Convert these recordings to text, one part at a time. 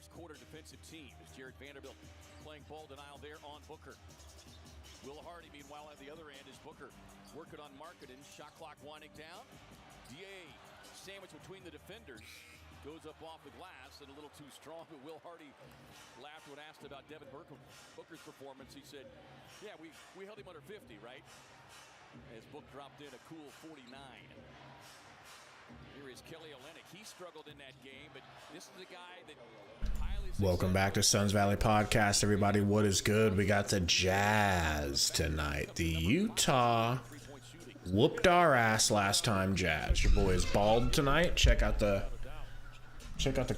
first quarter defensive team as Jared Vanderbilt playing ball denial there on Booker. Will Hardy, meanwhile, at the other end is Booker working on Markkanen. Shot clock winding down. DA sandwich between the defenders. Goes up off the glass and a little too strong. But Will Hardy laughed when asked about Devin Booker's performance. He said, yeah, we held him under 50, right? As Book dropped in a cool 49. Here is Kelly Olynyk. He struggled in that game, but this is a guy that highly... Welcome back to Suns Valley Podcast, everybody. What is good? We got the Jazz tonight. The Utah whooped our ass last time, Jazz. Your boy is bald tonight. Check out the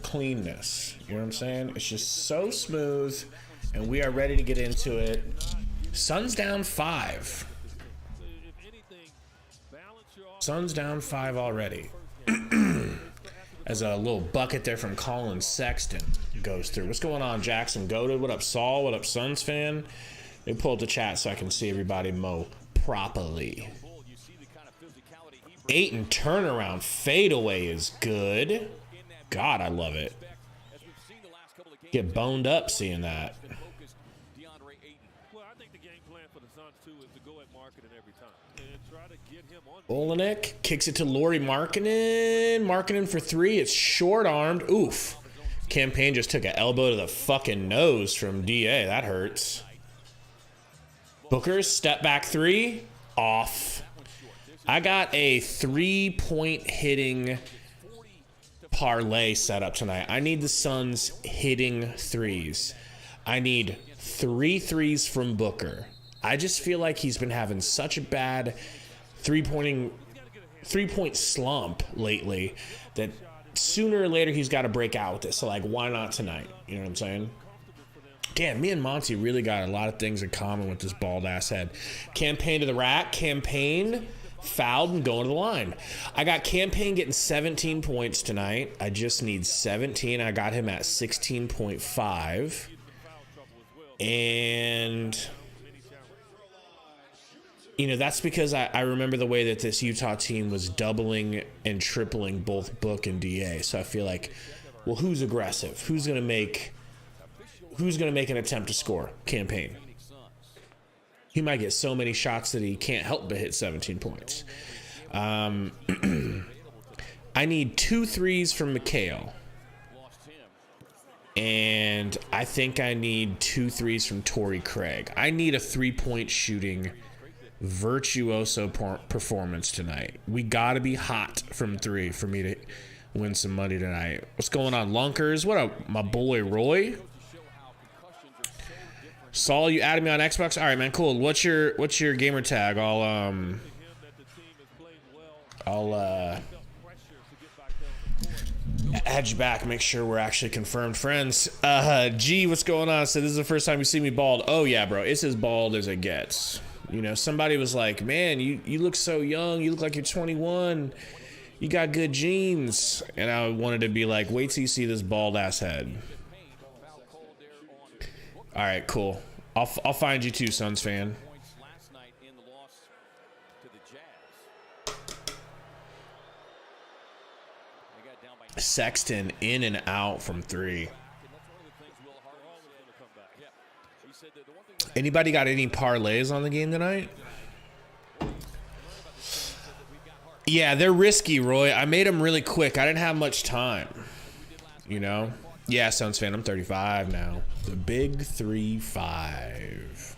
cleanness. You know what I'm saying? It's just so smooth, and we are ready to get into it. Suns down 5. Suns down 5 already. As a little bucket there from Colin Sexton goes through. What's going on, Jackson Goated? What up, Saul? What up, Suns fan? Let me pull up the chat so I can see everybody more properly. Ayton turnaround fadeaway is good. God, I love it. Get boned up seeing that. Olynyk kicks it to Lauri Markkanen. Markkanen for 3. It's short-armed. Oof. Campaign just took an elbow to the fucking nose from DA. That hurts. Booker's step back 3. Off. I got a 3-point hitting parlay set up tonight. I need the Suns hitting threes. I need 3 threes from Booker. I just feel like he's been having such a bad three-point slump lately that sooner or later he's got to break out with this. So, like, why not tonight? You know what I'm saying? Damn, me and Monty really got a lot of things in common with this bald-ass head. Campaign to the rack. Campaign fouled and going to the line. I got Campaign getting 17 points tonight. I just need 17. I got him at 16.5. And... you know, that's because I remember the way that this Utah team was doubling and tripling both Book and DA. So I feel like, well, who's aggressive? Who's gonna make an attempt to score? Campaign. He might get so many shots that he can't help but hit 17 points. I need 2 threes from Mikal. And I think I need 2 threes from Torrey Craig. I need a 3-point shooting virtuoso performance tonight. We gotta be hot from 3 for me to win some money tonight. What's going on, Lunkers? What up, my boy Roy? Saul, you added me on Xbox? All right, man, cool. What's your gamer tag? I'll add you back, make sure we're actually confirmed friends. G, what's going on? So this is the first time you see me bald. Oh yeah, bro, it's as bald as it gets. You know, somebody was like, man, you look so young. You look like you're 21. You got good genes. And I wanted to be like, wait till you see this bald-ass head. All right, cool. I'll find you too, Suns fan. Sexton in and out from 3. Anybody got any parlays on the game tonight? Yeah, they're risky, Roy. I made them really quick. I didn't have much time. You know? Yeah, Suns fan, I'm 35 now. The big 3-5.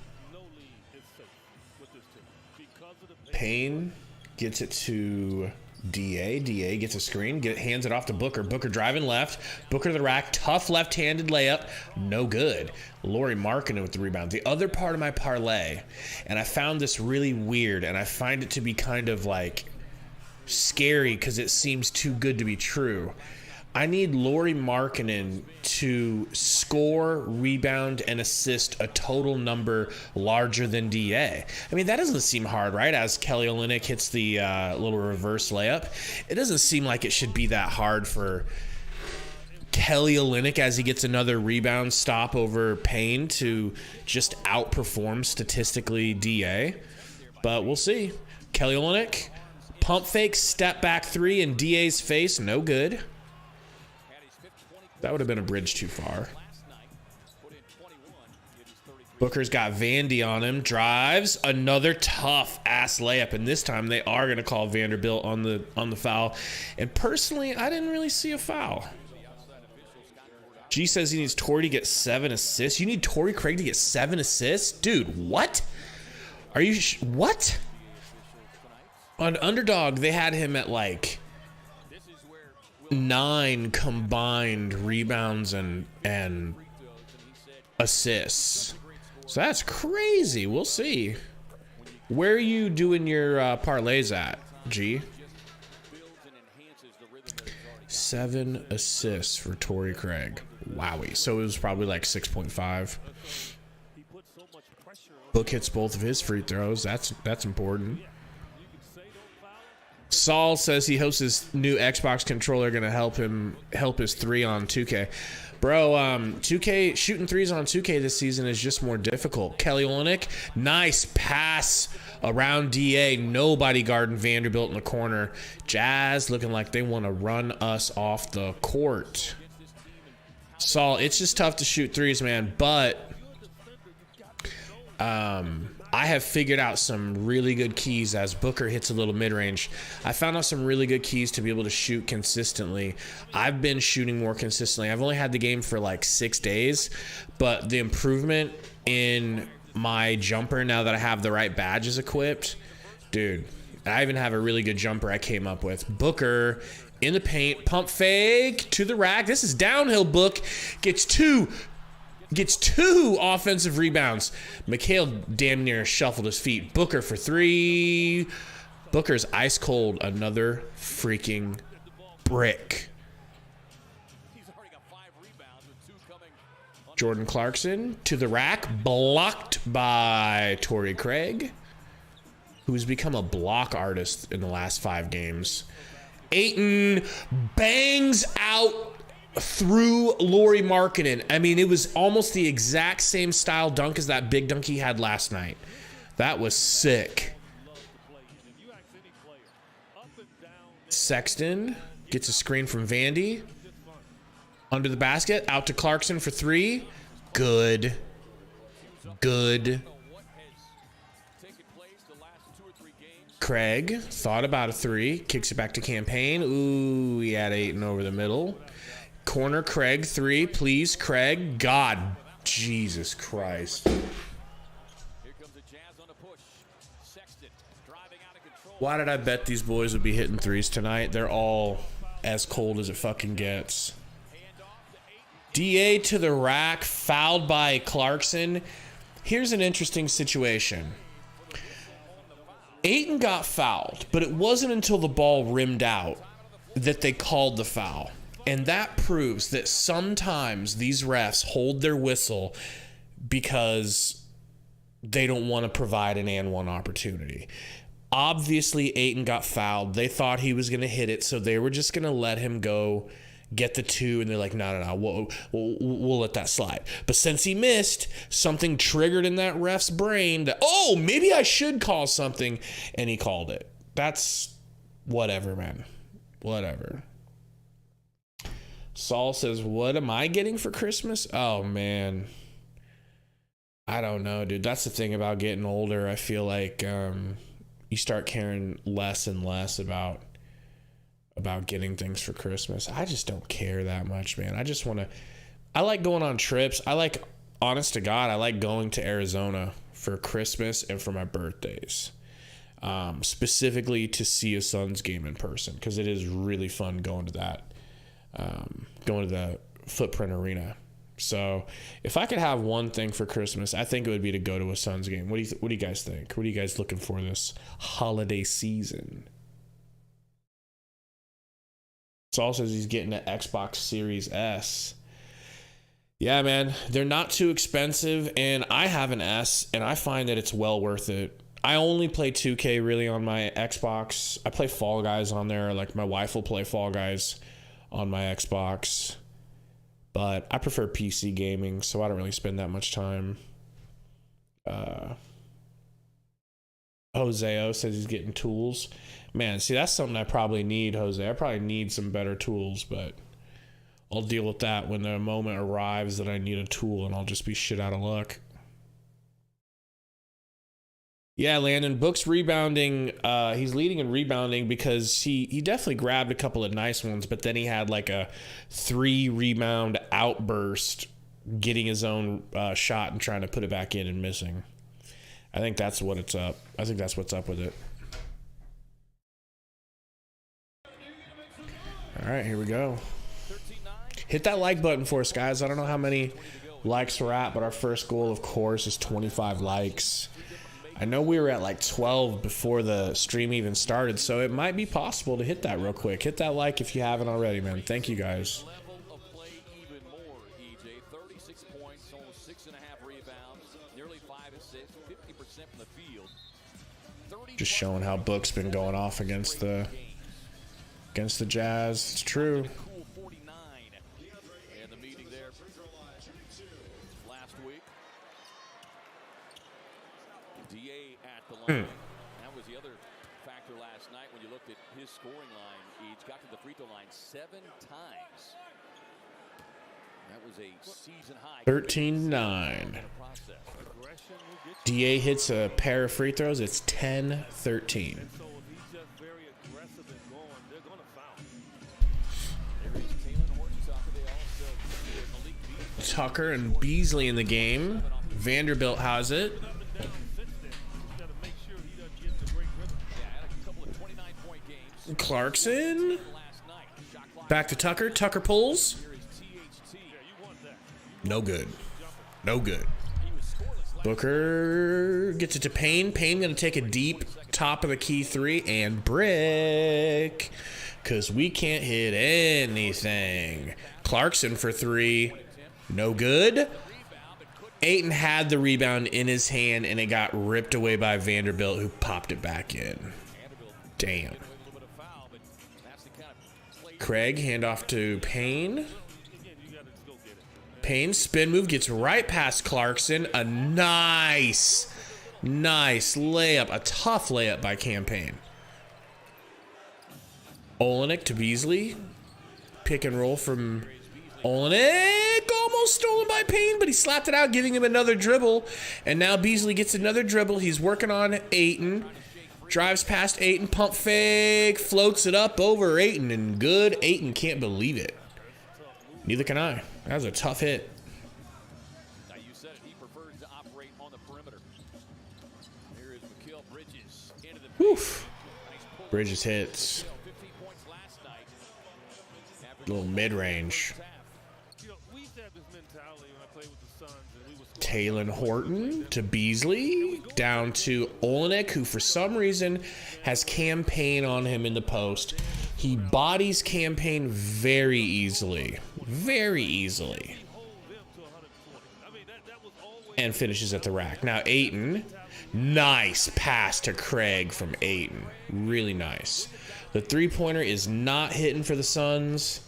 Payne gets it to DA. DA gets a screen, hands it off to Booker. Booker driving left. Booker to the rack. Tough left-handed layup. No good. Lauri Markkanen with the rebound. The other part of my parlay, and I found this really weird, and I find it to be kind of like scary because it seems too good to be true. I need Lauri Markkanen to score, rebound, and assist a total number larger than DA. I mean, that doesn't seem hard, right? As Kelly Olynyk hits the little reverse layup. It doesn't seem like it should be that hard for Kelly Olynyk, as he gets another rebound stop over Payne, to just outperform statistically DA. But we'll see. Kelly Olynyk, pump fake, step back 3 in DA's face. No good. That would have been a bridge too far. Booker's got Vandy on him. Drives. Another tough ass layup. And this time they are going to call Vanderbilt on the foul. And personally, I didn't really see a foul. G says he needs Torrey to get 7 assists. You need Torrey Craig to get 7 assists? Dude, what? Are you... what? On Underdog, they had him at like 9 combined rebounds and assists. So that's crazy. We'll see. Where are you doing your parlays at, G? 7 assists for Torrey Craig. Wowie. So it was probably like 6.5. Book hits both of his free throws. That's important. Saul says he hopes his new Xbox controller gonna help his 3 on 2K. Bro, 2K shooting 3s on 2K this season is just more difficult. Kelly Olynyk, nice pass around DA. Nobody guarding Vanderbilt in the corner. Jazz looking like they want to run us off the court. Saul, it's just tough to shoot 3s, man, but I have figured out some really good keys as Booker hits a little mid-range. I found out some really good keys to be able to shoot consistently. I've been shooting more consistently. I've only had the game for like 6 days, but the improvement in my jumper now that I have the right badges equipped, dude, I even have a really good jumper I came up with. Booker in the paint, pump fake to the rack. This is downhill. Book gets two offensive rebounds. McHale damn near shuffled his feet. Booker for 3. Booker's ice cold. Another freaking brick. Jordan Clarkson to the rack. Blocked by Torrey Craig, who's become a block artist in the last 5 games. Ayton bangs out through Lauri Markkanen. I mean, it was almost the exact same style dunk as that big dunk he had last night. That was sick. Sexton gets a screen from Vandy. Under the basket, out to Clarkson for 3. Good. Craig thought about a 3. Kicks it back to Campaign. Ooh, he had Ayton over the middle. Corner, Craig, 3, please, Craig. God, Jesus Christ. Why did I bet these boys would be hitting 3s tonight? They're all as cold as it fucking gets. DA to the rack, fouled by Clarkson. Here's an interesting situation. Ayton got fouled, but it wasn't until the ball rimmed out that they called the foul. And that proves that sometimes these refs hold their whistle because they don't want to provide an and one opportunity. Obviously, Ayton got fouled. They thought he was going to hit it, so they were just going to let him go get the 2, and they're like, no, we'll let that slide. But since he missed, something triggered in that ref's brain that, oh, maybe I should call something, and he called it. That's whatever, man. Whatever. Saul says, what am I getting for Christmas? Oh, man. I don't know, dude. That's the thing about getting older. I feel like you start caring less and less about getting things for Christmas. I just don't care that much, man. I like going on trips. Honest to God, I like going to Arizona for Christmas and for my birthdays. Specifically to see a Suns game in person, because it is really fun going to that. Going to the Footprint Arena. So if I could have one thing for Christmas, I think it would be to go to a Suns game. What do you guys think? What are you guys looking for this holiday season? Saul says he's getting an Xbox Series S. Yeah, man, they're not too expensive, and I have an S, and I find that it's well worth it. I only play 2K really on my Xbox. I play Fall Guys on there. Like, my wife will play Fall Guys on my Xbox, but I prefer PC gaming, so I don't really spend that much time. Joseo says he's getting tools. Man, see, that's something I probably need, Jose. I probably need some better tools, but I'll deal with that when the moment arrives that I need a tool, and I'll just be shit out of luck. Yeah, Landon, Book's rebounding. He's leading in rebounding because he definitely grabbed a couple of nice ones, but then he had like a 3 rebound outburst, getting his own shot and trying to put it back in and missing. I think that's what it's up. I think that's what's up with it. All right, here we go. Hit that like button for us, guys. I don't know how many likes we're at, but our first goal, of course, is 25 likes. I know we were at like 12 before the stream even started, so it might be possible to hit that real quick. Hit that like if you haven't already, man. Thank you, guys. Just showing how Book's been going off against the Jazz. It's true. That was the other factor last night when you looked at his scoring line. Each got to the free throw line 7 times. That was a season high. 13-9. DA hits a pair of free throws. It's 10-13. Tucker and Beasley in the game. Vanderbilt has it. Clarkson. Back to Tucker. Tucker pulls. No good. No good. Booker gets it to Payne. Payne going to take a deep top of the key 3 and brick. Because we can't hit anything. Clarkson for 3. No good. Ayton had the rebound in his hand and it got ripped away by Vanderbilt, who popped it back in. Damn. Craig, handoff to Payne. Payne, spin move, gets right past Clarkson. A nice layup. A tough layup by Campaign. Olenek to Beasley. Pick and roll from Olenek. Almost stolen by Payne, but he slapped it out, giving him another dribble. And now Beasley gets another dribble. He's working on Ayton. Drives past Ayton, pump fake, floats it up over Ayton, and good. Ayton can't believe it. Neither can I. That was a tough hit. Now you said it, he prefers to operate on the perimeter. Here is Mikal Bridges into the Woof. Bridges hits. Little mid-range. Taylor Horton to Beasley, down to Olenek, who for some reason has Campaign on him in the post. He bodies Campaign very easily, and finishes at the rack. Now Ayton, nice pass to Craig from Ayton, really nice. The 3-pointer is not hitting for the Suns,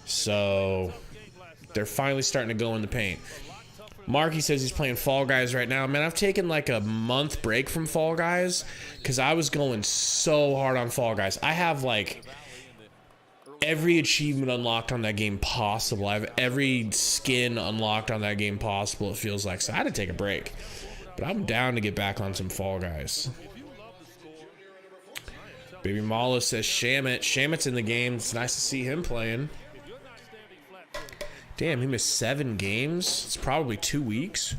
so they're finally starting to go in the paint. Marky says he's playing Fall Guys right now. Man, I've taken like a month break from Fall Guys because I was going so hard on Fall Guys. I have like every achievement unlocked on that game possible. I have every skin unlocked on that game possible, it feels like. So I had to take a break. But I'm down to get back on some Fall Guys. Baby Malo says Shamit. Shamit's in the game. It's nice to see him playing. Damn, he missed 7 games. It's probably 2 weeks.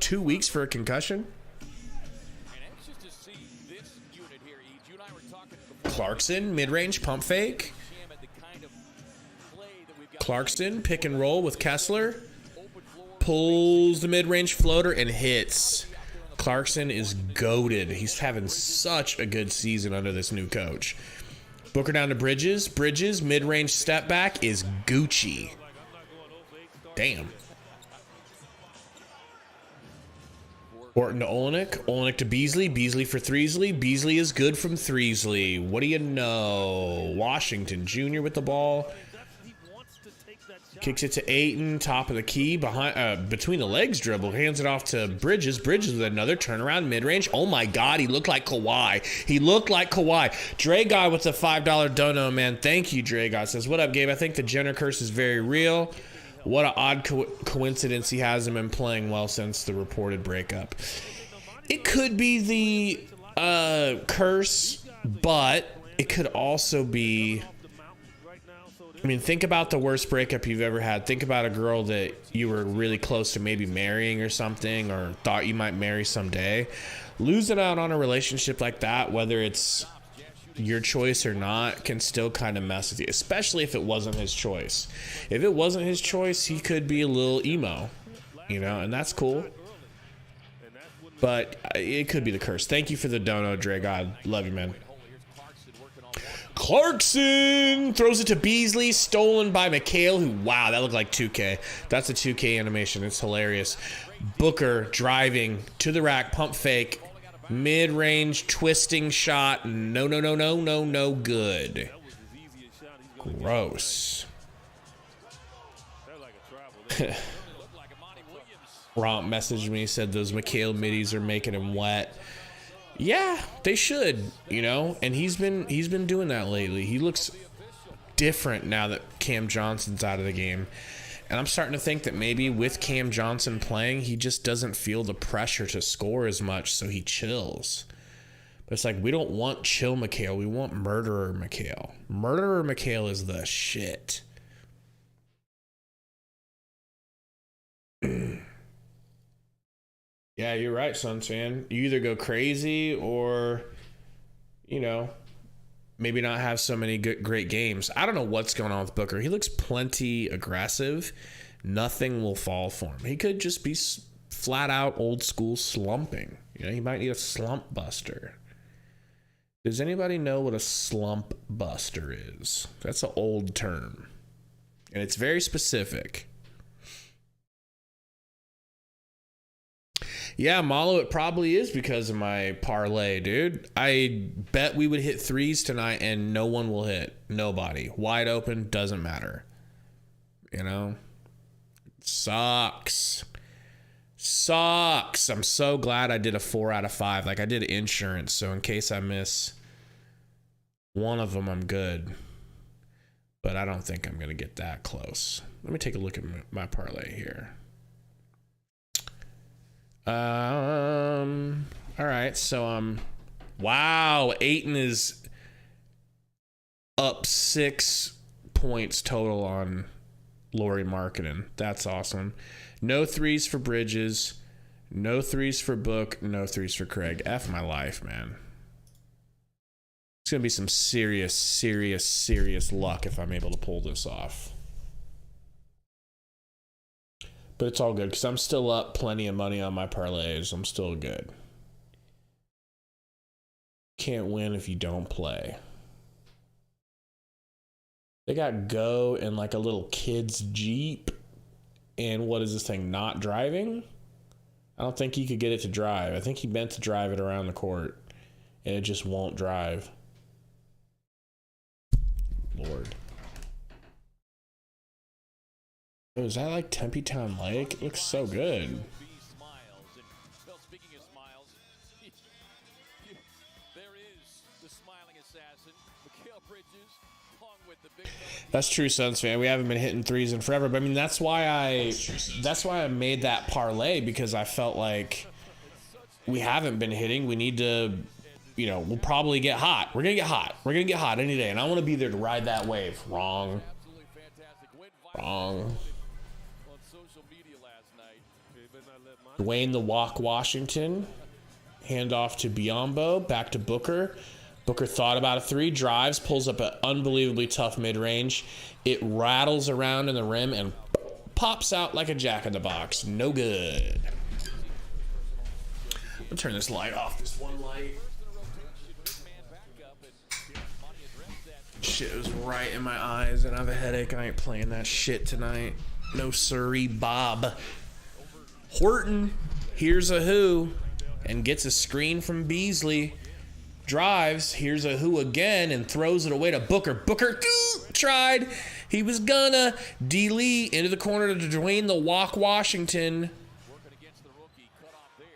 2 weeks for a concussion. Clarkson, mid-range pump fake. Clarkson, pick and roll with Kessler. Pulls the mid-range floater and hits. Clarkson is goated. He's having such a good season under this new coach. Booker down to Bridges. Bridges, mid-range step back is Gucci. Damn. Horton to Olenek. Olenek to Beasley. Beasley for Threesley. Beasley is good from Threesley. What do you know? Washington Jr. with the ball. Kicks it to Ayton, top of the key, behind, between the legs dribble, hands it off to Bridges. Bridges with another turnaround mid-range. Oh my God, he looked like Kawhi. He looked like Kawhi. Dre God with the $5 dono, man. Thank you, Dre God. Says, what up, Gabe? I think the Jenner curse is very real. What an odd coincidence he hasn't been playing well since the reported breakup. It could be the curse, but it could also be... I mean, think about the worst breakup you've ever had. Think about a girl that you were really close to maybe marrying or something, or thought you might marry someday. Losing out on a relationship like that, whether it's your choice or not, can still kind of mess with you, especially if it wasn't his choice. If it wasn't his choice, he could be a little emo, you know, and that's cool. But it could be the curse. Thank you for the dono, Dre God. Love you, man. Clarkson throws it to Beasley, stolen by McHale, who, wow, that looked like 2K. That's a 2K animation. It's hilarious. Booker driving to the rack, pump fake, mid-range twisting shot. No, good. Gross. Romp messaged me, said those McHale middies are making him wet. Yeah, they should, you know, and he's been doing that lately. He looks different now that Cam Johnson's out of the game. And I'm starting to think that maybe with Cam Johnson playing, he just doesn't feel the pressure to score as much, so he chills. But it's like, we don't want chill McHale, we want murderer McHale. Murderer McHale is the shit. Yeah, you're right, Suns fan. You either go crazy or, you know, maybe not have so many great games. I don't know what's going on with Booker. He looks plenty aggressive. Nothing will fall for him. He could just be flat out old school slumping. You know, he might need a slump buster. Does anybody know what a slump buster is? That's an old term. And it's very specific. Yeah, Malo, it probably is because of my parlay, dude. I bet we would hit threes tonight and no one will hit. Nobody. Wide open, doesn't matter. You know? Sucks. I'm so glad I did a 4 out of 5. Like, I did insurance, so in case I miss one of them, I'm good. But I don't think I'm going to get that close. Let me take a look at my parlay here. All right, so wow, Ayton is up 6 points total on Lauri Markkanen. That's awesome. No threes for Bridges, no threes for Book, no threes for Craig. F my life, man. It's gonna be some serious luck if I'm able to pull this off. But it's all good because I'm still up plenty of money on my parlays. I'm still good. Can't win if you don't play. They got Go in like a little kid's Jeep. And what is this thing, not driving? I don't think he could get it to drive. I think he meant to drive it around the court. And it just won't drive. Lord. Oh, is that like Tempe Town Lake? It looks so good. That's true, Suns fan. We haven't been hitting threes in forever, but I mean that's why I made that parlay, because I felt like we haven't been hitting. We need to, you know, we'll probably get hot. We're gonna get hot any day, and I want to be there to ride that wave. Wrong. Dwayne the Walk Washington. Hand off to Biyombo. Back to Booker. Booker thought about a 3, drives, pulls up an unbelievably tough mid-range. It rattles around in the rim and pops out like a jack-in-the-box. No good. I'm going to turn this light off. This one light. Shit was right in my eyes and I have a headache. I ain't playing that shit tonight. No siree, Bob. Horton, here's a who, and gets a screen from Beasley. Drives, here's a who again, and throws it away to Booker. Booker tried. He was gonna. D. Lee into the corner to Dwayne the Walk Washington.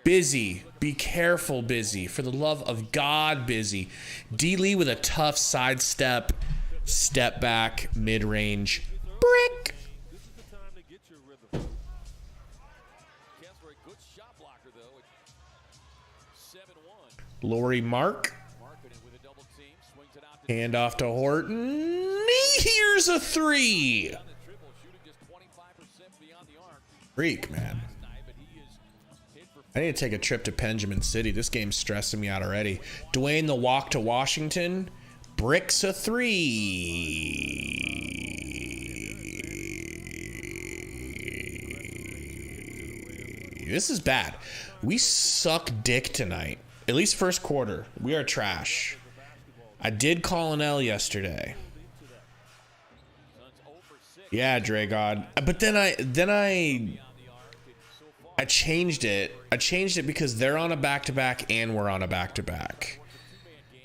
Busy. Be careful, Busy. For the love of God, Busy. D. Lee with a tough sidestep. Step back. Mid-range. Brick. Lori Mark. Hand off to Horton. Here's a three. Freak, man. I need to take a trip to Benjamin City. This game's stressing me out already. Dwayne the Walk to Washington. Bricks a three. This is bad. We suck dick tonight. At least first quarter. We are trash. I did call an L yesterday. Yeah, Dragod. But then I changed it. I changed it because they're on a back-to-back and we're on a back-to-back.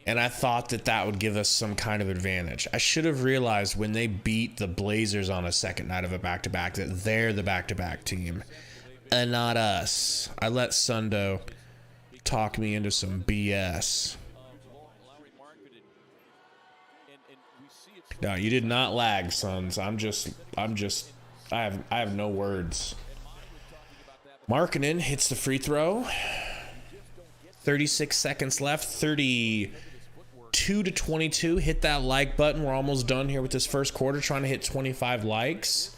And I thought that would give us some kind of advantage. I should have realized when they beat the Blazers on a second night of a back-to-back that they're the back-to-back team and not us. I let Sundo talk me into some BS. No, you did not lag, Sons. I have no words. Markkanen hits the free throw. 36 seconds left. 32 to 22. Hit that like button. We're almost done here with this first quarter. Trying to hit 25 likes.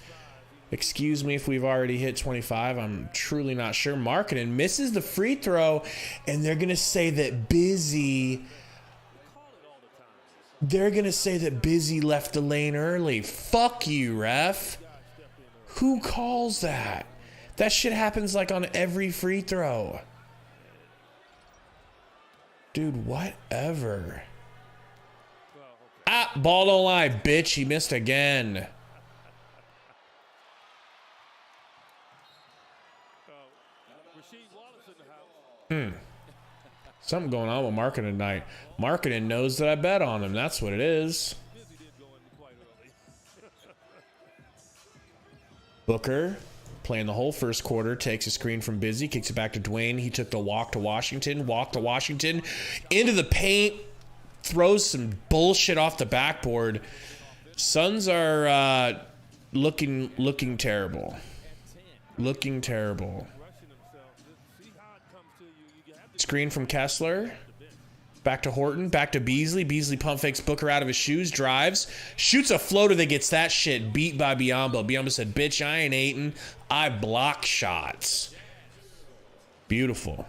Excuse me if we've already hit 25. I'm truly not sure. Markkanen misses the free throw, and they're going to say that Busy... They're going to say that Busy left the lane early. Fuck you, ref. Who calls that? That shit happens like on every free throw. Dude, whatever. Ah, ball don't lie, bitch. He missed again. Something going on with Markkanen tonight. Markkanen knows that I bet on him. That's what it is. Booker playing the whole first quarter. Takes a screen from Busy. Kicks it back to Dwayne. He took the walk to Washington. Walk to Washington. Into the paint. Throws some bullshit off the backboard. Suns are looking terrible. Looking terrible. Screen from Kessler. Back to Horton. Back to Beasley. Beasley pump fakes Booker out of his shoes. Drives. Shoots a floater that gets that shit beat by Biyombo. Biyombo said, bitch, I ain't hating. I block shots. Beautiful.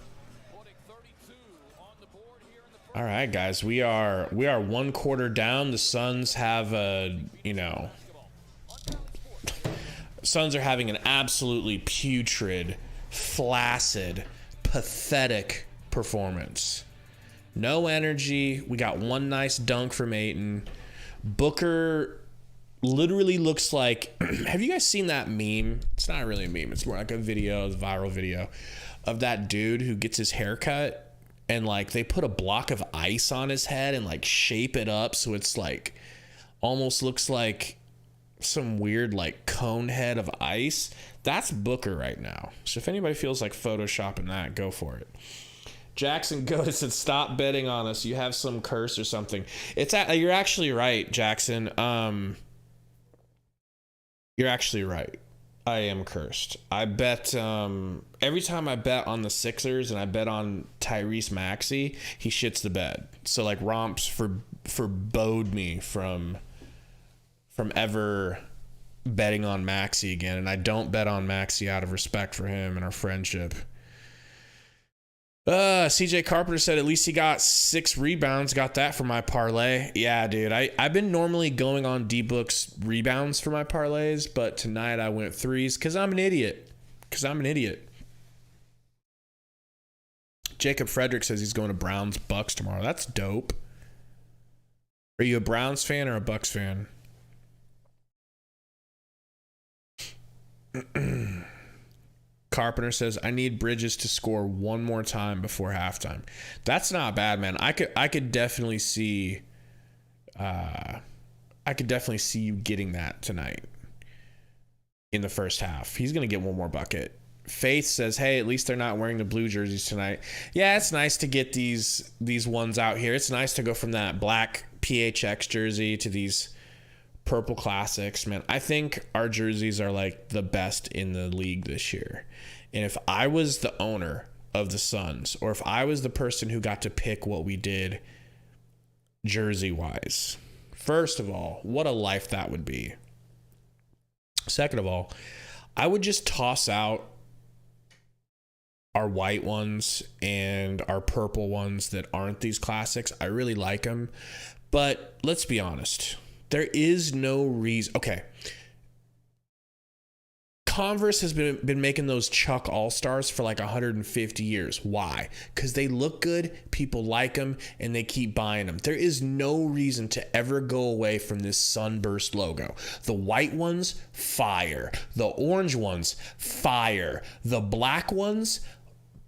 All right, guys. We are one quarter down. The Suns have Suns are having an absolutely putrid, flaccid, pathetic performance. No energy. We got one nice dunk from Ayton. Booker literally looks like... Have you guys seen that meme? It's not really a meme. It's more like a viral video of that dude who gets his hair cut and like they put a block of ice on his head and like shape it up so it's like almost looks like some weird like cone head of ice. That's Booker right now. So if anybody feels like photoshopping that, go for it. Jackson Goes said, stop betting on us. You have some curse or something. You're actually right, Jackson. You're actually right. I am cursed. I bet every time I bet on the Sixers and I bet on Tyrese Maxey, he shits the bed. So like Romps forbode me from ever betting on Maxey again, and I don't bet on Maxey out of respect for him and our friendship. CJ Carpenter said at least he got 6 rebounds. Got that for my parlay. Yeah, dude. I've been normally going on D-Book's rebounds for my parlays, but tonight I went 3s because I'm an idiot. Jacob Frederick says he's going to Browns Bucks tomorrow. That's dope. Are you a Browns fan or a Bucks fan? Carpenter says, I need Bridges to score one more time before halftime. That's not bad, man. I could definitely see I could definitely see you getting that tonight in the first half. He's going to get one more bucket. Faith says, hey, at least they're not wearing the blue jerseys tonight. Yeah, it's nice to get these ones out here. It's nice to go from that black PHX jersey to these purple classics. Man, I think our jerseys are like the best in the league this year. And if I was the owner of the Suns, or if I was the person who got to pick what we did jersey-wise, first of all, what a life that would be. Second of all, I would just toss out our white ones and our purple ones that aren't these classics. I really like them. But let's be honest. There is no reason. Okay. Converse has been making those Chuck All-Stars for like 150 years. Why? Because they look good, people like them, and they keep buying them. There is no reason to ever go away from this Sunburst logo. The white ones, fire. The orange ones, fire. The black ones,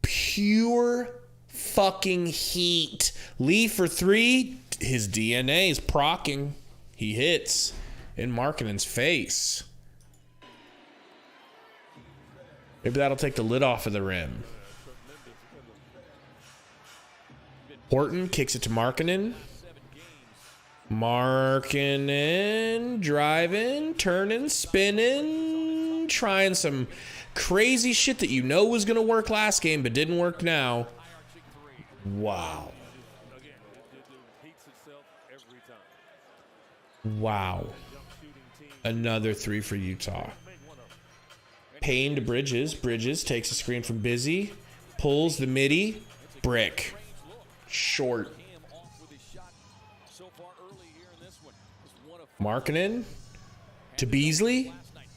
pure fucking heat. Lee for three, his DNA is procking. He hits in Markkanen's face. Maybe that'll take the lid off of the rim. Horton kicks it to Markkanen. Markkanen driving, turning, spinning, trying some crazy shit that you know was going to work last game but didn't work now. Wow. Wow. Another three for Utah. Payne to Bridges. Bridges takes a screen from Busy. Pulls the midi. Brick. Short. Markkanen to Beasley,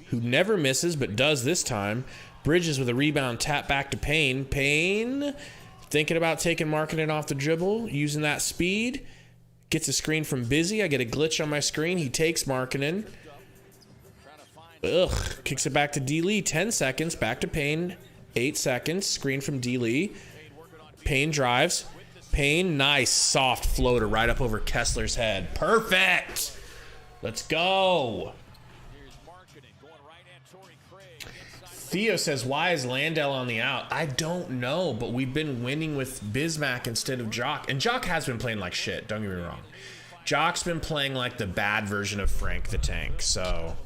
who never misses but does this time. Bridges with a rebound, tap back to Payne. Payne thinking about taking Markkanen off the dribble, using that speed. Gets a screen from Busy. I get a glitch on my screen. He takes Markkanen. Kicks it back to D. Lee. 10 seconds. Back to Payne. 8 seconds. Screen from D. Lee. Payne drives. Payne, nice soft floater right up over Kessler's head. Perfect. Let's go. Theo says, why is Landell on the out? I don't know, but we've been winning with Bismack instead of Jock. And Jock has been playing like shit. Don't get me wrong. Jock's been playing like the bad version of Frank the Tank. So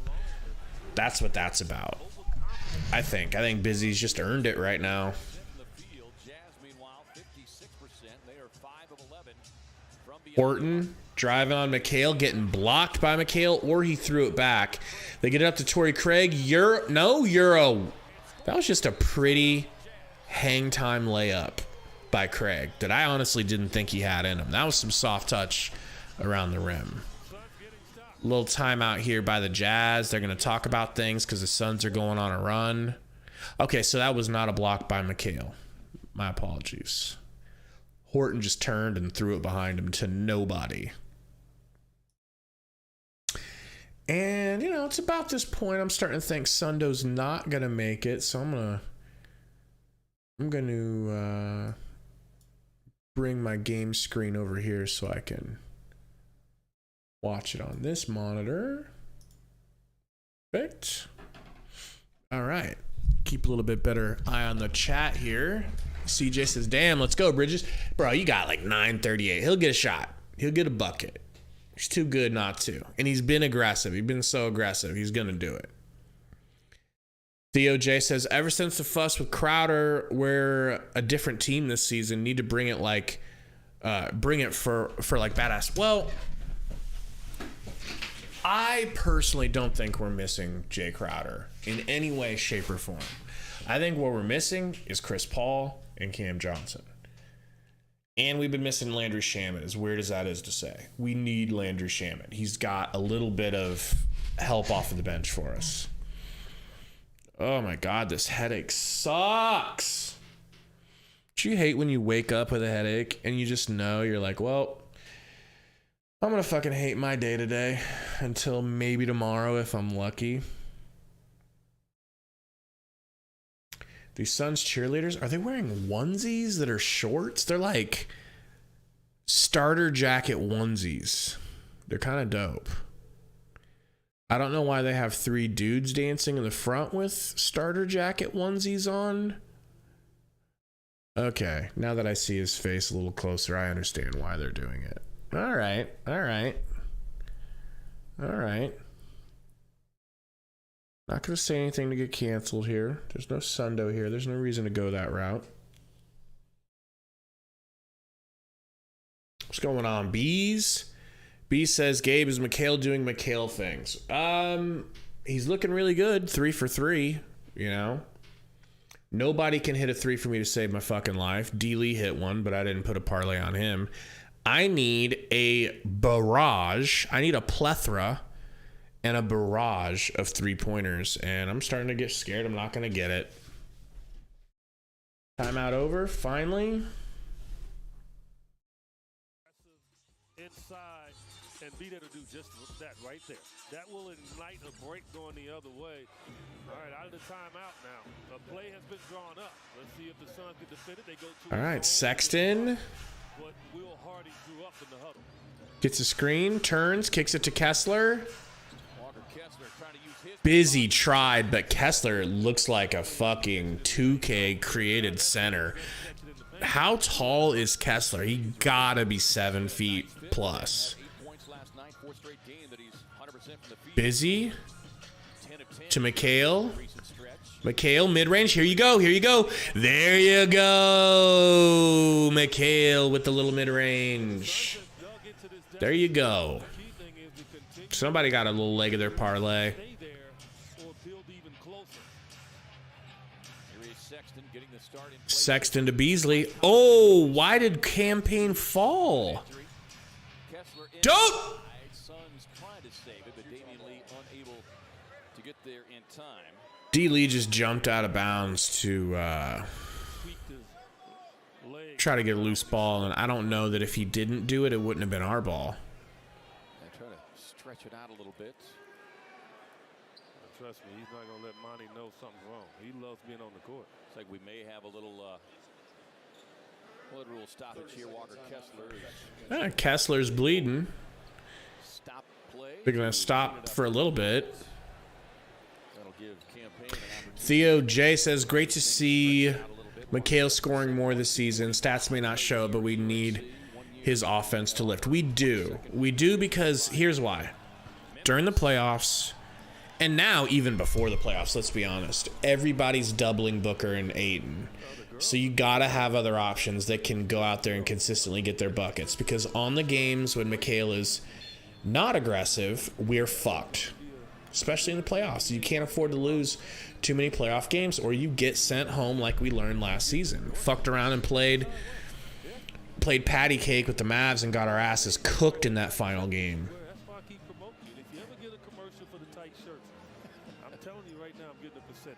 that's what that's about. I think Busy's just earned it right now. Horton driving on McHale, getting blocked by McHale, or he threw it back. They get it up to Torrey Craig. Euro. That was just a pretty hang time layup by Craig that I honestly didn't think he had in him. That was some soft touch around the rim. Little timeout here by the Jazz. They're going to talk about things because the Suns are going on a run. Okay, so that was not a block by McHale. My apologies. Horton just turned and threw it behind him to nobody. And, it's about this point I'm starting to think Sundo's not going to make it. So I'm going to bring my game screen over here so I can watch it on this monitor. Perfect. All right. Keep a little bit better eye on the chat here. CJ says, damn, let's go, Bridges. Bro, you got like 9:38. He'll get a shot. He'll get a bucket. He's too good not to. And he's been aggressive. He's been so aggressive. He's going to do it. Theo J says, ever since the fuss with Crowder, we're a different team this season. Need to bring it like, for like badass. Well, I personally don't think we're missing Jay Crowder in any way, shape, or form. I think what we're missing is Chris Paul and Cam Johnson. And we've been missing Landry Shamet, as weird as that is to say. We need Landry Shamet. He's got a little bit of help off of the bench for us. Oh my God, this headache sucks. Do you hate when you wake up with a headache and you just know you're like, well, I'm going to fucking hate my day today until maybe tomorrow if I'm lucky. These Suns cheerleaders, are they wearing onesies that are shorts? They're like starter jacket onesies. They're kind of dope. I don't know why they have 3 dudes dancing in the front with starter jacket onesies on. Okay, now that I see his face a little closer, I understand why they're doing it. All right, all right. All right. Not going to say anything to get canceled here. There's no Sundo here. There's no reason to go that route. What's going on, Bees? Bees says, Gabe, is Mikhail doing Mikhail things? He's looking really good. 3 for 3, you know. Nobody can hit a 3 for me to save my fucking life. D. Lee hit one, but I didn't put a parlay on him. I need a barrage. I need a plethora and a barrage of 3-pointers, and I'm starting to get scared. I'm not going to get it. Timeout over, finally. Inside and be there to do just that right there. That will ignite a break going the other way. All right, out of the timeout now. A play has been drawn up. Let's see if the Suns can defend it. They go to all right, Sexton but Will Hardy drew up in the huddle. gets a screen, turns, kicks it to Kessler. Busy tried, but Kessler looks like a fucking 2K created center. How tall is Kessler? He gotta be 7 feet plus. Busy to Mikhail. Mikhail, mid-range. Here you go. Here you go. There you go. Mikhail with the little mid-range. There you go. Somebody got a little leg of their parlay. Sexton to Beasley. Oh, why did Campaign fall? Don't! D. Lee just jumped out of bounds to try to get a loose ball, and I don't know that if he didn't do it, it wouldn't have been our ball. Try to stretch it out a little bit. Trust me, he's not going to let Monty know something's wrong. He loves being on the court. It's like we may have a little stoppage here. Walker Kessler. Kessler's bleeding. Stop play. They're going to stop for a little bit. That'll give Campaign an Theo J says, great to see Mikhail scoring more this season. Stats may not show, but we need his offense to lift. We do. We do, because here's why. During the playoffs, and now even before the playoffs, let's be honest, everybody's doubling Booker and Ayton. So you got to have other options that can go out there and consistently get their buckets, because on the games when Mikhail is not aggressive, we're fucked, especially in the playoffs. You can't afford to lose too many playoff games, or you get sent home like we learned last season. Fucked around and played patty cake with the Mavs and got our asses cooked in that final game. That's why I keep promoting you. If you ever get a commercial for the tight shirts, I'm telling you right now, I'm getting a percentage.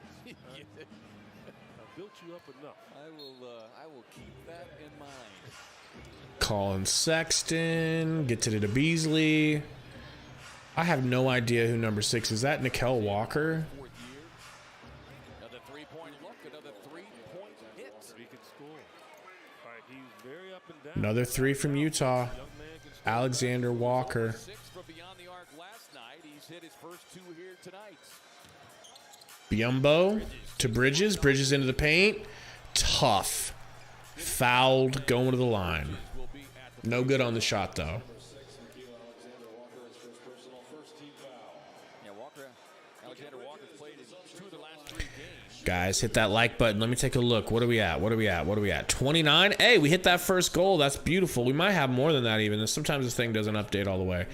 I built you up enough. I will keep that in mind. Colin Sexton gets it to Beasley. I have no idea who number 6 is. That Nickel Walker? Fourth year. Another 3-point look, another 3-point hit. He can score. All right, he's very up and down. Another 3 from Utah. Young man can score. Alexander Walker. 6 from beyond the arc last night. He's hit his first 2 here tonight. Biombo to Bridges. Bridges into the paint. Tough. Fouled, going to the line. No good on the shot, though. Alexander Walker played in 2 of the last 3 games. Guys, hit that like button. Let me take a look. What are we at? What are we at? What are we at? 29? Hey, we hit that first goal. That's beautiful. We might have more than that even. Sometimes this thing doesn't update all the way.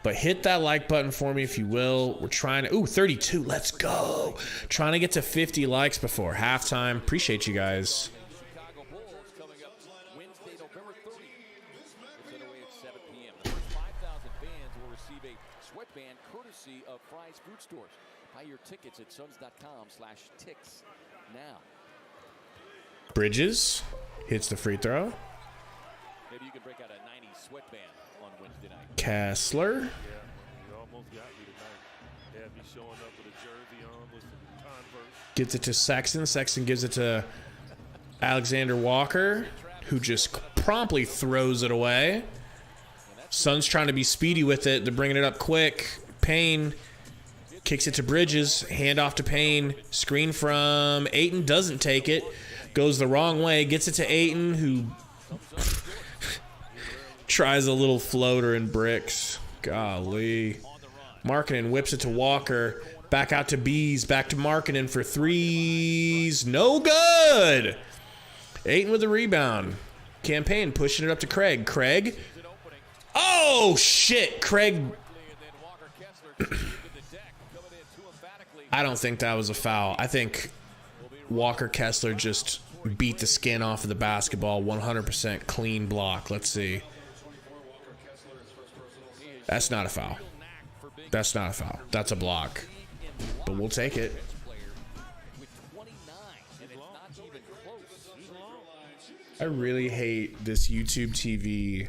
But hit that like button for me if you will. We're trying to... Ooh, 32. Let's go. Trying to get to 50 likes before halftime. Appreciate you guys. Chicago Bulls coming up Wednesday, November 30th. It's underway at 7 p.m. The first 5,000 fans will receive a sweatband courtesy of Fry's Food Stores. Buy your tickets at suns.com/ticks now. Bridges hits the free throw. Maybe you can break out a 90 sweatband on Wednesday night. Kessler. Yeah, you almost got me tonight. They had me showing up with a jersey on with some Converse. Gets it to Sexton. Sexton gives it to Alexander Walker, who just promptly throws it away. Suns trying to be speedy with it. They're bringing it up quick. Payne Kicks it to Bridges. Hand off to Payne. Screen from Ayton. Doesn't take it. Goes the wrong way. Gets it to Ayton, who tries a little floater and bricks. Golly. Markkanen whips it to Walker. Back out to Bees. Back to Markkanen for threes. No good. Ayton with the rebound. Campaign pushing it up to Craig. Craig. Oh, shit. Craig. I don't think that was a foul. I think Walker Kessler just beat the skin off of the basketball. 100% clean block. Let's see. That's not a foul. That's not a foul. That's a block. But we'll take it. I really hate this YouTube TV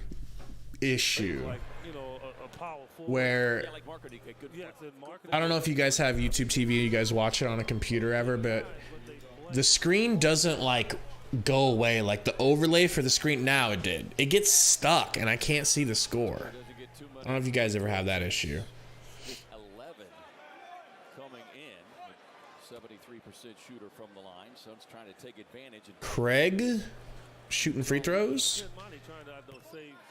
issue where I don't know if you guys have YouTube TV, you guys watch it on a computer ever, but the screen doesn't like go away. Like the overlay for the screen now, it did. It gets stuck and I can't see the score. I don't know if you guys ever have that issue. 11 coming in, 73% shooter from the line. Suns trying to take advantage. Craig shooting free throws.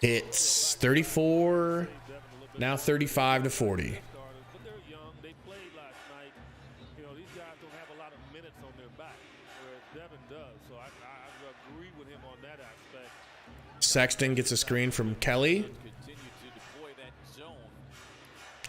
It's 34, now 35 to 40. But they're young. They played last night. You know, these guys don't have a lot of minutes on their back, whereas Devin does. So I agree with him on that aspect. Sexton gets a screen from Kelly.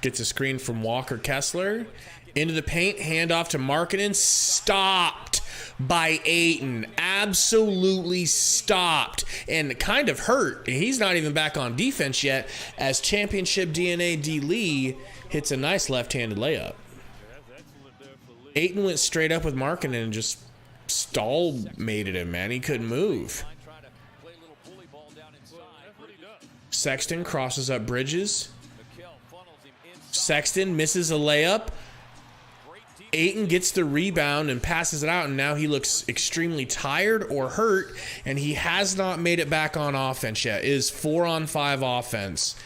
Gets a screen from Walker Kessler. Into the paint, handoff to Markkanen. Stopped by Ayton. Absolutely stopped. And kind of hurt. He's not even back on defense yet as championship DNA D. Lee hits a nice left-handed layup. Ayton went straight up with Markkanen and just stall-mated him, man. He couldn't move. Sexton crosses up Bridges. Sexton misses a layup. Ayton gets the rebound and passes it out, and now he looks extremely tired or hurt, and he has not made it back on offense yet. It is 4-on-5 offense.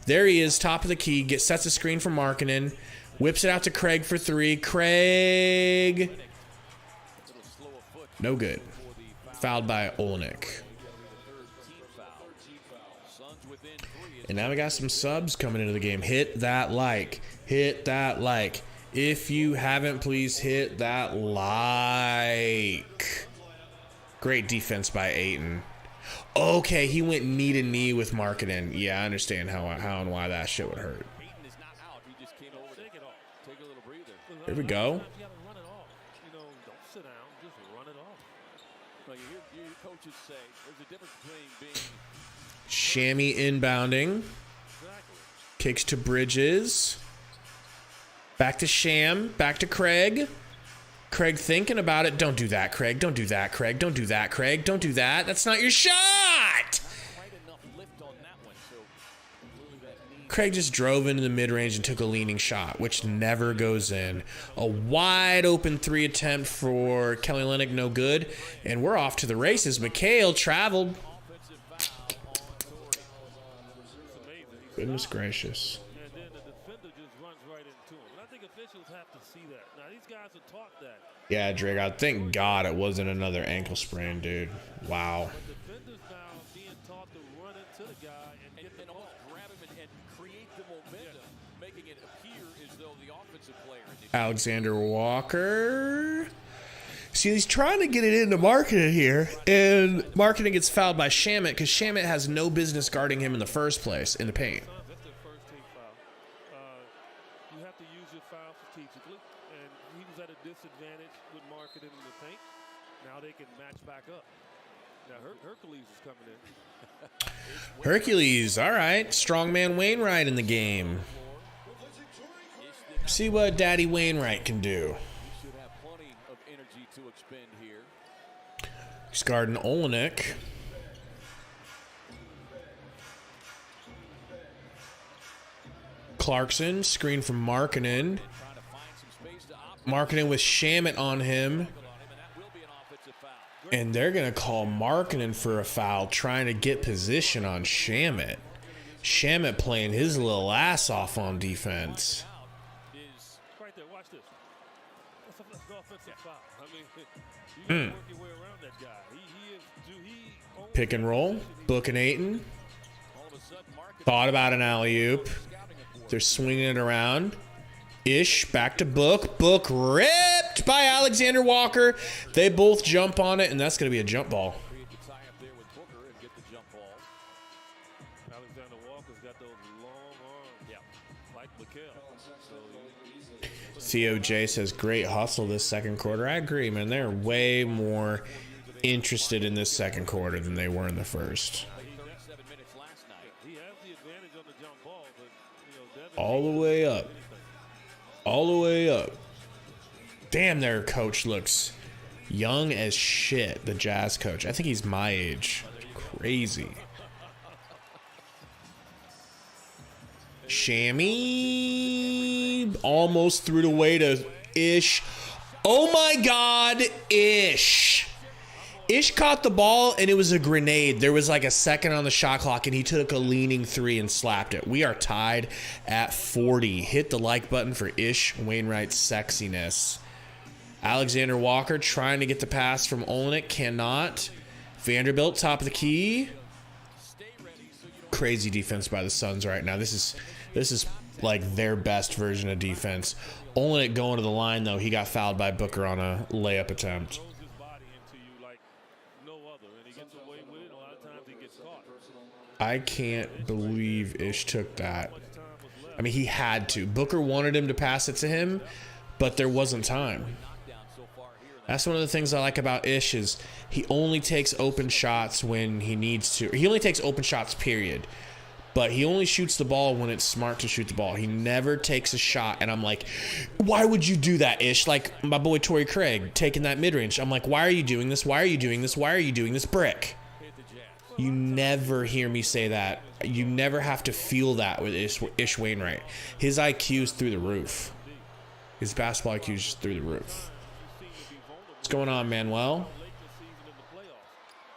There he is, top of the key, sets a screen from Markkanen, whips it out to Craig for three. Craig. No good. Fouled by Olenek. And now we got some subs coming into the game. Hit that like. Hit that like. If you haven't, please hit that like. Great defense by Ayton. Okay, he went knee to knee with Markkanen. Yeah, I understand how and why that shit would hurt. Here we go. Shammy inbounding. Kicks to Bridges. Back to Sham. Back to Craig. Craig thinking about it. Don't do that, Craig. Don't do that, Craig. Don't do that, Craig. Don't do that. That's not your shot! Craig just drove into the mid-range and took a leaning shot, which never goes in. A wide open three attempt for Kelly Olynyk, no good. And we're off to the races. McHale traveled. Goodness gracious. And then the defender just runs right into him. And I think officials have to see that. Now, these guys are taught that. Yeah, Drake, I thank God it wasn't another ankle sprain, dude. Wow. The defenders now being taught to run into the guy and get the ball. Grab him and create the momentum, making it appear as though the offensive player. Alexander Walker. See, he's trying to get it into Markkanen here, and Markkanen gets fouled by Shamet because Shamet has no business guarding him in the first place in the paint. That's their first team foul. You have to use your foul strategically, and he was at a disadvantage with Markkanen in the paint. Now they can match back up. Now Hercules is coming in. Hercules, all right. Strongman Wainwright in the game. See what Daddy Wainwright can do. He's guarding Olenek. Clarkson, screen from Markkanen. Markkanen with Shamet on him. And they're going to call Markkanen for a foul, trying to get position on Shamet. Shamet playing his little ass off on defense. You gotta work your way around that guy. He Pick and roll. Book and Ayton. All of a sudden, Market Thought about an alley-oop. They're swinging it around. Ish, back to Book. Book ripped by Alexander Walker. They both jump on it, and that's going to be a jump ball. create the tie up there with Booker and get the jump ball. Alexander Walker's got those long arms. Yeah. Like Mikal. COJ says, great hustle this second quarter. I agree, man. They're way more interested in this second quarter than they were in the first. 37 minutes last night. He has the advantage on the jump ball, but Devin All the way up. All the way up. Damn, their coach looks young as shit, the Jazz coach. I think he's my age. Crazy. Shammy almost threw it away to Ish. Oh my God, Ish. Ish caught the ball and it was a grenade. There was like a second on the shot clock and he took a leaning three and slapped it. We are tied at 40. Hit the like button for Ish Wainwright's sexiness. Alexander Walker trying to get the pass from Olenek. Cannot. Vanderbilt top of the key. Crazy defense by the Suns right now. This is like their best version of defense. Olenek going to the line though. He got fouled by Booker on a layup attempt. throws his body into you like no other, and he gets away with it. A lot of times he gets caught. I can't believe Ish took that. I mean, he had to. Booker wanted him to pass it to him, but there wasn't time. That's one of the things I like about Ish is he only takes open shots when he needs to. He only takes open shots, period. But he only shoots the ball when it's smart to shoot the ball. He never takes a shot. And I'm like, why would you do that, Ish? Like my boy Torrey Craig taking that mid-range. I'm like, why are you doing this? Why are you doing this? Why are you doing this, Brick? You never hear me say that. You never have to feel that with Ish Wainwright. His IQ is through the roof. His basketball IQ is just through the roof. What's going on, Manuel?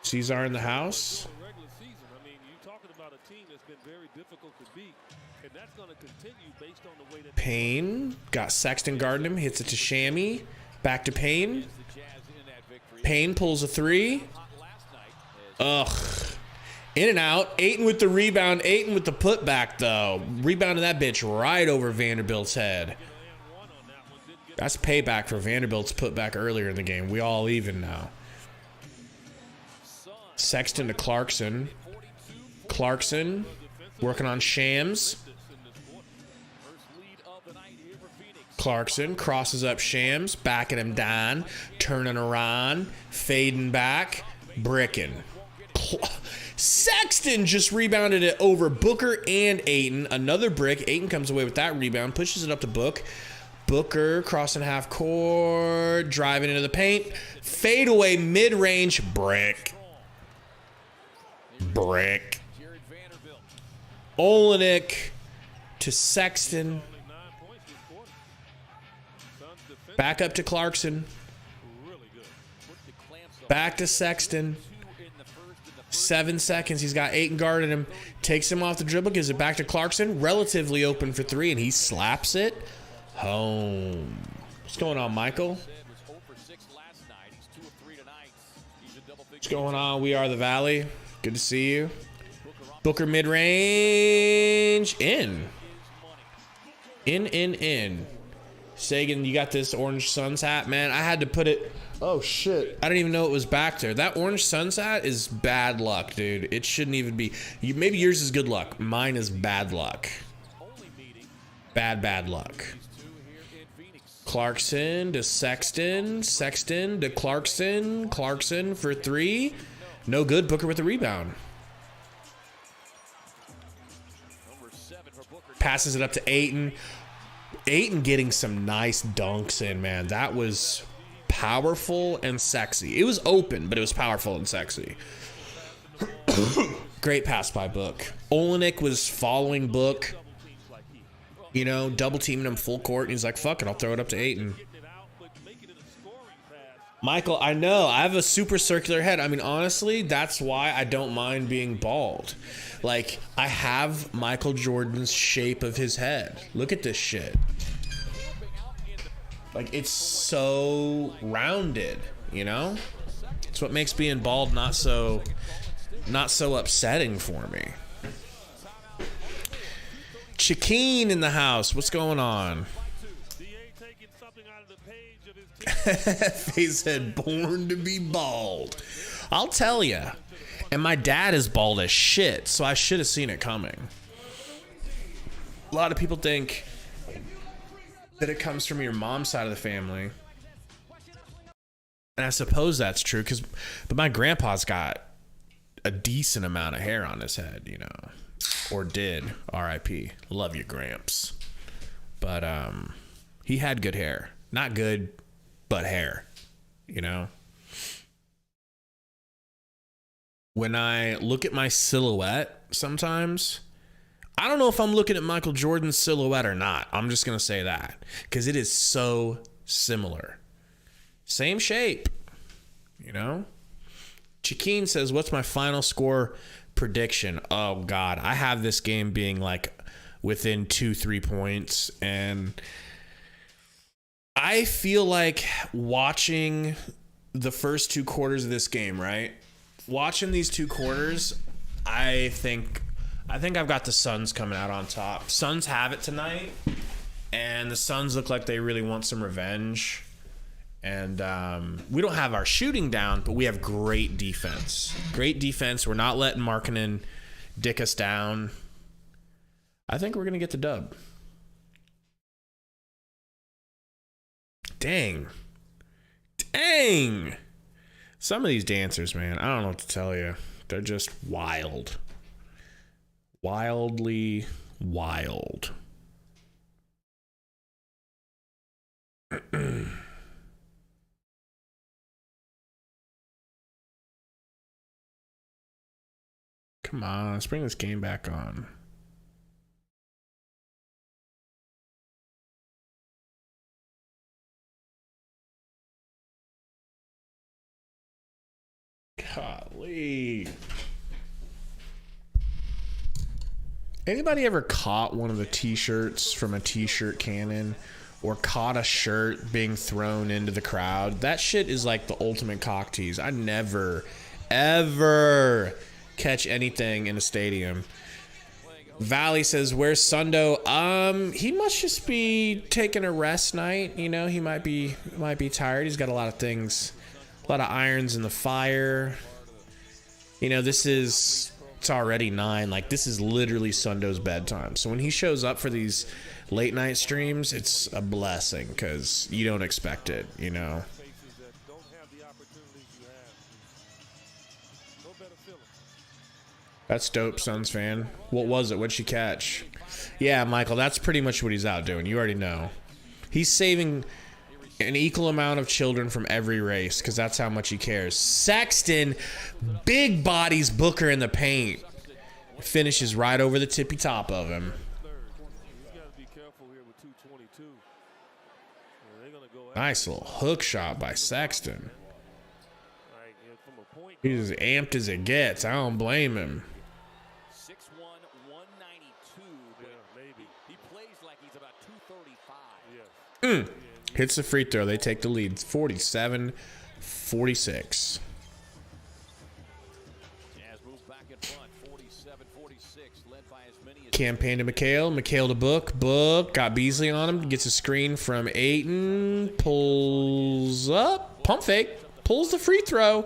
Cesar in the house. Regular season, I mean, you're talking about a team that's been very difficult to beat, and that's going to continue based on the way that Payne got Sexton guarding him. Hits it to Shammy. Back to Payne. Payne pulls a three. Ugh. In and out. Ayton with the rebound. Ayton with the putback, though. Rebounding that bitch right over Vanderbilt's head. That's payback for Vanderbilt's putback earlier in the game. We all even now. Sexton to Clarkson. Clarkson working on Shams. Clarkson crosses up Shams, backing him down, turning around, fading back, bricking. Sexton just rebounded it over Booker and Ayton. Another brick. Ayton comes away with that rebound, pushes it up to Book. Booker crossing half court, driving into the paint. Fadeaway mid-range, brick. Brick. Olenek to Sexton. Back up to Clarkson. Back to Sexton. 7 seconds. He's got Ayton guarding him. Takes him off the dribble. Gives it back to Clarkson. Relatively open for three, and he slaps it home. What's going on, Michael? What's going on? We are the Valley. Good to see you. Booker mid-range. In. In. Sagan, you got this Orange Suns hat, man. I had to put it. Oh, shit. I didn't even know it was back there. That Orange Suns hat is bad luck, dude. It shouldn't even be. Maybe yours is good luck. Mine is bad luck. Bad luck. Clarkson to Sexton. Sexton to Clarkson. Clarkson for three. No good. Booker with the rebound. Passes it up to Ayton. Ayton getting some nice dunks in, man. That was powerful and sexy. It was open, but it was powerful and sexy. Great pass by Book. Olenek was following Book, you know, double teaming him full court, and he's like, fuck it, I'll throw it up to Ayton. Michael, I know. I have a super circular head. I mean, honestly, that's why I don't mind being bald. Like, I have Michael Jordan's shape of his head. Look at this shit. Like, it's so rounded. you know? It's what makes being bald not so upsetting for me. Chiquine in the house. What's going on? He said, born to be bald. I'll tell you. And my dad is bald as shit, so I should have seen it coming. A lot of people think that it comes from your mom's side of the family. And I suppose that's true, but my grandpa's got a decent amount of hair on his head, you know. Or did. R.I.P. Love you, Gramps. But he had good hair. Not good, but hair, you know. When I look at my silhouette sometimes, I don't know if I'm looking at Michael Jordan's silhouette or not. I'm just going to say that. Because it is so similar. Same shape, you know. Chiquine says, what's my final score prediction? Oh, God. I have this game being like within 2-3 points. And I feel like watching the first 2 quarters of this game, right? Watching these 2 quarters, I think I've got the Suns coming out on top. Suns have it tonight, and the Suns look like they really want some revenge. And we don't have our shooting down, but we have great defense. Great defense. We're not letting Markkanen dick us down. I think we're going to get the dub. Dang. Some of these dancers, man, I don't know what to tell you. They're just wild. Wildly wild. Come on, let's bring this game back on. Golly. Anybody ever caught one of the t-shirts from a t-shirt cannon or caught a shirt being thrown into the crowd? That shit is like the ultimate cock tease. I never, ever catch anything in a stadium. Valley says, where's Sundo? He must just be taking a rest night. You know, he might be tired. He's got a lot of things, a lot of irons in the fire. You know, it's already 9. Like, this is literally Sundo's bedtime. So when he shows up for these late night streams, it's a blessing because you don't expect it, you know. That's dope, Suns fan. What was it? What'd she catch? Yeah, Michael, that's pretty much what he's out doing. You already know. He's saving an equal amount of children from every race because that's how much he cares. Sexton, big bodies Booker in the paint. Finishes right over the tippy top of him. Nice little hook shot by Sexton. He's as amped as it gets. I don't blame him. 6'1", 192, but maybe. He plays like he's about 235. Hits the free throw. They take the lead. 47-46. Jazz move back in front. 47-46, led by as many as Campaign to McHale. McHale to Book. Book got Beasley on him. Gets a screen from Ayton. Pulls up. Pump fake. Pulls the free throw.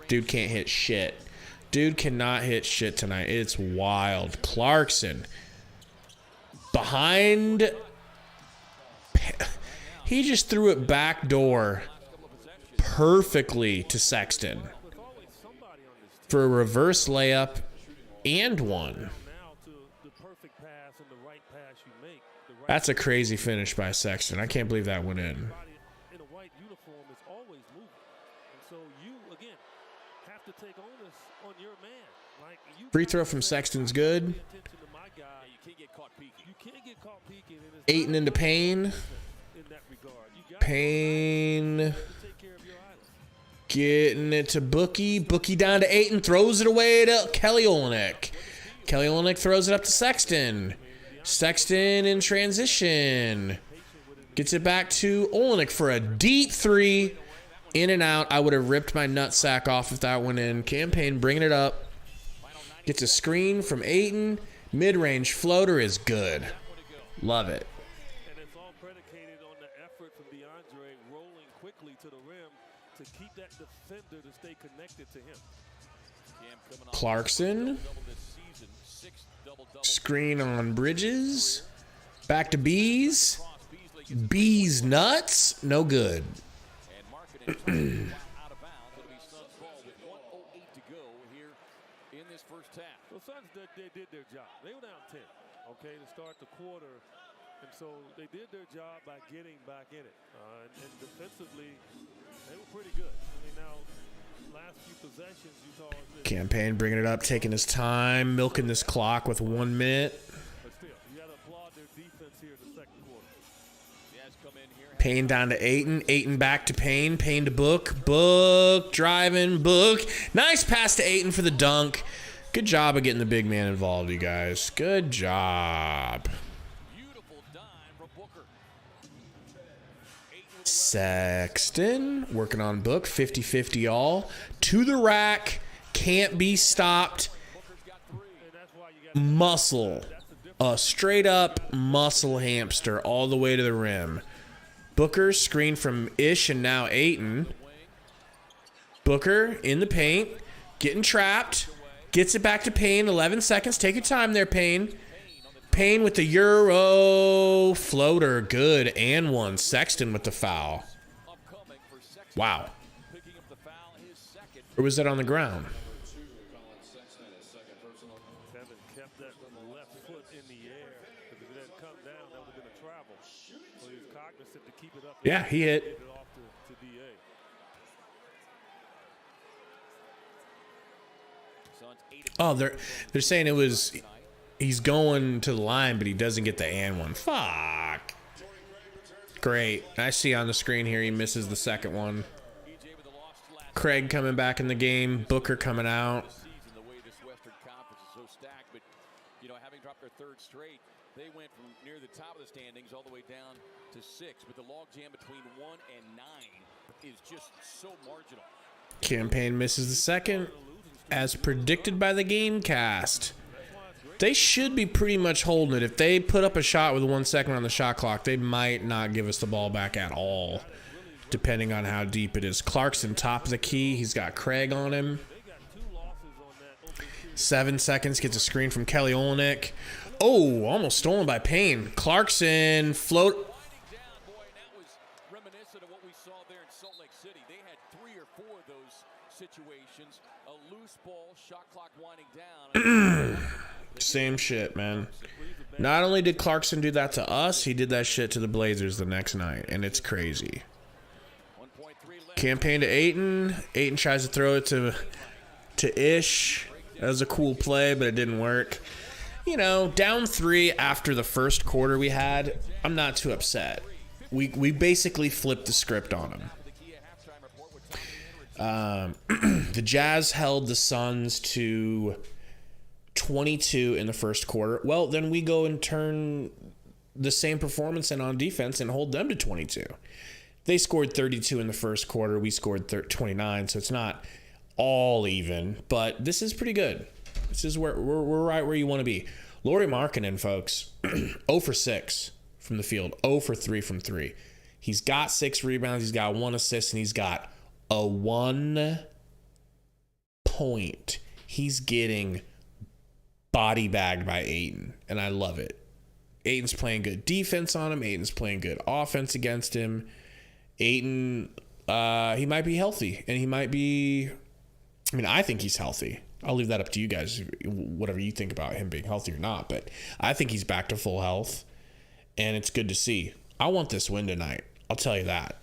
Dude can't hit shit. Dude cannot hit shit tonight. It's wild. Clarkson. Behind. He just threw it back door perfectly to Sexton for a reverse layup and one. That's a crazy finish by Sexton. I can't believe that went in. Free throw from Sexton's good. Ayton into Payne. Payne getting it to Bookie. Bookie down to Ayton. Throws it away to Kelly Olynyk. Kelly Olynyk throws it up to Sexton. Sexton in transition. Gets it back to Olynyk for a deep three. In and out. I would have ripped my nutsack off if that went in. Campaign bringing it up. Gets a screen from Ayton. Mid-range floater is good. Love it. And it's all predicated on the effort from DeAndre rolling quickly to the rim to keep that defender to stay connected to him. Clarkson. Screen on Bridges. Back to Bees. Bees nuts. No good. The Suns they did their job. They were down 10, okay, to start the quarter. And so they did their job by getting back in it. And defensively, they were pretty good. I mean, now, last few possessions, you saw... Campaign bringing it up, taking his time, milking this clock with 1 minute. But still, you got to applaud their defense here in the second quarter. Payne down to Ayton. Ayton back to Payne. Payne to Book. Book. Driving. Book. Nice pass to Ayton for the dunk. Good job of getting the big man involved, you guys. Good job. Sexton working on Book. 50-50 all. To the rack. Can't be stopped. Muscle. A straight up muscle hamster all the way to the rim. Booker screen from Ish and now Ayton. Booker in the paint. Getting trapped. Gets it back to Payne. 11 seconds. Take your time there, Payne. Payne with the Euro floater. Good. And one. Sexton with the foul. Wow. Or was that on the ground? Kept that left foot in the air. If it didn't come down, that would have been a travel. So he's cognizant to keep it up. Yeah, he hit. Get it off to DA. Oh, they're saying it was he's going to the line, but he doesn't get the and one. Fuck. Great. I see on the screen here he misses the second one. Craig coming back in the game. Booker coming out. The way this Western Conference is so stacked, but you know, having dropped their third straight, they went from near the top of the standings all the way down to 6. But the logjam between 1 and 9 is just so marginal. Campaign misses the second, as predicted by the Gamecast. They should be pretty much holding it. If they put up a shot with 1 second on the shot clock, they might not give us the ball back at all, depending on how deep it is. Clarkson, top of the key. He's got Craig on him. 7 seconds, gets a screen from Kelly Olynyk. Oh, almost stolen by Payne. Clarkson, float. That was reminiscent of what we saw there in Salt Lake City. They had 3 or 4 of those situations. A loose ball, shot clock winding down. Same shit, man. Not only did Clarkson do that to us, he did that shit to the Blazers the next night, and it's crazy. Campaign to Ayton. Ayton tries to throw it to Ish. That was a cool play, but it didn't work. You know, down 3 after the first quarter we had, I'm not too upset. We basically flipped the script on them. The Jazz held the Suns to 22 in the first quarter. Well, then we go and turn the same performance in on defense and hold them to 22. They scored 32 in the first quarter. We scored 29, so it's not all even, but this is pretty good. This is where we're right where you want to be. Lauri Markkanen, folks, 0 for 6 from the field, 0 for 3 from 3. He's got 6 rebounds, he's got 1 assist, and he's got a 1 point. He's getting body bagged by Ayton, and I love it. Ayton's playing good defense on him. Ayton's playing good offense against him. Ayton, he might be healthy, and he might be... I mean, I think he's healthy. I'll leave that up to you guys, whatever you think about him being healthy or not. But I think he's back to full health, and it's good to see. I want this win tonight. I'll tell you that.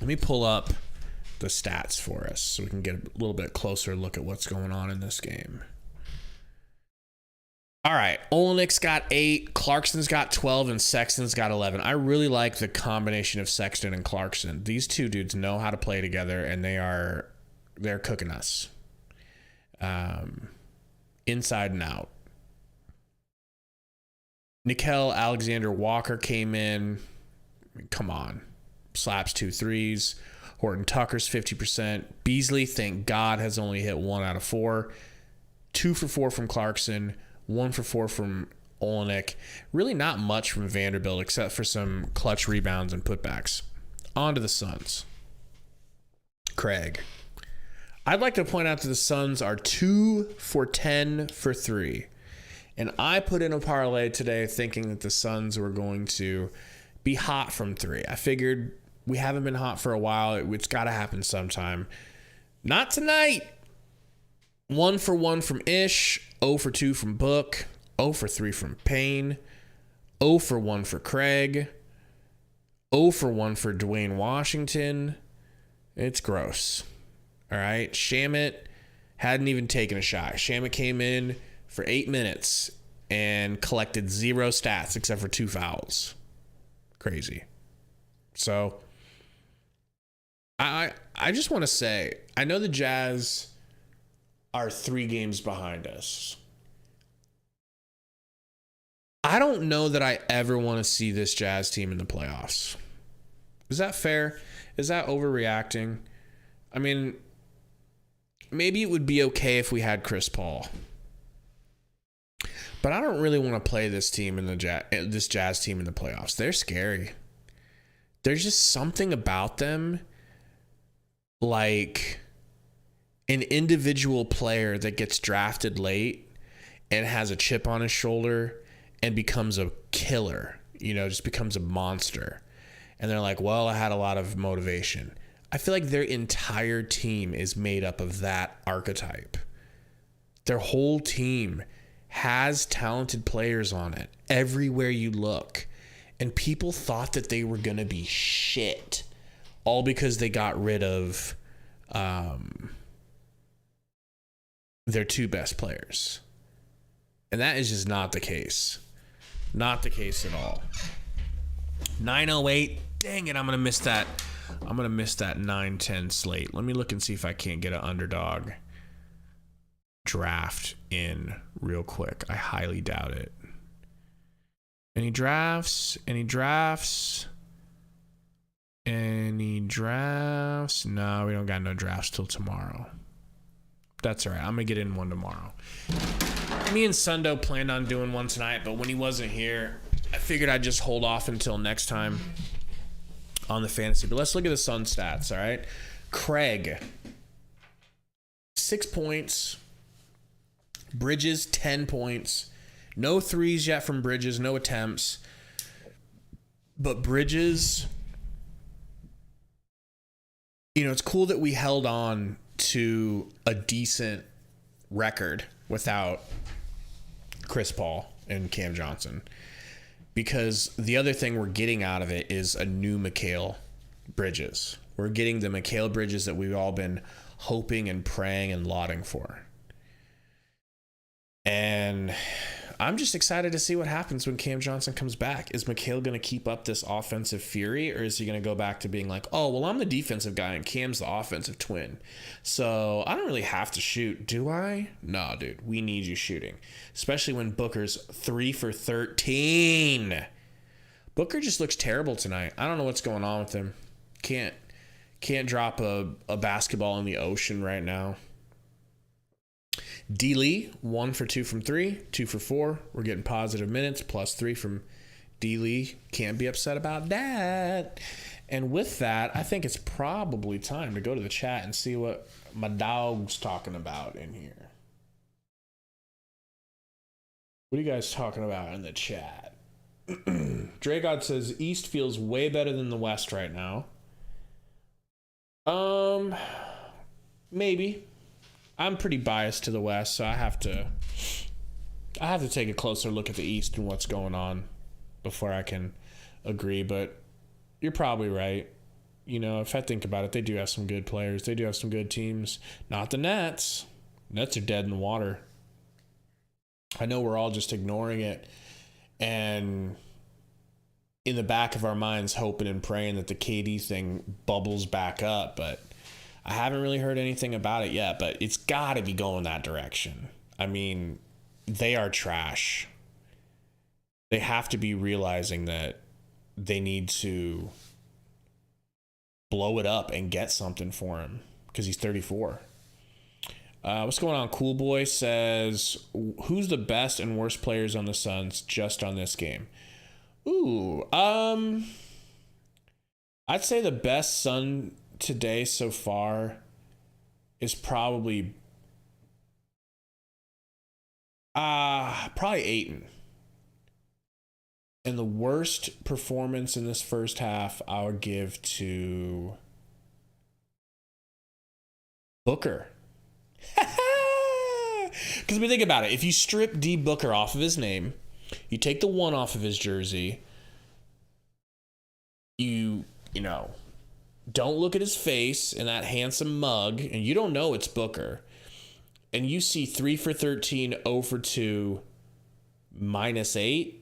Let me pull up the stats for us so we can get a little bit closer look at what's going on in this game. All right, Olynyk's got 8, Clarkson's got 12, and Sexton's got 11. I really like the combination of Sexton and Clarkson. These two dudes know how to play together, and they're cooking us. Inside and out. Nickeil Alexander-Walker came in. I mean, come on. Slaps 2 threes. Horton Tucker's 50%. Beasley, thank God, has only hit 1 out of 4. 2 for 4 from Clarkson. 1 for 4 from Olenek. Really not much from Vanderbilt except for some clutch rebounds and putbacks. On to the Suns. Craig. I'd like to point out that the Suns are 2 for 10 for 3. And I put in a parlay today thinking that the Suns were going to be hot from 3. I figured we haven't been hot for a while. It's got to happen sometime. Not tonight. 1 for 1 from Ish. 0 for 2 from Book. 0 for 3 from Payne. 0 for 1 for Craig. 0 for 1 for Dwayne Washington. It's gross. All right. Shamet hadn't even taken a shot. Shamet came in for 8 minutes and collected 0 stats except for 2 fouls. Crazy. So I just want to say, I know the Jazz are 3 games behind us. I don't know that I ever want to see this Jazz team in the playoffs. Is that fair? Is that overreacting? I mean, maybe it would be okay if we had Chris Paul. But I don't really want to play this team in this Jazz team in the playoffs. They're scary. There's just something about them, like an individual player that gets drafted late and has a chip on his shoulder and becomes a killer, just becomes a monster. And they're like, well, I had a lot of motivation. I feel like their entire team is made up of that archetype. Their whole team has talented players on it everywhere you look. And people thought that they were going to be shit all because they got rid of their 2 best players. And that is just not the case. Not the case at all. 9:08. Dang it, I'm going to miss that. I'm going to miss that 9:10 slate. Let me look and see if I can't get an underdog draft in real quick. I highly doubt it. Any drafts? No, we don't got no drafts till tomorrow. That's all right. I'm going to get in one tomorrow. Me and Sundo planned on doing one tonight, but when he wasn't here, I figured I'd just hold off until next time on the fantasy. But let's look at the Sun stats, all right? Craig, 6 points. Bridges, 10 points. No threes yet from Bridges, no attempts. But Bridges, it's cool that we held on to a decent record without Chris Paul and Cam Johnson. Because the other thing we're getting out of it is a new Mikal Bridges. We're getting the Mikal Bridges that we've all been hoping and praying and lauding for. And I'm just excited to see what happens when Cam Johnson comes back. Is Mikal going to keep up this offensive fury, or is he going to go back to being like, oh, well, I'm the defensive guy and Cam's the offensive twin, so I don't really have to shoot, do I? No, dude, we need you shooting, especially when Booker's 3 for 13. Booker just looks terrible tonight. I don't know what's going on with him. Can't drop a basketball in the ocean right now. D. Lee, 1 for 2 from 3, 2 for 4. We're getting positive minutes, +3 from D. Lee. Can't be upset about that. And with that, I think it's probably time to go to the chat and see what my dog's talking about in here. What are you guys talking about in the chat? Dragod says East feels way better than the West right now. Maybe. I'm pretty biased to the West, so I have to take a closer look at the East and what's going on before I can agree. But you're probably right. If I think about it, they do have some good players. They do have some good teams. Not the Nets. Nets are dead in the water. I know we're all just ignoring it and in the back of our minds hoping and praying that the KD thing bubbles back up, but I haven't really heard anything about it yet, but it's got to be going that direction. I mean, they are trash. They have to be realizing that they need to blow it up and get something for him because he's 34. What's going on? Cool Boy says, who's the best and worst players on the Suns just on this game? Ooh, I'd say the best Sun today so far is probably Ayton. And the worst performance in this first half, I would give to Booker. Because if we think about it, if you strip D Booker off of his name, you take the 1 off of his jersey, you know, don't look at his face and that handsome mug, and you don't know it's Booker, and you see 3 for 13, 0 for 2, -8,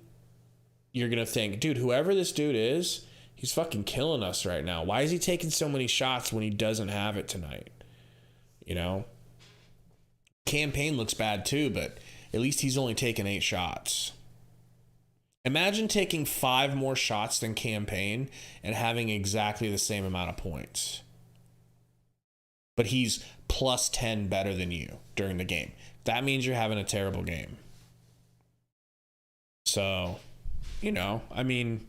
you're going to think, dude, whoever this dude is, he's fucking killing us right now. Why is he taking so many shots when he doesn't have it tonight? You know? Campaign looks bad too, but at least he's only taken 8 shots. Imagine taking 5 more shots than Campaign and having exactly the same amount of points. But he's plus 10 better than you during the game. That means you're having a terrible game. So, you know, I mean,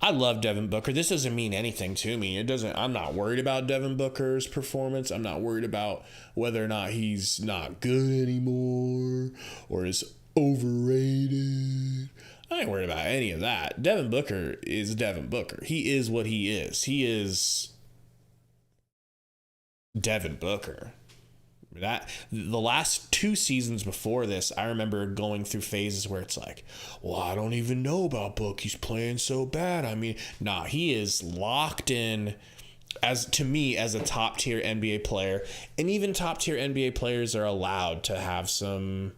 I love Devin Booker. This doesn't mean anything to me. I'm not worried about Devin Booker's performance. I'm not worried about whether or not he's not good anymore or is overrated. I ain't worried about any of that. Devin Booker is Devin Booker. He is what he is. He is Devin Booker. That the last 2 seasons before this, I remember going through phases where it's like, well, I don't even know about Book. He's playing so bad. I mean, nah, he is locked in to me as a top tier NBA player. And even top tier NBA players are allowed to have some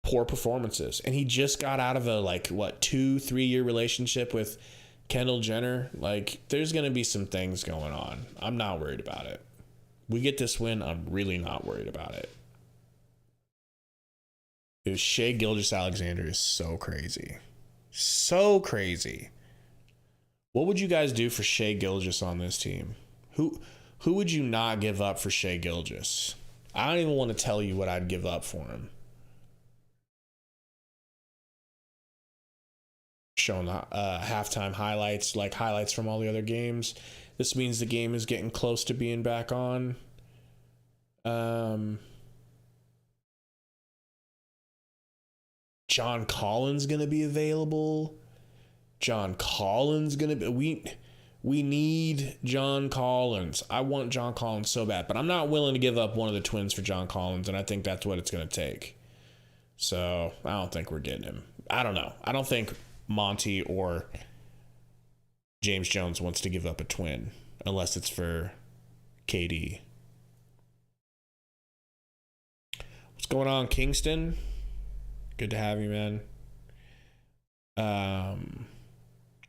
poor performances. And he just got out of a 2-3 year relationship with Kendall Jenner. Like, there's going to be some things going on. I'm not worried about it. We get this win, I'm really not worried about it. Shai Gilgeous-Alexander is so crazy. So crazy. What would you guys do for Shai Gilgeous on this team? Who would you not give up for Shai Gilgeous? I don't even want to tell you what I'd give up for him. Showing the halftime highlights, like highlights from all the other games. This means the game is getting close to being back on. John Collins going to be available. John Collins going to be... We need John Collins. I want John Collins so bad, but I'm not willing to give up one of the twins for John Collins, and I think that's what it's going to take. So I don't think we're getting him. I don't know. I don't think Monty or James Jones wants to give up a twin unless it's for KD. What's going on, Kingston? Good to have you, man.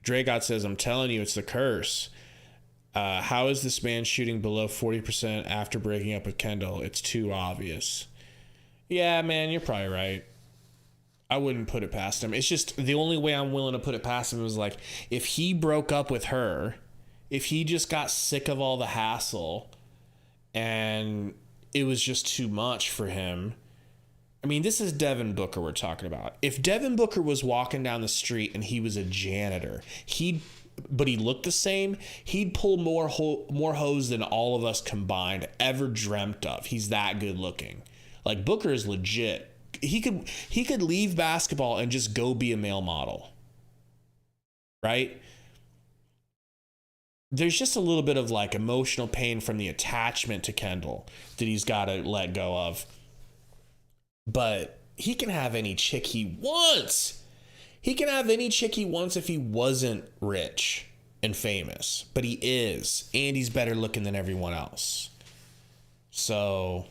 Dragot says, I'm telling you, it's the curse. How is this man shooting below 40% after breaking up with Kendall? It's too obvious. Yeah, man, you're probably right. I wouldn't put it past him. It's just the only way I'm willing to put it past him was like, if he broke up with her, if he just got sick of all the hassle and it was just too much for him. I mean, this is Devin Booker we're talking about. If Devin Booker was walking down the street and he was a janitor, but he looked the same, he'd pull more hoes than all of us combined ever dreamt of. He's that good looking. Like, Booker is legit. He could leave basketball and just go be a male model. Right? There's just a little bit of like emotional pain from the attachment to Kendall that he's got to let go of. But he can have any chick he wants. He can have any chick he wants if he wasn't rich and famous. But he is. And he's better looking than everyone else. So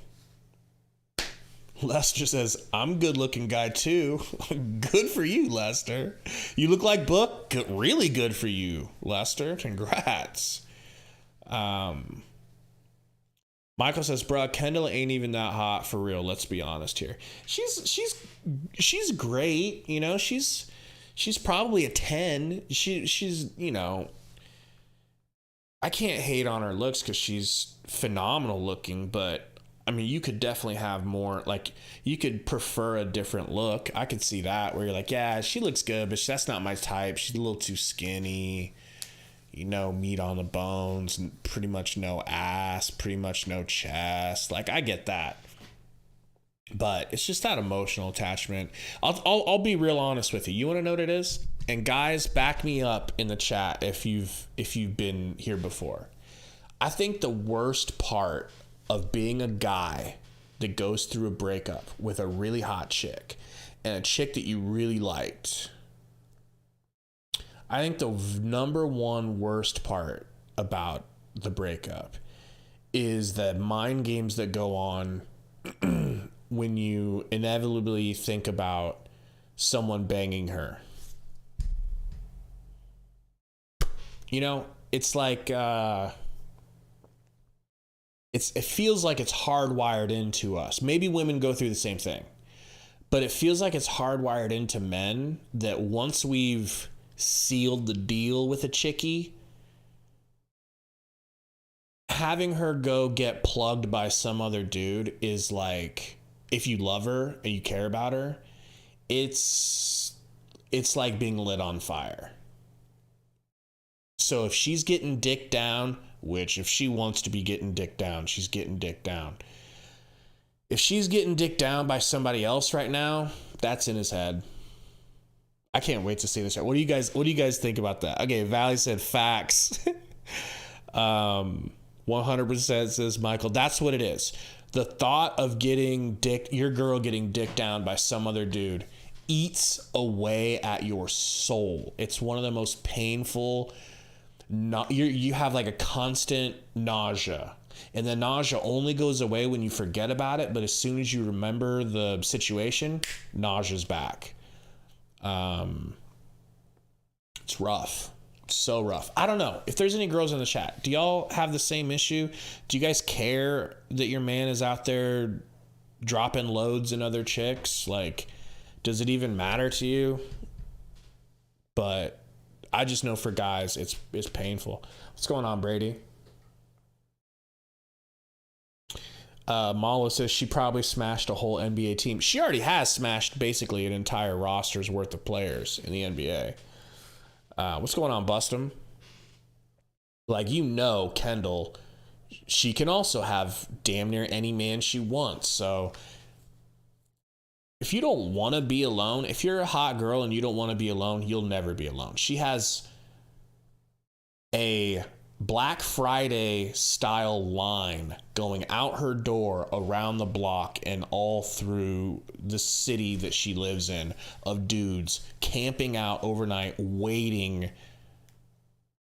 Lester says, I'm good looking guy too. Good for you, Lester. You look like Book. Really good for you, Lester. Congrats. Michael says, bro, Kendall ain't even that hot for real. Let's be honest here. She's great. You know, she's probably a 10. She's, you know, I can't hate on her looks because she's phenomenal looking, but I mean, you could definitely have more, like, you could prefer a different look. I could see that where you're like, yeah, she looks good, but that's not my type. She's a little too skinny, you know, meat on the bones, and pretty much no ass, pretty much no chest. Like, I get that. But it's just that emotional attachment. I'll be real honest with you. You want to know what it is? And guys, back me up in the chat if you've been here before. I think the worst part of being a guy that goes through a breakup with a really hot chick and a chick that you really liked, I think the number one worst part about the breakup is the mind games that go on when you inevitably think about someone banging her. You know, it's like it feels like it's hardwired into us. Maybe women go through the same thing, but it feels like it's hardwired into men that once we've sealed the deal with a chickie, having her go get plugged by some other dude is like, if you love her and you care about her, it's like being lit on fire. So if she's getting dick down, which if she wants to be getting dick down, she's getting dick down. If she's getting dick down by somebody else right now, that's in his head. I can't wait to see this. What do you guys think about that? Okay, Valley said facts. 100% says Michael. That's what it is. The thought of your girl getting dick down by some other dude eats away at your soul. It's one of the most painful. You have like a constant nausea, and the nausea only goes away when you forget about it. But as soon as you remember the situation, nausea's back. It's rough. It's so rough. I don't know if there's any girls in the chat. Do y'all have the same issue? Do you guys care that your man is out there dropping loads in other chicks? Like, does it even matter to you? But I just know for guys, it's painful. What's going on, Brady? Malo says she probably smashed a whole NBA team. She already has smashed basically an entire roster's worth of players in the NBA. What's going on, Bustum? Like, Kendall, she can also have damn near any man she wants. So if you don't want to be alone, if you're a hot girl and you don't want to be alone, you'll never be alone. She has a Black Friday style line going out her door, around the block, and all through the city that she lives in, of dudes camping out overnight waiting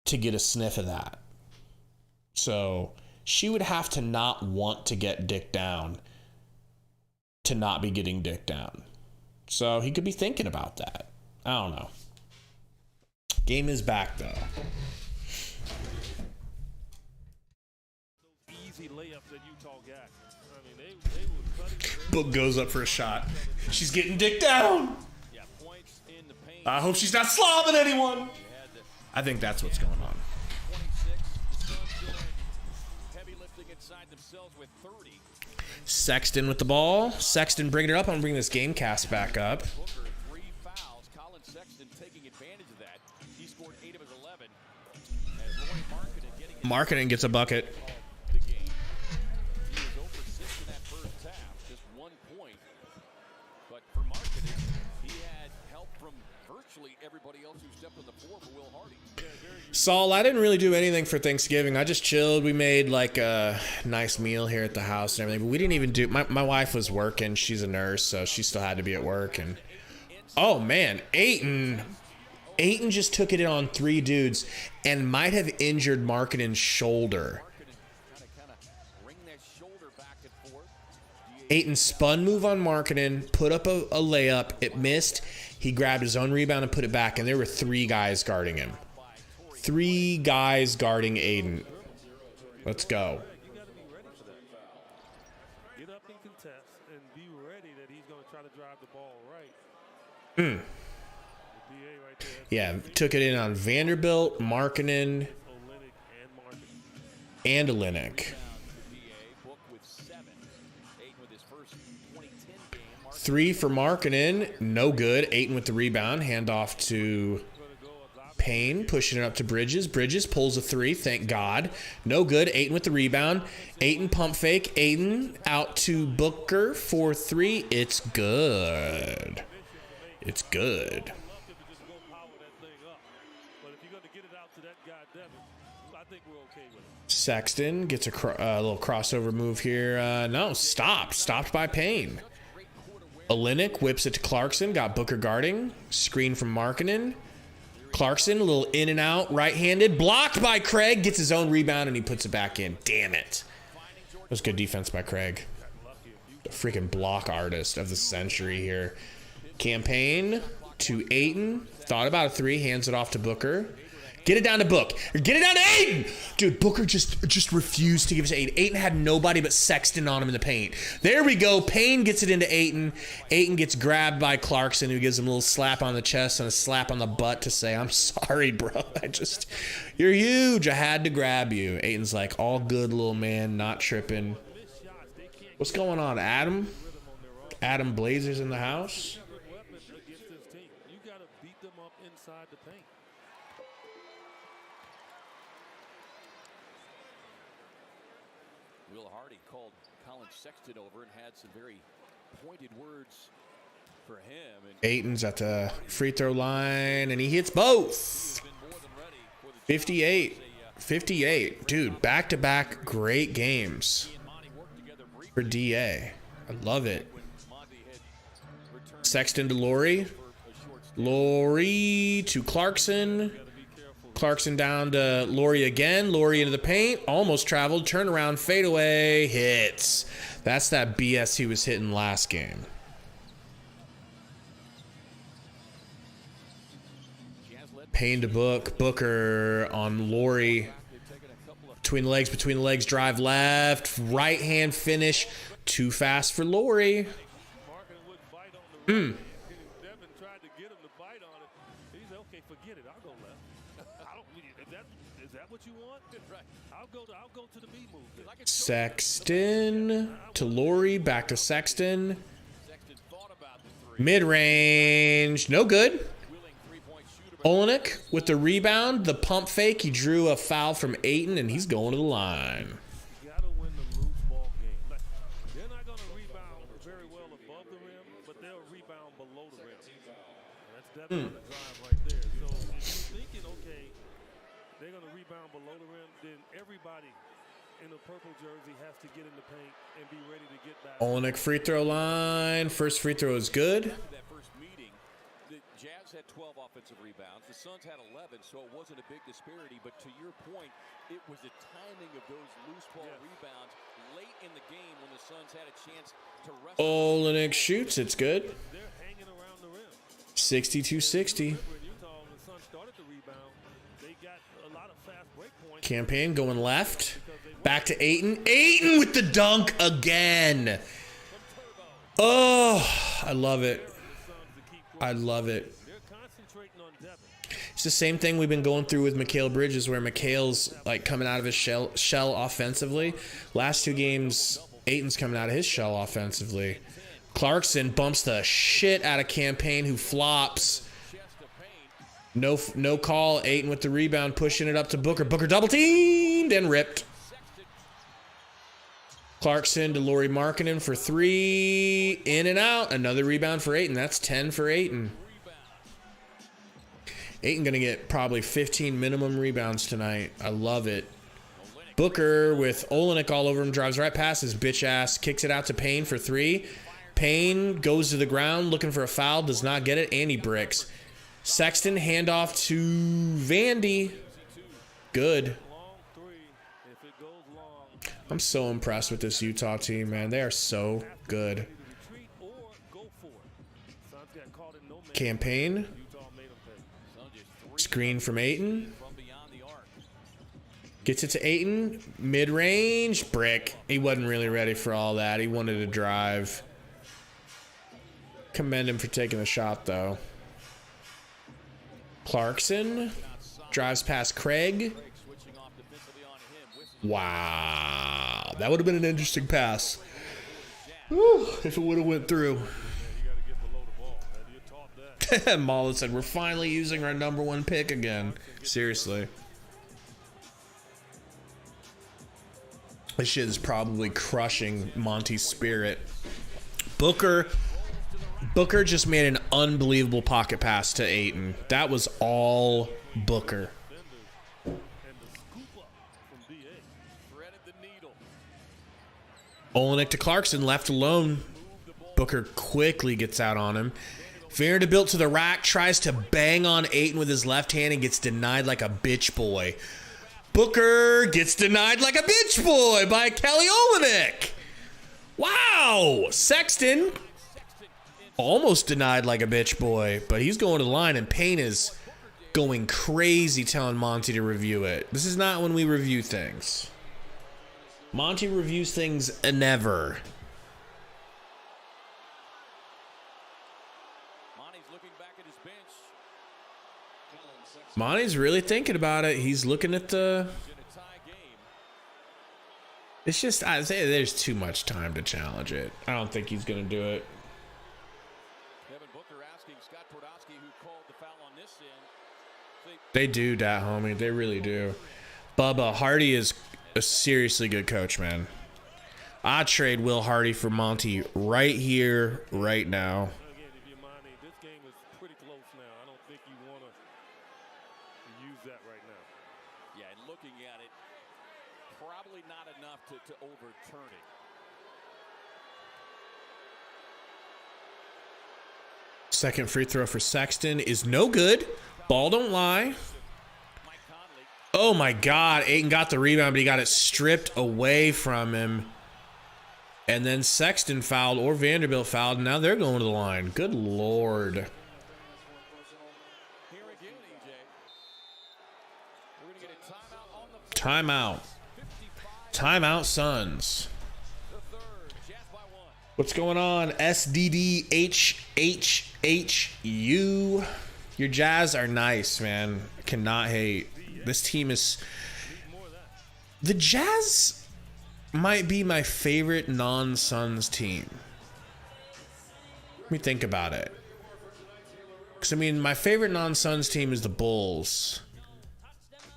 to get a sniff of that. So she would have to not want to get dick down to not be getting dick down. So he could be thinking about that. I don't know. Game is back though. Easy layups that Utah got. I mean, they were cutting. Book goes up for a shot. She's getting dick down. Yeah, points in the paint. I hope she's not slobbing anyone. I think that's what's going on. 26. The Suns doing heavy lifting inside themselves with 30. Sexton with the ball. Sexton bringing it up. I'm going to bring this game cast back up. Booker, 3 fouls. Colin Sexton taking advantage of that. He scored 8 of his 11. As Roy Markkanen gets a bucket. the game. He was over 6 in that first half. Just 1 point. But for Markkanen, he had help from virtually everybody else who stepped on the floor for Will Hardy. Saul, I didn't really do anything for Thanksgiving. I just chilled. We made like a nice meal here at the house and everything. But we didn't even do. My wife was working. She's a nurse, so she still had to be at work. And oh man, Ayton just took it in on 3 dudes and might have injured Markkanen's shoulder. Ayton spun move on Markkanen, put up a layup. It missed. He grabbed his own rebound and put it back, and there were 3 guys guarding him. 3 guys guarding Ayton. Let's go. You got to be ready for that foul. Get up and contest and be ready that he's going to try to drive the ball right. The DA right there. Yeah, took it in on Vanderbilt, Markkanen. Olynyk and Markkanen. and Olenek. 3 for Markkanen, no good. Ayton with the rebound, handoff to Payne, pushing it up to Bridges. Bridges pulls a 3, thank God. No good. Ayton with the rebound. Ayton pump fake. Ayton out to Booker for 3. It's good. It's good. Sexton gets a little crossover move here. No, stopped by Payne. Olenek whips it to Clarkson. Got Booker guarding. Screen from Markkanen. Clarkson, a little in and out, right-handed. Blocked by Craig. Gets his own rebound, and he puts it back in. Damn it. That was good defense by Craig. The freaking block artist of the century here. Campaign to Ayton. Thought about a 3. Hands it off to Booker. Get it down to Book. Or get it down to Ayton. Dude, Booker just refused to give it to Ayton. Ayton had nobody but Sexton on him in the paint. There we go. Payne gets it into Ayton. Ayton gets grabbed by Clarkson, who gives him a little slap on the chest and a slap on the butt to say, I'm sorry, bro. You're huge. I had to grab you. Ayton's like, all good, little man, not tripping. What's going on, Adam? Adam Blazers in the house. Sexton over and had some very pointed words for him. Ayton's at the free throw line, and he hits both. 58. Dude, back-to-back great games for DA. I love it. Sexton to Laurie. Laurie to Clarkson. Clarkson down to Laurie again. Laurie into the paint. Almost traveled. Turnaround. Fadeaway. Hits. That's that BS he was hitting last game. Payne to Booker on Laurie. Between the legs. Drive left. Right hand finish. Too fast for Laurie. Sexton to Laurie, back to Sexton. Mid-range, no good. Olenek with the rebound, the pump fake. He drew a foul from Ayton, and he's going to the line. You got to win the loose ball game. They're not going to rebound very well above the rim, but they'll rebound below the rim. That's definitely the drive right there. So if you're thinking, okay, they're going to rebound below the rim, then everybody in the purple jersey has to get in the paint and be ready to get back. Olenek free throw line. First free throw is good. That first meeting, the Jazz had 12 offensive rebounds. The Suns had 11, so it wasn't a big disparity. But to your point, it was the timing of those loose ball rebounds late in the game when the Suns had a chance to wrestle. Olenek shoots. It's good. They're hanging around the rim. 62-60. Campaign going left. Back to Ayton. Ayton with the dunk again. Oh, I love it. I love it. It's the same thing we've been going through with Mikal Bridges, where Mikal's like coming out of his shell offensively. Last 2 games, Ayton's coming out of his shell offensively. Clarkson bumps the shit out of Campaign, who flops. No call. Ayton with the rebound, pushing it up to Booker. Booker double teamed and ripped. Clarkson to Lauri Markkanen for 3. In and out. Another rebound for Ayton. That's 10 for Ayton. Ayton going to get probably 15 minimum rebounds tonight. I love it. Booker with Olenek all over him. Drives right past his bitch ass. Kicks it out to Payne for 3. Payne goes to the ground looking for a foul. Does not get it. And he bricks. Sexton handoff to Vandy. Good. I'm so impressed with this Utah team, man. They are so good. Campaign. Screen from Ayton. Gets it to Ayton. Mid-range. Brick. He wasn't really ready for all that. He wanted to drive. Commend him for taking the shot, though. Clarkson drives past Craig. Wow. That would have been an interesting pass. Whew, if it would have went through. Mullet said, we're finally using our #1 pick again. Seriously. This shit is probably crushing Monty's spirit. Booker just made an unbelievable pocket pass to Ayton. That was all Booker. Olenek to Clarkson, left alone. Booker quickly gets out on him. Vanderbilt to the rack, tries to bang on Ayton with his left hand and gets denied like a bitch boy. Booker gets denied like a bitch boy by Kelly Olenek. Wow. Sexton almost denied like a bitch boy, but he's going to the line, and Payne is going crazy telling Monty to review it. This is not when we review things. Monty reviews things never. Monty's really thinking about it. He's looking at the... It's just, I say there's too much time to challenge it. I don't think he's going to do it. They do that, homie. They really do. Bubba, Hardy is a seriously good coach, man. I'd trade Will Hardy for Monty right here, right now. To overturn it. Second free throw for Sexton is no good. Ball don't lie. Oh my God. Ayton got the rebound, but he got it stripped away from him. And then Sexton fouled, or Vanderbilt fouled, and now they're going to the line. Good Lord. Timeout. Timeout, Suns. What's going on? SDDHHHU. Your Jazz are nice, man. Cannot hate. This team is... The Jazz might be my favorite non-Suns team. Let me think about it. Because, I mean, my favorite non-Suns team is the Bulls.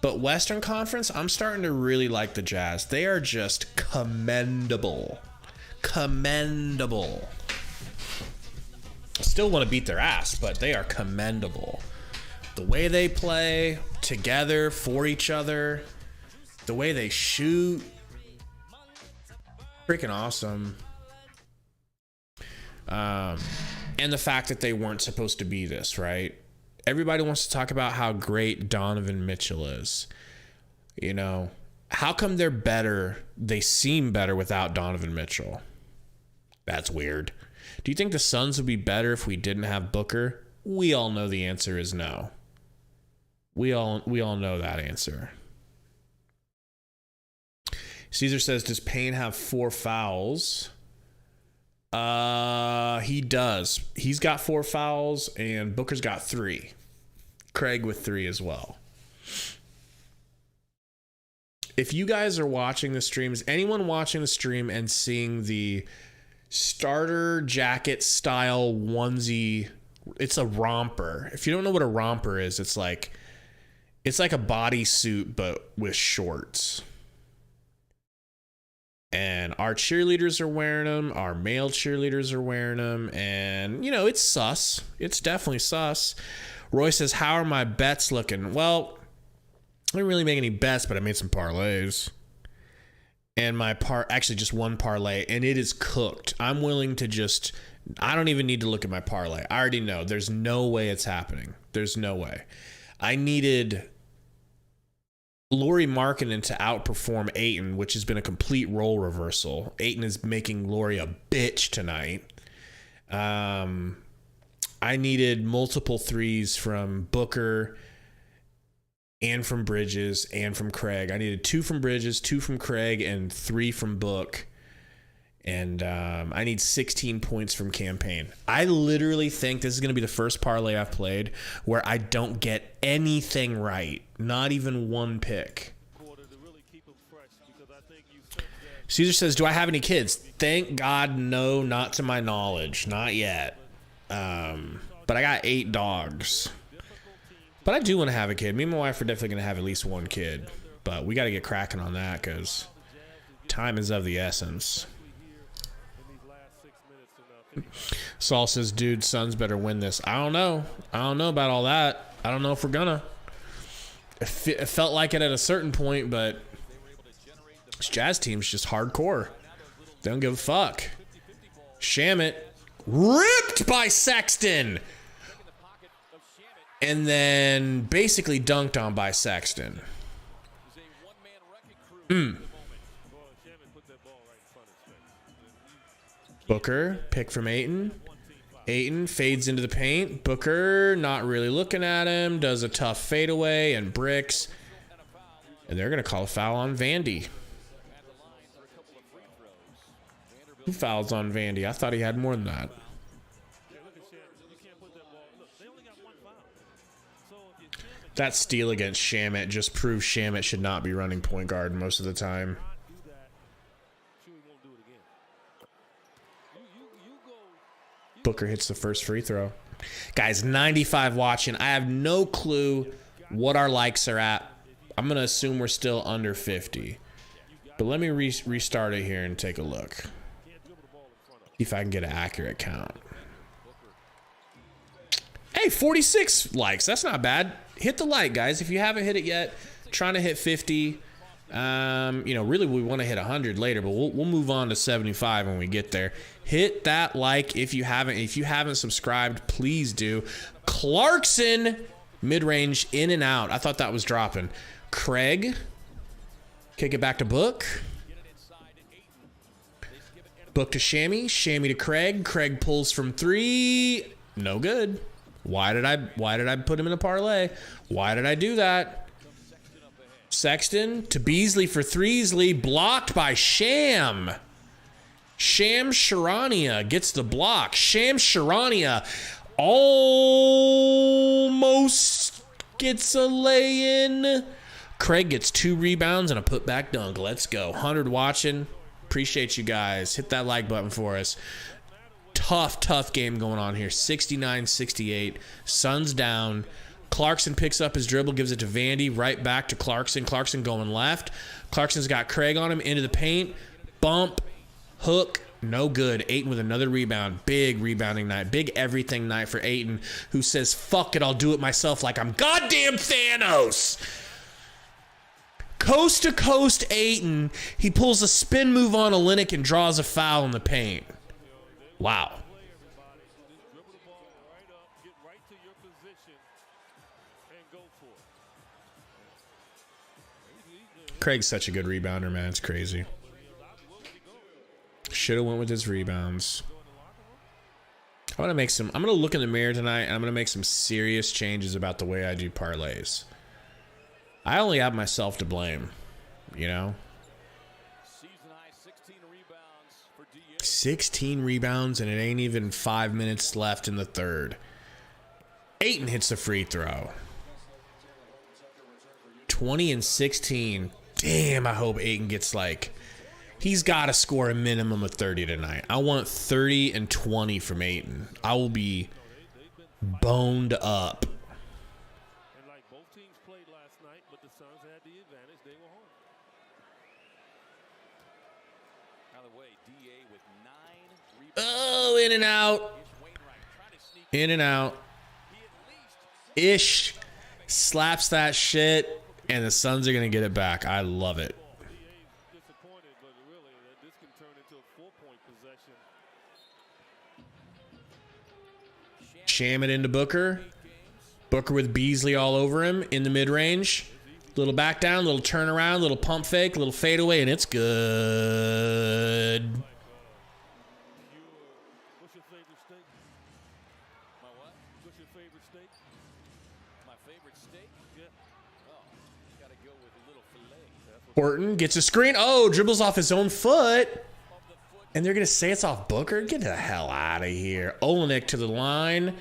But Western Conference, I'm starting to really like the Jazz. They are just commendable. Commendable. Still want to beat their ass, but they are commendable. The way they play together for each other, the way they shoot, freaking awesome. And the fact that they weren't supposed to be this, right? Everybody wants to talk about how great Donovan Mitchell is. You know, how come they're better? They seem better without Donovan Mitchell. That's weird. Do you think the Suns would be better if we didn't have Booker? We all know the answer is no. We all know that answer. Caesar says, does Payne have 4 fouls? He does. He's got 4 fouls, and Booker's got 3. Craig with 3 as well. If you guys are watching the streams, anyone watching the stream and seeing the starter jacket style onesie, it's a romper. If you don't know what a romper is, it's like a bodysuit but with shorts. And our cheerleaders are wearing them. Our male cheerleaders are wearing them. And, you know, it's sus. It's definitely sus. Roy says, how are my bets looking? Well, I didn't really make any bets, but I made some parlays. And actually just one parlay, and it is cooked. I'm willing to I don't even need to look at my parlay. I already know. There's no way it's happening. There's no way. I needed Lauri Markkanen to outperform Ayton, which has been a complete role reversal. Ayton is making Lauri a bitch tonight. I needed multiple threes from Booker and from Bridges and from Craig. I needed 2 from Bridges, 2 from Craig, and 3 from Book. And I need 16 points from Campaign. I literally think this is going to be the first parlay I've played where I don't get anything right. Not even one pick. Caesar says, do I have any kids? Thank God, no, not to my knowledge. Not yet. But I got 8 dogs. But I do want to have a kid. Me and my wife are definitely going to have at least 1 kid. But we got to get cracking on that because time is of the essence. Saul says, dude, Suns better win this. I don't know. I don't know about all that. I don't know if we're gonna. It felt like it at a certain point, but this Jazz team's just hardcore. They don't give a fuck. Shamet ripped by Sexton. And then basically dunked on by Sexton. Booker, pick from Ayton. Ayton fades into the paint. Booker not really looking at him. Does a tough fadeaway and bricks. And they're going to call a foul on Vandy. Who fouls on Vandy? I thought he had more than that. That steal against Shamet just proves Shamet should not be running point guard most of the time. Booker hits the first free throw. Guys, 95 watching. I have no clue what our likes are at. I'm going to assume we're still under 50. But let me restart it here and take a look. See if I can get an accurate count. Hey, 46 likes. That's not bad. Hit the like, guys. If you haven't hit it yet, trying to hit 50. You know, really we want to hit 100 later, but we'll move on to 75 when we get there. Hit that like if you haven't. If you haven't subscribed, please do. Clarkson, mid-range, in and out. I thought that was dropping. Craig, kick it back to Book. Book to Shammy. Shammy to Craig. Craig pulls from 3. No good. Why did I put him in a parlay? Why did I do that? Sexton to Beasley for Threesley, blocked by Sham. Sham Charania gets the block. Sham Charania almost gets a lay-in. Craig gets 2 rebounds and a putback dunk. Let's go. 100 watching. Appreciate you guys. Hit that like button for us. Tough game going on here. 69-68. Suns down. Clarkson picks up his dribble, gives it to Vandy, right back to Clarkson. Clarkson going left. Clarkson's got Craig on him, into the paint. Bump, hook, no good. Ayton with another rebound. Big rebounding night. Big everything night for Ayton, who says, fuck it, I'll do it myself like I'm goddamn Thanos. Coast to coast Ayton. He pulls a spin move on Olynyk and draws a foul in the paint. Wow. Craig's such a good rebounder, man. It's crazy. Should have went with his rebounds. I'm gonna look in the mirror tonight and I'm gonna make some serious changes about the way I do parlays. I only have myself to blame, you know? 16 rebounds and it ain't even 5 minutes left in the third. Ayton hits the free throw. 20 and 16. Damn, I hope Ayton gets he's got to score a minimum of 30 tonight. I want 30 and 20 from Ayton. I will be boned up. And both teams played last night, but the Suns had the advantage. They were home. By the way, DA with 9 rebounds. Oh, in and out. In and out. Ish slaps that shit. And the Suns are going to get it back. I love it. Disappointed, but really, this can turn into a 4-point possession. Sham it into Booker. Booker with Beasley all over him in the mid-range. Little back down, little turnaround, little pump fake, little fadeaway, and it's good. What's your favorite steak? My what? What's your favorite steak? My favorite steak? Yeah. Oh, gotta go with a little filet. Horton gets a screen. Oh, dribbles off his own foot. And they're going to say it's off Booker? Get the hell out of here. Olynyk to the line.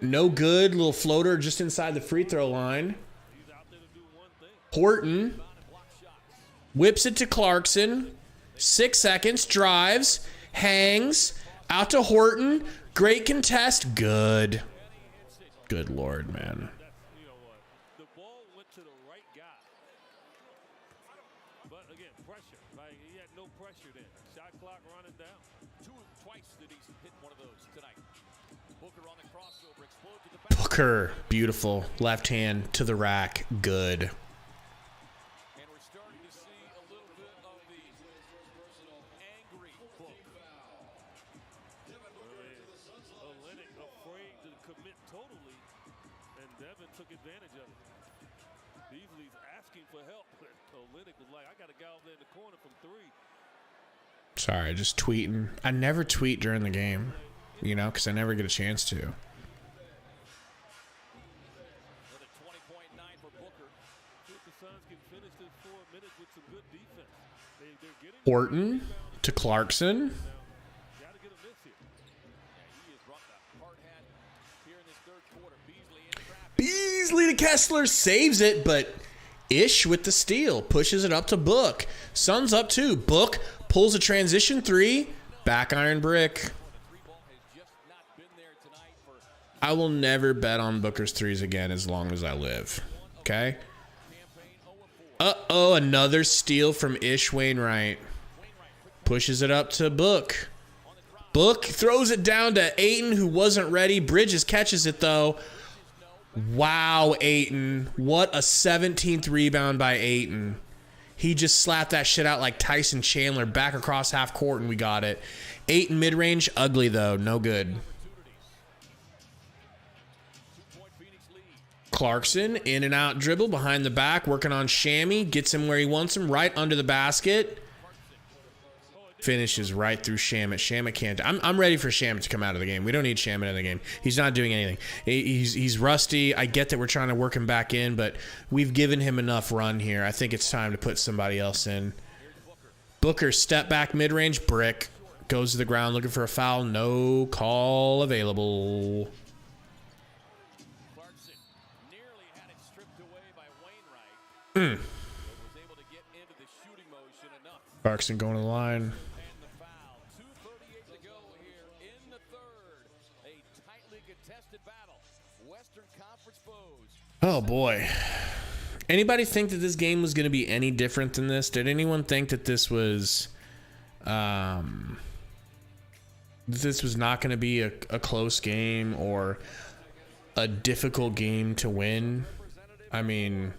No good. Little floater just inside the free throw line. Horton. Whips it to Clarkson. 6 seconds. Drives. Hangs. Out to Horton. Great contest. Good. Good Lord, man. You know what? The ball went to the right guy. But again, pressure. Like he had no pressure then. Shot clock running down. Twice did he hit one of those tonight. Booker on the crossover, explode to the back. Booker. Beautiful. Left hand to the rack. Good. And we're starting to see a little bit of the angry Book. Olynyk afraid to commit totally, and Devin took advantage of it. Beasley's asking for help, but Olynyk was like, I got a guy over there in the corner from 3. Sorry, just tweeting. I never tweet during the game, you know, because I never get a chance to. Another 20-point night for Booker. See if the Suns can finish this 4 minutes with some good defense. They're getting Horton to Clarkson. got to get a miss here. Yeah, he has brought the hard hat here in this third quarter. Beasley in traffic. Beasley to Kessler, saves it, but Ish with the steal, pushes it up to Book. Suns up 2. Book pulls a transition 3, back iron brick. The 3 ball has just not been there tonight for I will never bet on Booker's threes again as long as I live. Okay? Uh-oh, another steal from Ish Wainwright. Pushes it up to Book. Book throws it down to Ayton, who wasn't ready. Bridges catches it, though. Wow, Ayton. What a 17th rebound by Ayton. He just slapped that shit out like Tyson Chandler back across half court, and we got it. Ayton mid-range, ugly, though. No good. Clarkson, in and out dribble, behind the back, working on Shammy. Gets him where he wants him, right under the basket. Finishes right through Shamet. Shamet can't. I'm ready for Shamet to come out of the game. We don't need Shamet in the game. He's not doing anything. He's rusty. I get that we're trying to work him back in, but we've given him enough run here. I think it's time to put somebody else in. Booker, step back mid-range, brick. Goes to the ground looking for a foul. No call available. Clarkson nearly had it stripped away by Wainwright. But was able to get into the shooting motion enough. Clarkson going to the line. And the foul. 2:38 to go here in the third. A tightly contested battle. Western Conference foes. Oh, boy. Anybody think that this game was going to be any different than this? Did anyone think that this was not going to be a close game or a difficult game to win? I mean,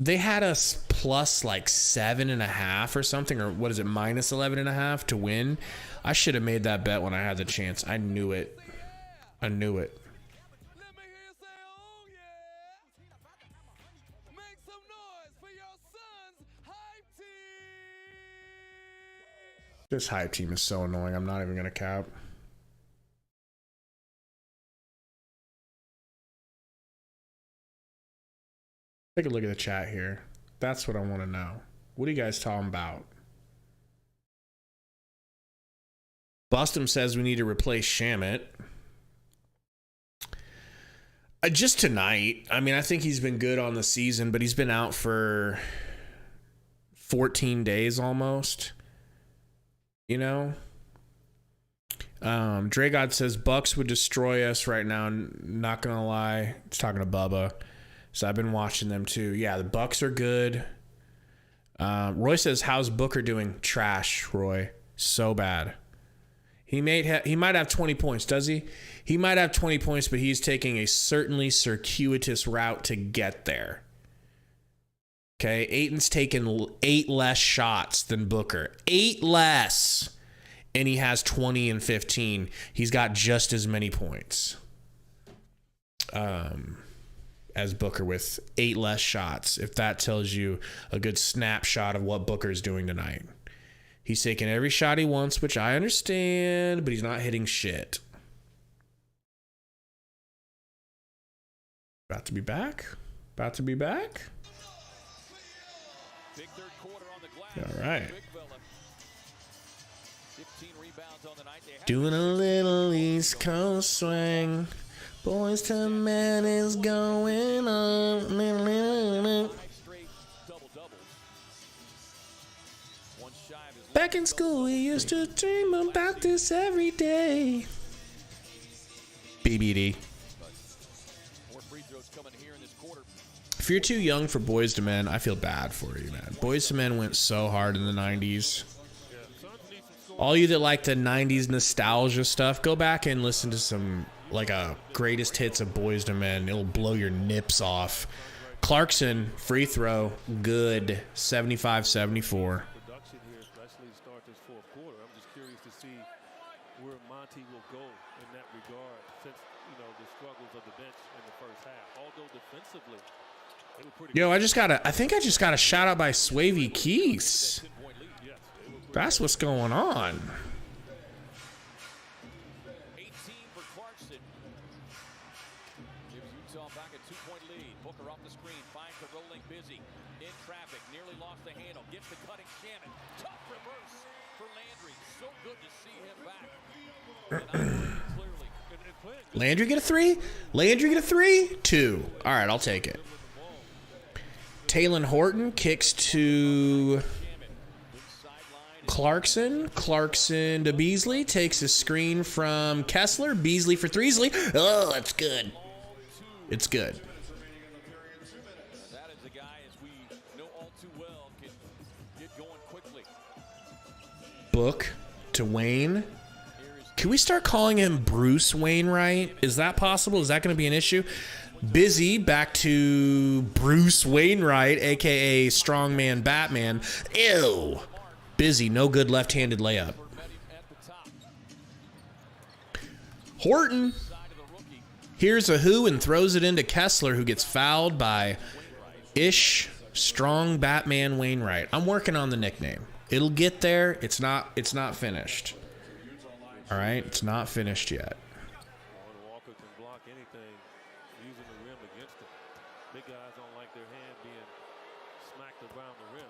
they had us plus like 7.5 or something, or what is it, minus 11.5 to win. I should have made that bet when I had the chance. I knew it. I knew it. Let me hear you say, oh yeah. Make some noise for your son's hype team. This hype team is so annoying. I'm not even going to cap. Take a look at the chat here. That's what I want to know. What are you guys talking about? Boston says we need to replace Shamet. Just tonight. I mean, I think he's been good on the season, but he's been out for 14 days almost. You know? Dragod says Bucks would destroy us right now. Not gonna lie. He's talking to Bubba. So I've been watching them too. Yeah, the Bucks are good. Roy says, how's Booker doing? Trash, Roy. So bad. He might have 20 points, does he? He might have 20 points, but he's taking a certainly circuitous route to get there. Okay, Ayton's taken 8 less shots than Booker. 8 less. And he has 20 and 15. He's got just as many points as Booker with 8 less shots, if that tells you a good snapshot of what Booker's doing tonight. He's taking every shot he wants, which I understand, but he's not hitting shit. About to be back. About to be back. Big third quarter on the glass. All right. Big fella. 15 rebounds on the night. They have Doing a little East Coast swing. Boys to men is going on. 5 straight double-doubles. shy of his Back in school, we used to dream about this every day. BBD. More free throws coming here in this quarter. If you're too young for Boys to Men, I feel bad for you, man. Boys to Men went so hard in the 90s. All you that like the 90s nostalgia stuff, go back and listen to some, like, greatest hits of Boys to Men. It'll blow your nips off. Clarkson, free throw, good, 75-74. Production here, especially to start this fourth quarter. I'm just curious to see where Monty will go in that regard since, you know, the struggles of the bench in the first half. Although defensively, they were pretty Yo, I think I just got a shout out by Swavey Keys. That's what's going on. 18 for Clarkson. Gives Utah back a 2-point lead. Booker off the screen, finds the rolling Busy. In traffic, nearly lost the handle. Gets the cutting Shannon. Tough reverse for Landry. So good to see him back. And operating clearly. Landry get a three? Landry get a three? Two. All right, I'll take it. Taylor Horton kicks to Clarkson. Clarkson to Beasley. Takes a screen from Kessler. Beasley for Threesley. Oh, that's good. It's good. That is a guy, as we know all too well, can get going quickly. Book to Wayne. Can we start calling him Bruce Wainwright? Is that possible? Is that going to be an issue? Busy back to Bruce Wainwright, a.k.a. Strongman Batman. Ew. Busy, no good left-handed layup. Horton. Here's a who and throws it into Kessler, who gets fouled by Ish Strong Batman Wainwright. I'm working on the nickname. It'll get there. It's not finished. All right, it's not finished yet. Walker can block anything using the rim against him. Big guys don't like their hand being smacked around the rim.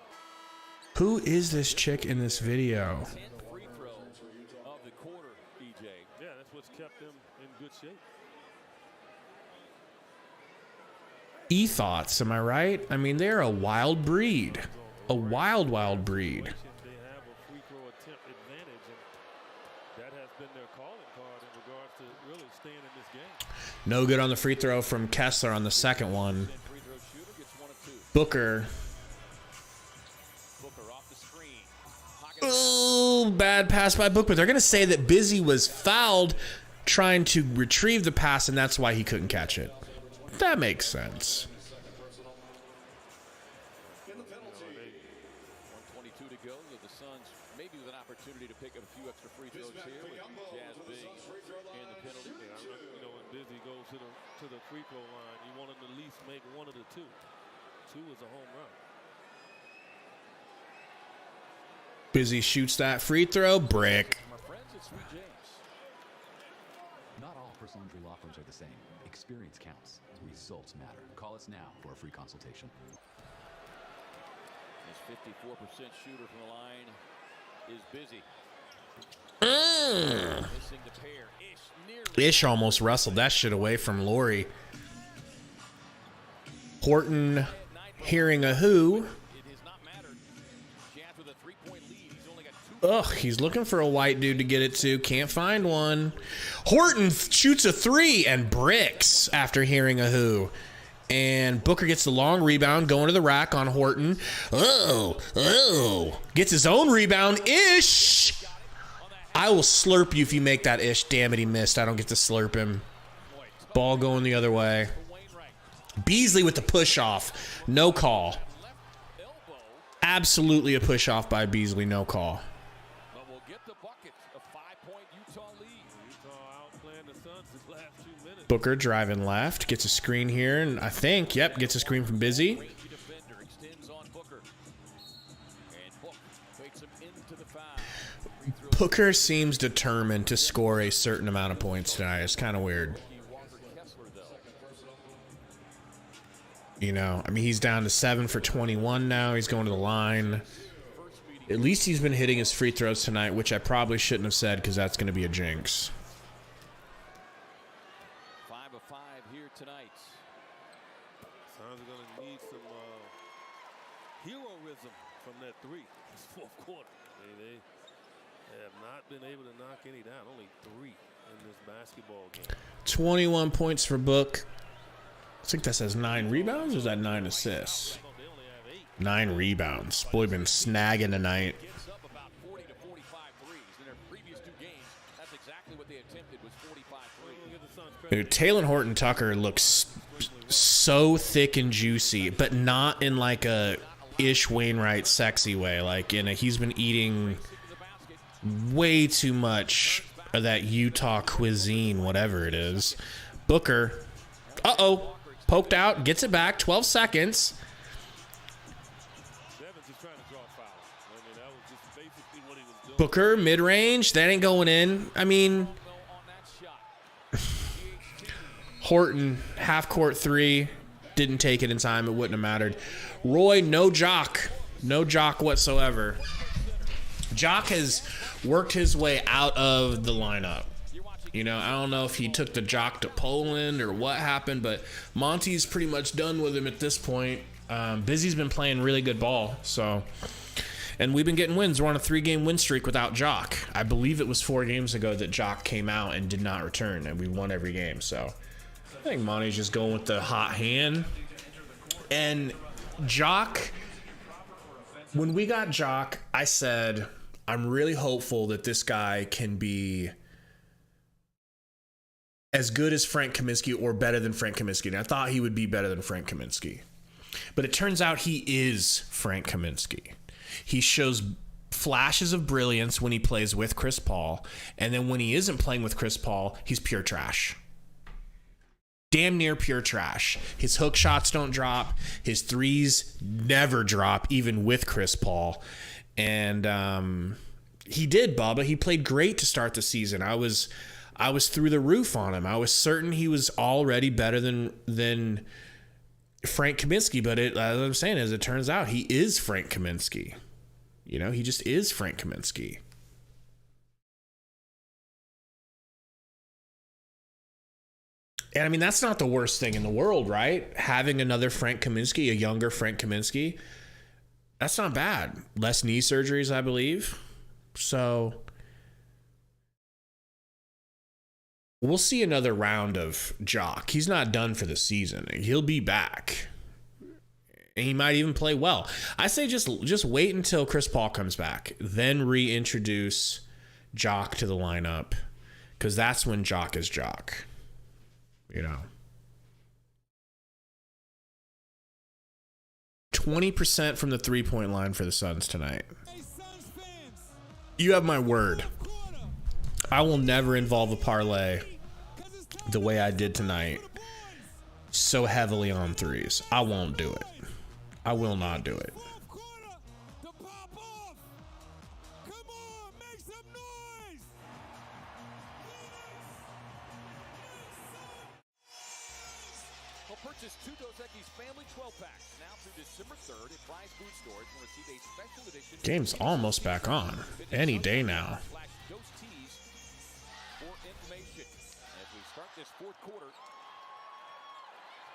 Who is this chick in this video? 10th free throw of the quarter, EJ. Yeah, that's what's kept them in good shape. E-Thoughts, am I right? I mean, they're a wild breed. A wild, wild breed. They have a free throw attempt advantage, and that has been their calling card in regards to really staying in this game. No good on the free throw from Kessler on the second one. Free throw shooter gets 1 of 2. Booker. Booker off the screen. Ooh, bad pass by Booker. They're going to say that Busy was fouled trying to retrieve the pass, and that's why he couldn't catch it. That makes sense. 1:22 to go. The Suns maybe with an opportunity to pick up a few extra free throws here with Jazz big and the penalty. You know, when Busy goes to the free throw line, you want him to at least make one of the two. Two is a home run. Busy shoots that free throw. Brick. My friends at Sweet James. Not all personal injury law firms are the same. Experience counts. Results matter. Call us now for a free consultation. This 54% shooter from the line is Busy. Missing the pair. Ish almost wrestled that shit away from Laurie. Horton hearing a who. It has not mattered. Jazz with a 3-point lead. He's only got 2. Ugh, he's looking for a white dude to get it to. Can't find one. Horton shoots a 3 and bricks after hearing a who. And Booker gets the long rebound, going to the rack on Horton. Oh. Gets his own rebound. Ish. I will slurp you if you make that Ish. Damn it, he missed. I don't get to slurp him. Ball going the other way. Beasley with the push off. No call. Absolutely a push off by Beasley. No call. But we'll get the bucket. A 5-point Utah lead. Utah outplaying the Suns this last 2 minutes. Booker driving left. Gets a screen here. And I think, gets a screen from Busy. Rangy defender extends on Booker. And Book fakes him into the foul. Booker seems determined to score a certain amount of points tonight. It's kind of weird. You know, I mean, he's down to 7 for 21 now. He's going to the line. At least he's been hitting his free throws tonight, which I probably shouldn't have said because that's going to be a jinx. 5 of 5 here tonight. Suns are going to need some heroism from that 3 this fourth quarter. They have not been able to knock any down. Only 3 in this basketball game. 21 points for Book. I think that says 9 rebounds, or is that 9 assists? 9 rebounds. Boy, been snagging tonight. Gives up about 40 to 45 threes. In their previous 2 games, that's exactly what they attempted was 45 threes. Dude, Taylor Horton Tucker looks so thick and juicy, but not in like a Ish Wainwright sexy way. Like he's been eating way too much of that Utah cuisine, whatever it is. Booker, poked out, gets it back, 12 seconds. Booker, mid-range, that ain't going in. I mean, Horton, half-court 3, didn't take it in time. It wouldn't have mattered. Roy, no jock. No jock whatsoever. Jock has worked his way out of the lineup. You know, I don't know if he took the jock to Poland or what happened, but Monty's pretty much done with him at this point. Busy's been playing really good ball, so... And we've been getting wins. We're on a 3-game win streak without Jock. I believe it was 4 games ago that Jock came out and did not return, and we won every game. So I think Monty's just going with the hot hand. And Jock, when we got Jock, I said, I'm really hopeful that this guy can be as good as Frank Kaminsky or better than Frank Kaminsky. And I thought he would be better than Frank Kaminsky. But it turns out he is Frank Kaminsky. He shows flashes of brilliance when he plays with Chris Paul, and then when he isn't playing with Chris Paul, he's pure trash. Damn near pure trash. His hook shots don't drop. His threes never drop, even with Chris Paul. And he did, Bubba. He played great to start the season. I was through the roof on him. I was certain he was already better than Frank Kaminsky, but as I'm saying, as it turns out, he is Frank Kaminsky. You know, he just is Frank Kaminsky. And I mean, that's not the worst thing in the world, right? Having another Frank Kaminsky, a younger Frank Kaminsky, that's not bad. Less knee surgeries, I believe. So we'll see another round of Jock. He's not done for the season. He'll be back. And he might even play well. I say just wait until Chris Paul comes back. Then reintroduce Jock to the lineup. Because that's when Jock is Jock. You know. 20% from the three-point line for the Suns tonight. You have my word. I will never involve a parlay the way I did tonight so heavily on threes. I won't do it. I will not do it. Purchase 2 Dos Equis family 12-packs now through December 3rd at Fry's Food Stores and receive a special edition. Game's almost back on. Any day now. Dos Tees for information as we start this 4th quarter.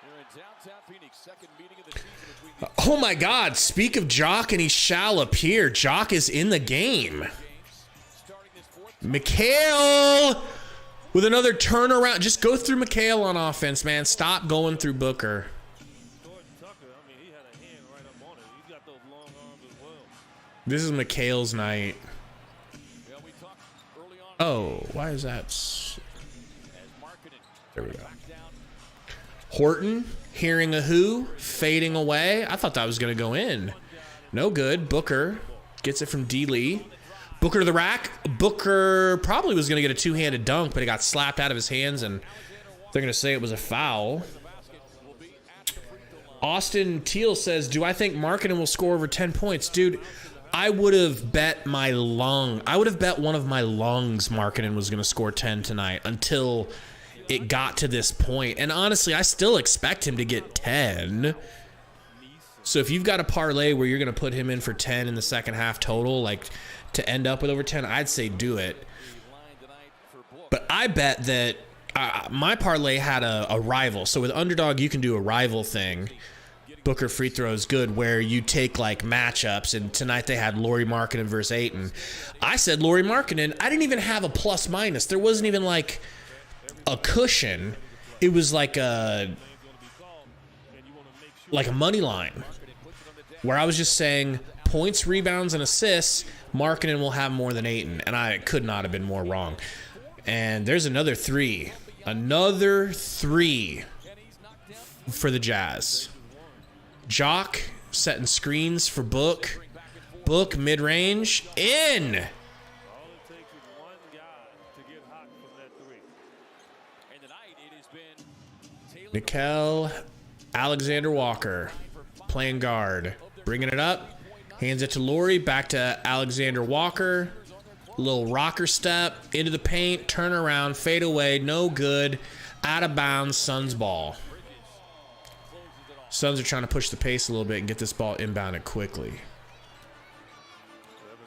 Here in downtown Phoenix, second meeting of the season between the oh my God! Speak of Jock, and he shall appear. Jock is in the game. Mikhail with another turnaround. Just go through Mikhail on offense, man. Stop going through Booker. This is Mikhail's night. Oh, why is that? There we go. Horton, hearing a who, fading away. I thought that was going to go in. No good. Booker gets it from D. Lee. Booker to the rack. Booker probably was going to get a two-handed dunk, but it got slapped out of his hands, and they're going to say it was a foul. Austin Teal says, do I think Markkanen will score over 10 points? Dude, I would have bet my lung. I would have bet one of my lungs Markkanen was going to score 10 tonight until it got to this point. And honestly, I still expect him to get 10. So if you've got a parlay where you're going to put him in for 10 in the second half total, like to end up with over 10, I'd say do it. But I bet that my parlay had a rival. So with underdog, you can do a rival thing. Booker free throws good, where you take like matchups, and tonight they had Lauri Markkanen versus Ayton. I said Lauri Markkanen. I didn't even have a plus minus. There wasn't even like a cushion. It was like a money line, where I was just saying points, rebounds, and assists, Markkanen will have more than Ayton, and I could not have been more wrong. And there's another three for the Jazz. Jock setting screens for Book. Book mid-range in. All it takes is one guy to get hot from that three. And tonight it has been Taylor Nickel Alexander Walker playing guard. Bringing it up. Hands it to Lauri. Back to Alexander Walker. Little rocker step into the paint. Turn around. Fade away. No good. Out of bounds. Suns ball. Suns are trying to push the pace a little bit and get this ball inbounded quickly. 7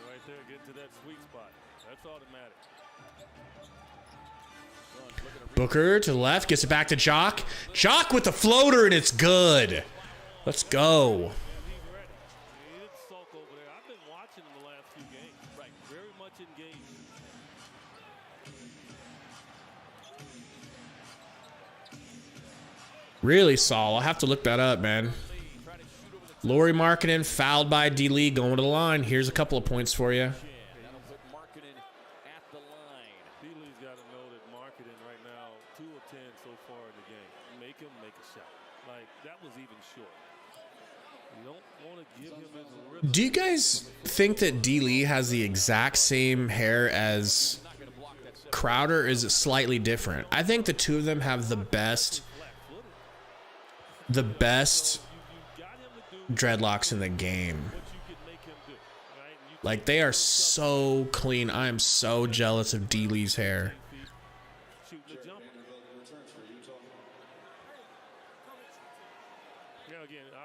right there, getting to that sweet spot. That's automatic. Booker to the left. Gets it back to Jock. Jock with the floater, and it's good. Let's go. And he's ready. He didn't sulk over there. I've been watching him the last few games. Right. Very much engaged. Really, Saul. I'll have to look that up, man. Lauri Markkanen fouled by D-Lee going to the line. Here's a couple of points for you. That'll put Markkanen at the line. D-Lee's got to know that Markkanen right now, 2 of 10 so far in the game. Make him make a shot. Like, that was even short. You don't want to give him his rhythm. Do you guys think that D-Lee has the exact same hair as Crowder, or is it slightly different? I think the two of them have the best dreadlocks in the game. Like, they are so clean. I am so jealous of D-Lee's hair.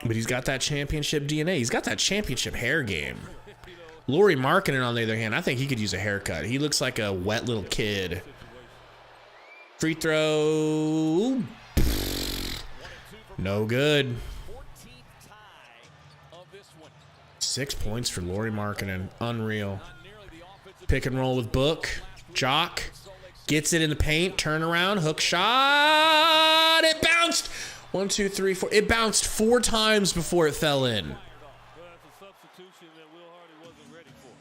But he's got that championship DNA. He's got that championship hair game. Lauri Markkanen, on the other hand, I think he could use a haircut. He looks like a wet little kid. Free throw. No good. 14th tie of this one. 6 points for Lauri Markkanen. Unreal. Pick and roll with Book. Jock gets it in the paint. Turn around. Hook shot. It bounced. 1, 2, 3, 4. It bounced 4 times before it fell in. Well, that's a substitution that Will Hardy wasn't ready for.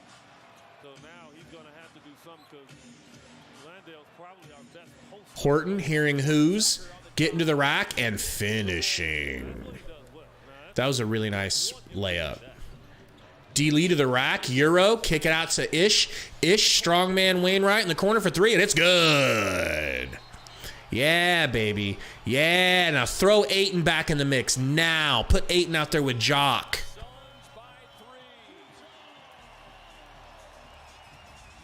So now he's going to have to do something because Landale's probably our best post. Horton hearing who's. Getting to the rack and finishing. That was a really nice layup. D-Lee to the rack. Euro. Kick it out to Ish. Ish, strongman Wainwright in the corner for 3, and it's good. Yeah, baby. Yeah. Now throw Ayton back in the mix. Now. Put Ayton out there with Jock.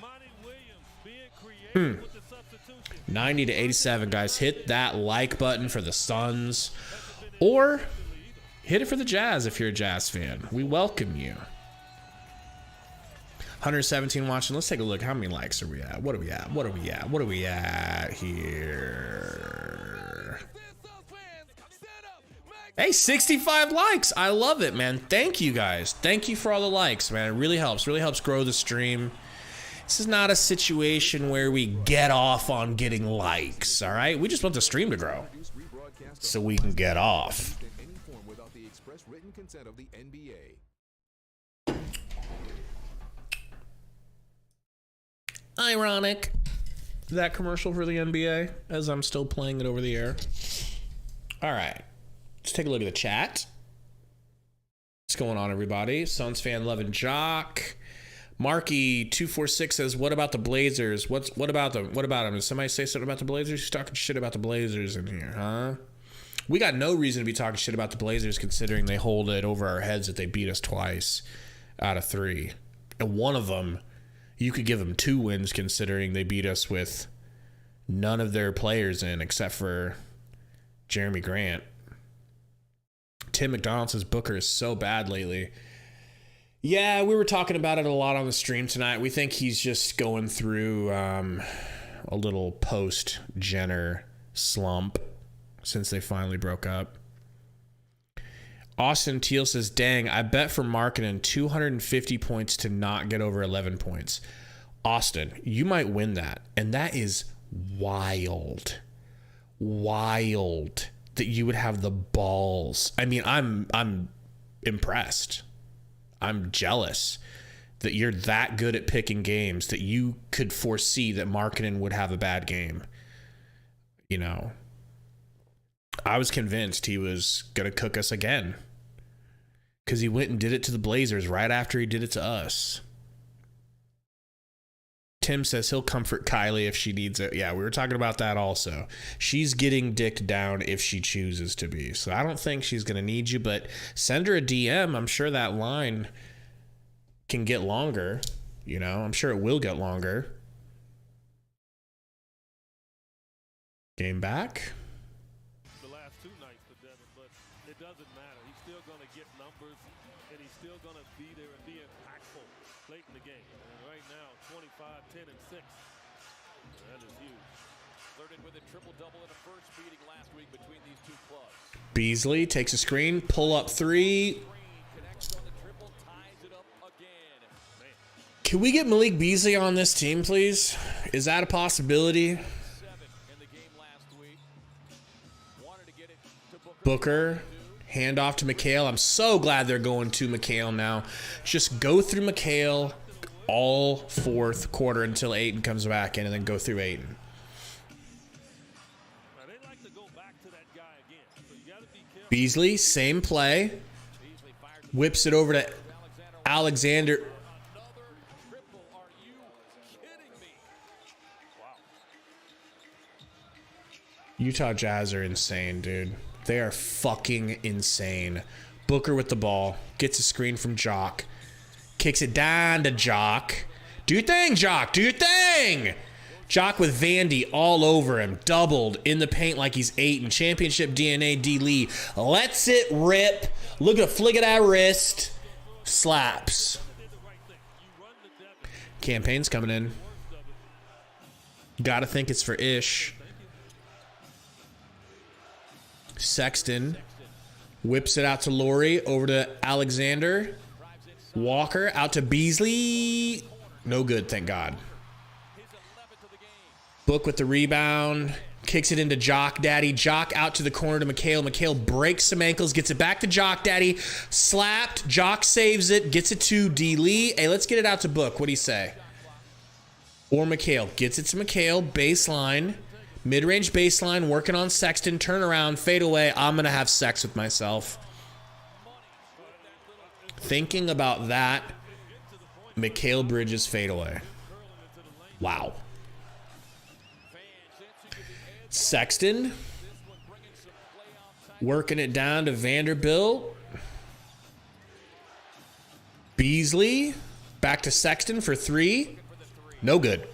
Monty Williams being creative with the substitution. 90 to 87, guys. Hit that like button for the Suns, or hit it for the Jazz if you're a Jazz fan. We welcome you. 117 watching. Let's take a look. How many likes are we at? What are we at? What are we at? What are we at here? Hey, 65 likes. I love it, man. Thank you, guys. Thank you for all the likes, man. It really helps. Really helps grow the stream. This is not a situation where we get off on getting likes, all right? We just want the stream to grow so we can get off. Ironic, that commercial for the NBA, as I'm still playing it over the air. All right, let's take a look at the chat. What's going on, everybody? Suns fan loving Jock. Marky246 says, "What about the Blazers? What about them? What about them? Did somebody say something about the Blazers? He's talking shit about the Blazers in here, huh? We got no reason to be talking shit about the Blazers, considering they hold it over our heads that they beat us twice out of 3, and one of them, you could give them 2 wins, considering they beat us with none of their players in except for Jeremy Grant. Tim McDonald says Booker is so bad lately. Yeah, we were talking about it a lot on the stream tonight. We think he's just going through a little post-Jenner slump since they finally broke up. Austin Teal says, dang, I bet for Markkinen 250 points to not get over 11 points. Austin, you might win that. And that is wild. Wild that you would have the balls. I mean, I'm impressed. I'm jealous that you're that good at picking games that you could foresee that Markkinen would have a bad game. You know, I was convinced he was going to cook us again because he went and did it to the Blazers right after he did it to us. Tim says he'll comfort Kylie if she needs it. Yeah, we were talking about that also. She's getting dicked down if she chooses to be. So I don't think she's going to need you, but send her a DM. I'm sure that line can get longer. You know, I'm sure it will get longer. Game back. The last 2 nights for Devin, but it doesn't matter. He's still going to get numbers, and he's still going to be there and be impactful late in the game. And right now, 25, 10, and 6. That is huge. Flirted with a triple-double in a first meeting last week between these two clubs. Beasley takes a screen, pull up 3. Connects on the triple, ties it up again. Can we get Malik Beasley on this team, please? Is that a possibility? 7 in the game last week. Wanted to get it to Booker, hand off to McHale. I'm so glad they're going to McHale now. Just go through McHale all fourth quarter until Ayton comes back in, and then go through Ayton. They like to go back to that guy again. So you got to be careful. Beasley, same play. Whips it over to Alexander. another triple. Are you kidding me? Utah Jazz are insane, dude. They are fucking insane. Booker with the ball. Gets a screen from Jock. Kicks it down to Jock. Do your thing, Jock. Do your thing. Jock with Vandy all over him. Doubled in the paint like he's 8. And championship DNA D. Lee lets it rip. Look at a flick of that wrist. Slaps. Campaign's coming in. Gotta think it's for Ish. Sexton whips it out to Laurie, over to Alexander. Walker out to Beasley. No good, thank God. Book with the rebound. Kicks it into Jock Daddy. Jock out to the corner to McHale. McHale breaks some ankles. Gets it back to Jock Daddy. Slapped. Jock saves it. Gets it to D. Lee. Hey, let's get it out to Book. What do you say? Or McHale. Gets it to McHale. Baseline. Mid-range baseline. Working on Sexton. Turnaround. Fade away. I'm going to have sex with myself. Thinking about that. Mikal Bridges fade away. Wow. Sexton working it down to Vanderbilt. Beasley back to Sexton for 3. No good.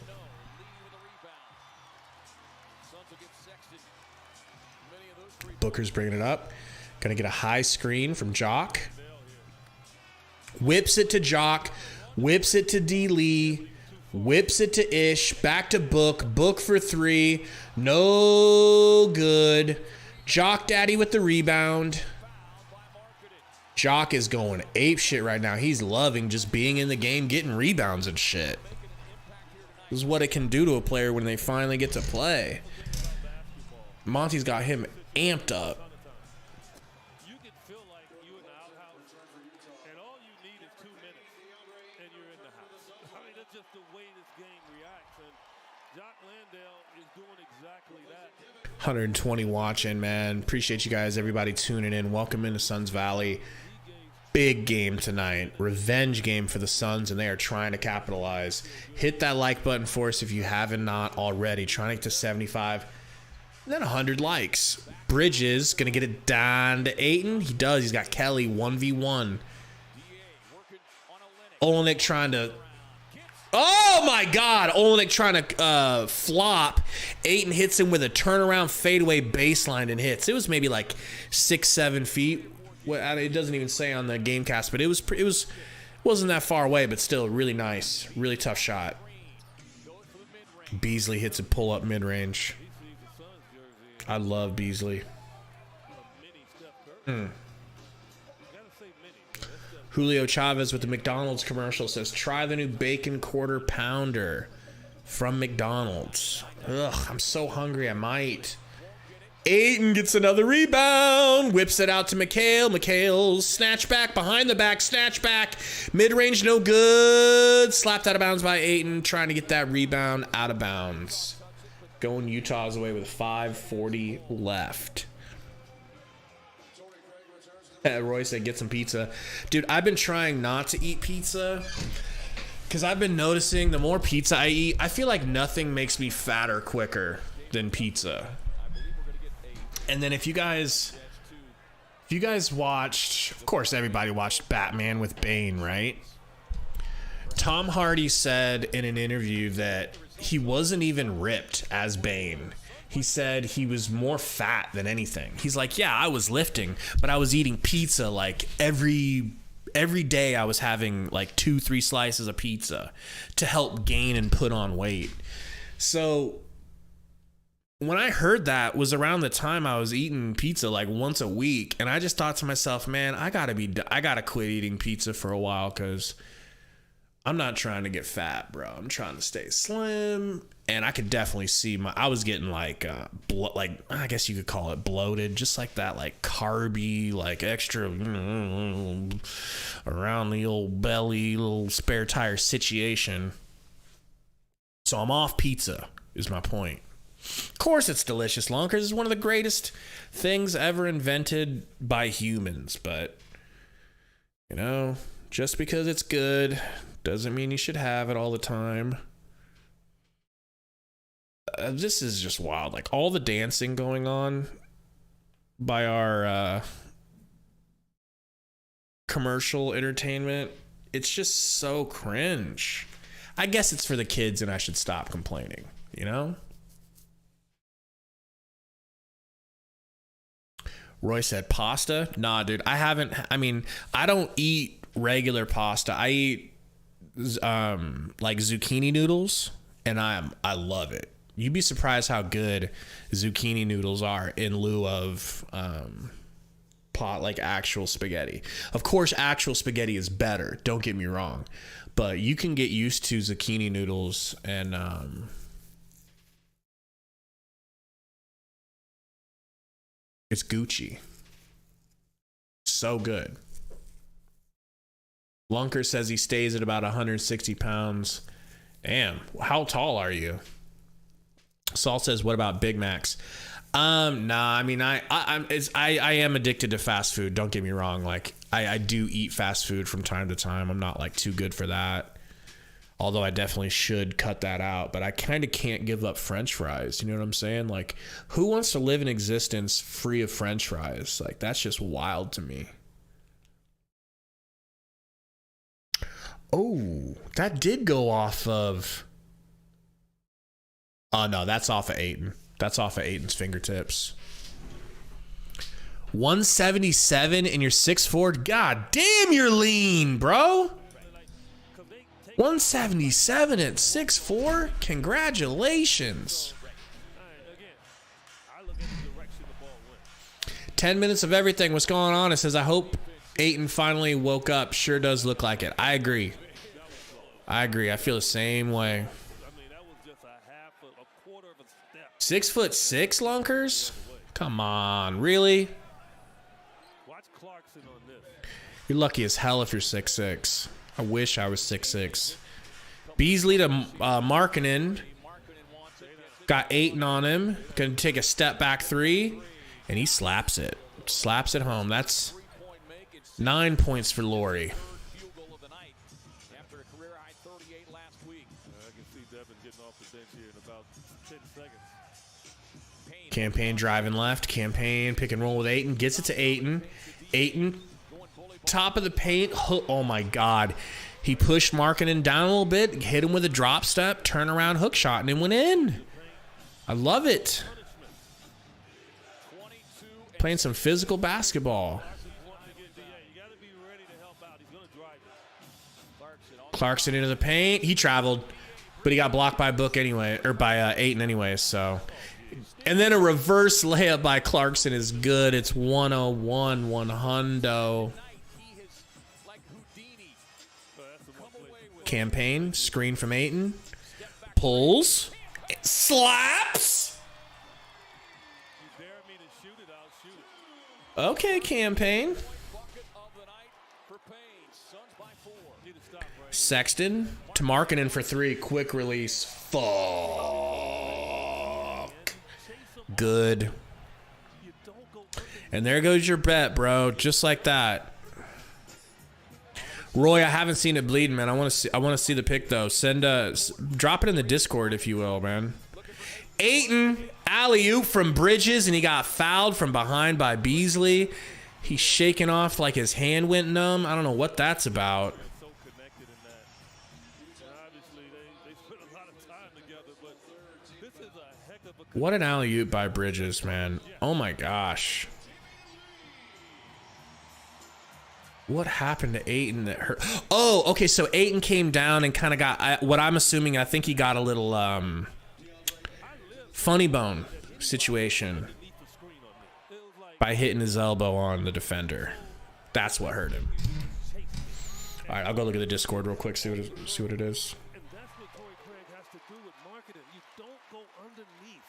Booker's bringing it up. Gonna get a high screen from Jock. Whips it to Jock. Whips it to D. Lee. Whips it to Ish. Back to Book. Book for 3. No good. Jock Daddy with the rebound. Jock is going ape shit right now. He's loving just being in the game, getting rebounds and shit. This is what it can do to a player when they finally get to play. Monty's got him amped up. You can feel like you're in the outhouse, and all you need is 2 minutes, and you're in the house. I mean, that's just the way this game reacts, and Jock Landale is doing exactly that. 120 watching, man. Appreciate you guys, everybody tuning in. Welcome into Suns Valley. Big game tonight. Revenge game for the Suns, and they are trying to capitalize. Hit that like button for us if you haven't not already. Trying to get to 75. And then 100 likes. Bridges going to get it down to Ayton. He does. He's got Kelly 1v1. Olenek trying to... Oh, my God. Olenek trying to flop. Ayton hits him with a turnaround fadeaway baseline and hits. It was maybe like 6-7 feet. It doesn't even say on the Gamecast, but it wasn't that far away, but still really nice. Really tough shot. Beasley hits a pull-up mid-range. I love Beasley. Julio Chavez with the McDonald's commercial says, try the new bacon quarter pounder from McDonald's. Ugh, I'm so hungry I might. Ayton gets another rebound. Whips it out to McHale. McHale's snatch back, behind the back, snatch back. Mid-range, no good. Slapped out of bounds by Ayton, trying to get that rebound out of bounds. Going Utah's away with 5:40 left. Roy said, get some pizza. Dude, I've been trying not to eat pizza because I've been noticing the more pizza I eat, I feel like nothing makes me fatter quicker than pizza. And then if you guys watched, of course everybody watched Batman with Bane, right? Tom Hardy said in an interview that he wasn't even ripped as Bane. He said he was more fat than anything. He's like, yeah, I was lifting, but I was eating pizza like every day. I was having like 2-3 slices of pizza to help gain and put on weight. So when I heard that was around the time I was eating pizza like once a week, and I just thought to myself, man, I gotta quit eating pizza for a while because I'm not trying to get fat, bro. I'm trying to stay slim, and I could definitely see I was getting like I guess you could call it bloated, just like that, like carby, like extra around the old belly, little spare tire situation. So I'm off pizza, is my point. Of course it's delicious, Lunkers. It's one of the greatest things ever invented by humans, but you know, just because it's good doesn't mean you should have it all the time. This is just wild. Like all the dancing going on by our commercial entertainment, it's just so cringe. I guess it's for the kids and I should stop complaining, you know? Roy said pasta. Nah, dude, I don't eat regular pasta. I eat like zucchini noodles, and I love it. You'd be surprised how good zucchini noodles are in lieu of like actual spaghetti. Of course, actual spaghetti is better, don't get me wrong, but you can get used to zucchini noodles, and it's Gucci. So good. Lunker says he stays at about 160 pounds. Damn, how tall are you? Saul says, what about Big Macs? Nah, I mean, I am addicted to fast food. Don't get me wrong. Like, I do eat fast food from time to time. I'm not like too good for that. Although I definitely should cut that out. But I kind of can't give up French fries. You know what I'm saying? Like, who wants to live in existence free of French fries? Like, that's just wild to me. Oh, that did go off of... Oh, no, that's off of Ayton. That's off of Ayton's fingertips. 177 and you're 6'4". God damn, you're lean, bro. 177 at 6'4". Congratulations. 10 minutes of everything. What's going on? It says, I hope Ayton finally woke up. Sure does look like it. I agree. I feel the same way. 6'6", Lunkers? Come on, really? You're lucky as hell if you're 6'6". I wish I was 6'6". Beasley to Markkanen. Got Ayton on him. Gonna take a step back three, and he slaps it. Slaps it home. That's 9 points for Laurie. Campaign driving left. Campaign pick and roll with Ayton. Gets it to Ayton. Ayton, top of the paint. Oh my God. He pushed Markkanen down a little bit. Hit him with a drop step. Turn around hook shot. And it went in. I love it. Playing some physical basketball. Clarkson into the paint. He traveled. But he got blocked by Book anyway. Or by Ayton anyway. So... And then a reverse layup by Clarkson is good. It's 101, 100. Campaign, screen from Ayton. Pulls. Slaps. You dare me to shoot it, I'll shoot it. Okay, Campaign. Bucket of the night for Payne. Suns by 4. Need to stop right Sexton to Markkanen for 3. Quick release. Fuck. Good. You don't go under. And there goes your bet, bro. Just like that. Roy, I haven't seen it bleeding, man. I want to see the pic though. Drop it in the Discord if you will, man. Ayton alley-oop from Bridges, and he got fouled from behind by Beasley. He's shaking off like his hand went numb. I don't know what that's about. So connected in that. And obviously, they spent a lot of time together, but this is a heck of a What an alley-oop by Bridges, man. Oh my gosh. What happened to Ayton that hurt? Oh, okay, so Ayton came down and kind of got, what I'm assuming, I think he got a little funny bone situation by hitting his elbow on the defender. That's what hurt him. All right, I'll go look at the Discord real quick, see what it is. And that's what Torrey Craig has to do with marketing. You don't go underneath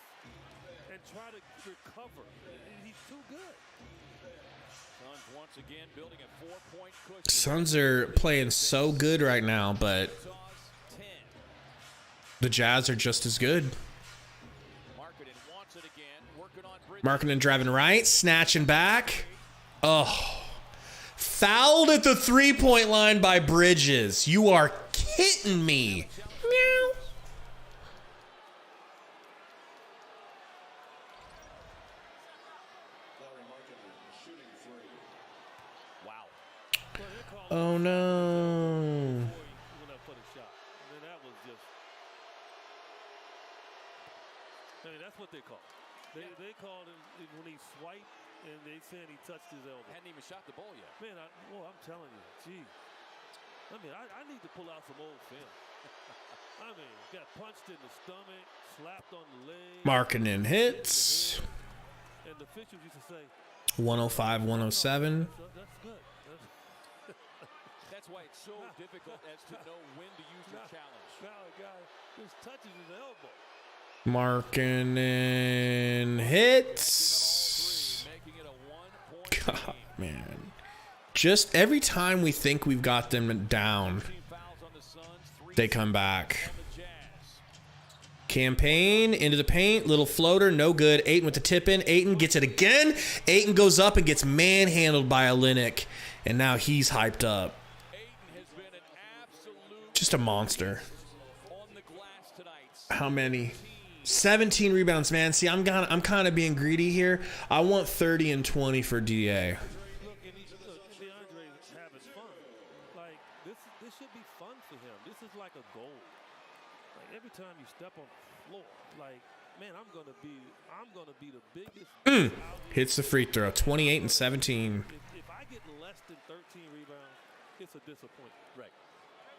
and try to recover. He's too good. Suns once again building a 4-point cushion. Suns are playing so good right now, but Saws 10. the Jazz are just as good. Markkanen wants it again. Working on Bridges. Markkanen driving right, snatching back. Oh. Fouled at the three-point line by Bridges. You are kidding me. Meow. Wow. Oh, no. Went up for the shot. And then that was just. I mean, that's what they call. They called him when he swiped, and they said he touched his elbow. Hadn't even shot the ball yet. Man, I'm telling you, gee. I mean, I need to pull out some old film. I mean, got punched in the stomach, slapped on the leg. Markkanen hits. And the officials used to say, 105, 107. that's good. That's why it's so difficult as to know when to use your challenge. Now a guy just touches his elbow. Markkanen hits. Making it a 1-point God, man. Just every time we think we've got them down, fouls on the Suns, 3 they come back. on the Jazz. Campaign into the paint, little floater, no good. Ayton with the tip in. Ayton gets it again. Ayton goes up and gets manhandled by Olynyk, and now he's hyped up. Ayton has been an absolute Just a monster. on the glass tonight. How many? 17 rebounds, man. See, I'm kind of being greedy here. I want 30 and 20 for DA. Look, and DeAndre's having fun. Like this should be fun for him. This is like a goal. Like every time you step on the floor, like man, I'm gonna be the biggest. Hits the free throw. 28 and 17. If I get less than 13 rebounds, it's a disappointment. Right.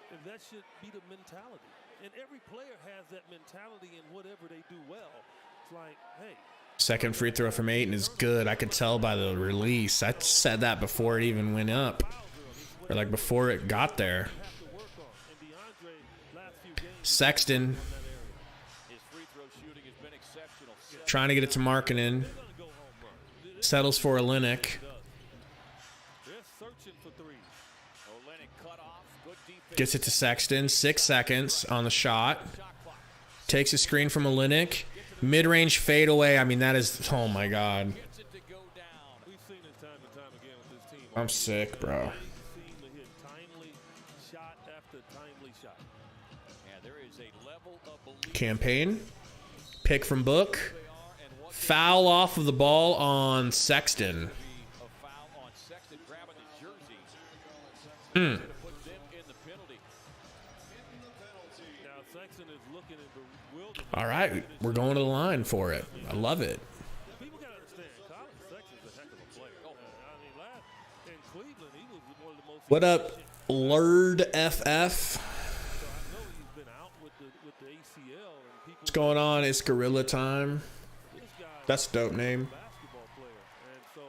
And that should be the mentality. And every player has that mentality in whatever they do well. It's like, hey. Second free throw from Ayton is good. I could tell by the release. I said that before it even went up. Or like before it got there. Sexton His free throw shooting has been exceptional. trying to get it to Markkanen. Settles for Olynyk. They're searching for threes. Olynyk cut off. Good defense. Gets it to Sexton. 6 seconds on the shot. Takes a screen from Olynyk. Mid-range fadeaway. I mean, that is... Oh, my God. Gets it to go down. We've seen it time and time again with this team. I'm sick, bro. They seem to hit timely shot after timely shot. Yeah, there is a level of belief Campaign. Pick from Book. they are and what Foul off of the ball on Sexton. be a foul on Sexton grabbing the jersey. To put them in the penalty. Now Sexton is looking in bewilderment. All right. We're going to the line for it. I love it. People got to understand, Colin Sexton's a heck of a player. I mean, last in Cleveland, he was one of the most. What up, Lurd FF? So I know he's been out with the ACL, and people. What's going on? It's Gorilla Time. This guy That's a dope name. basketball player, and so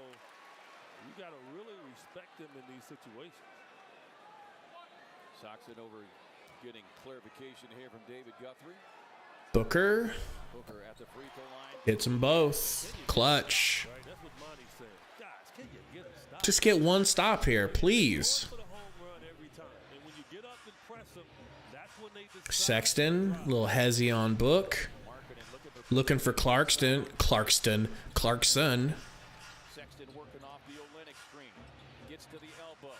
you got to really respect him in these situations. Sox it over Getting clarification here from David Guthrie. Booker Booker at the free throw line. hits them both. Clutch. Right, that's what Monty said. Guys, can you get a stop? Just get one stop here, please. For the home run every time. And when you get up and press them, that's when they decide. Sexton, little hezzy on Book. Looking for Clarkson. Sexton working off the Olenek screen. Gets to the elbow.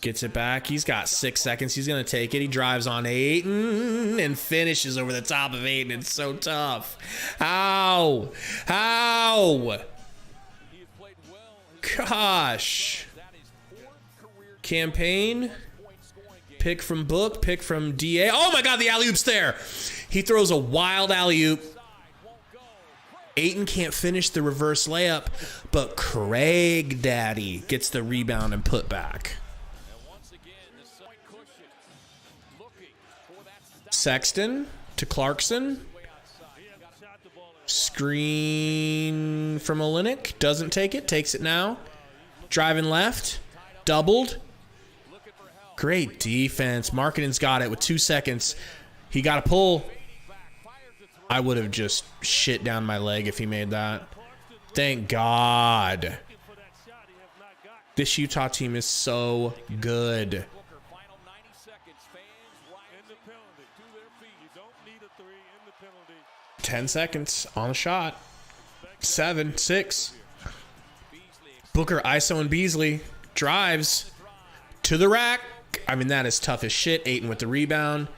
Gets it back. He's got 6 seconds. He's going to take it. He drives on Ayton and finishes over the top of Ayton. It's so tough. How? He has played well. Gosh. That is 4 career Campaign. point scoring games. Pick from Book. Pick from DA. Oh, my God. The alley-oop's there. He throws a wild alley-oop. Ayton can't finish the reverse layup, but Craig Daddy gets the rebound and put back. And once again, the point cushion looking for that stop Sexton to Clarkson. way outside. He hasn't shot the ball in a Screen from Olenek. Doesn't take it. Takes it now. Driving left. Doubled. Looking for help. Great defense. Markkanen's got it with 2 seconds. He got a pull. I would have just shit down my leg if he made that. Thank God. for that shot he has not got. This Utah team is so good. Booker, final 90 seconds. Fans In rising the penalty. to their feet. You don't need a 3 in the penalty. 10 seconds on the shot. 7, 6. Booker, ISO, and Beasley. Drives to the rack. I mean, that is tough as shit. Ayton with the rebound.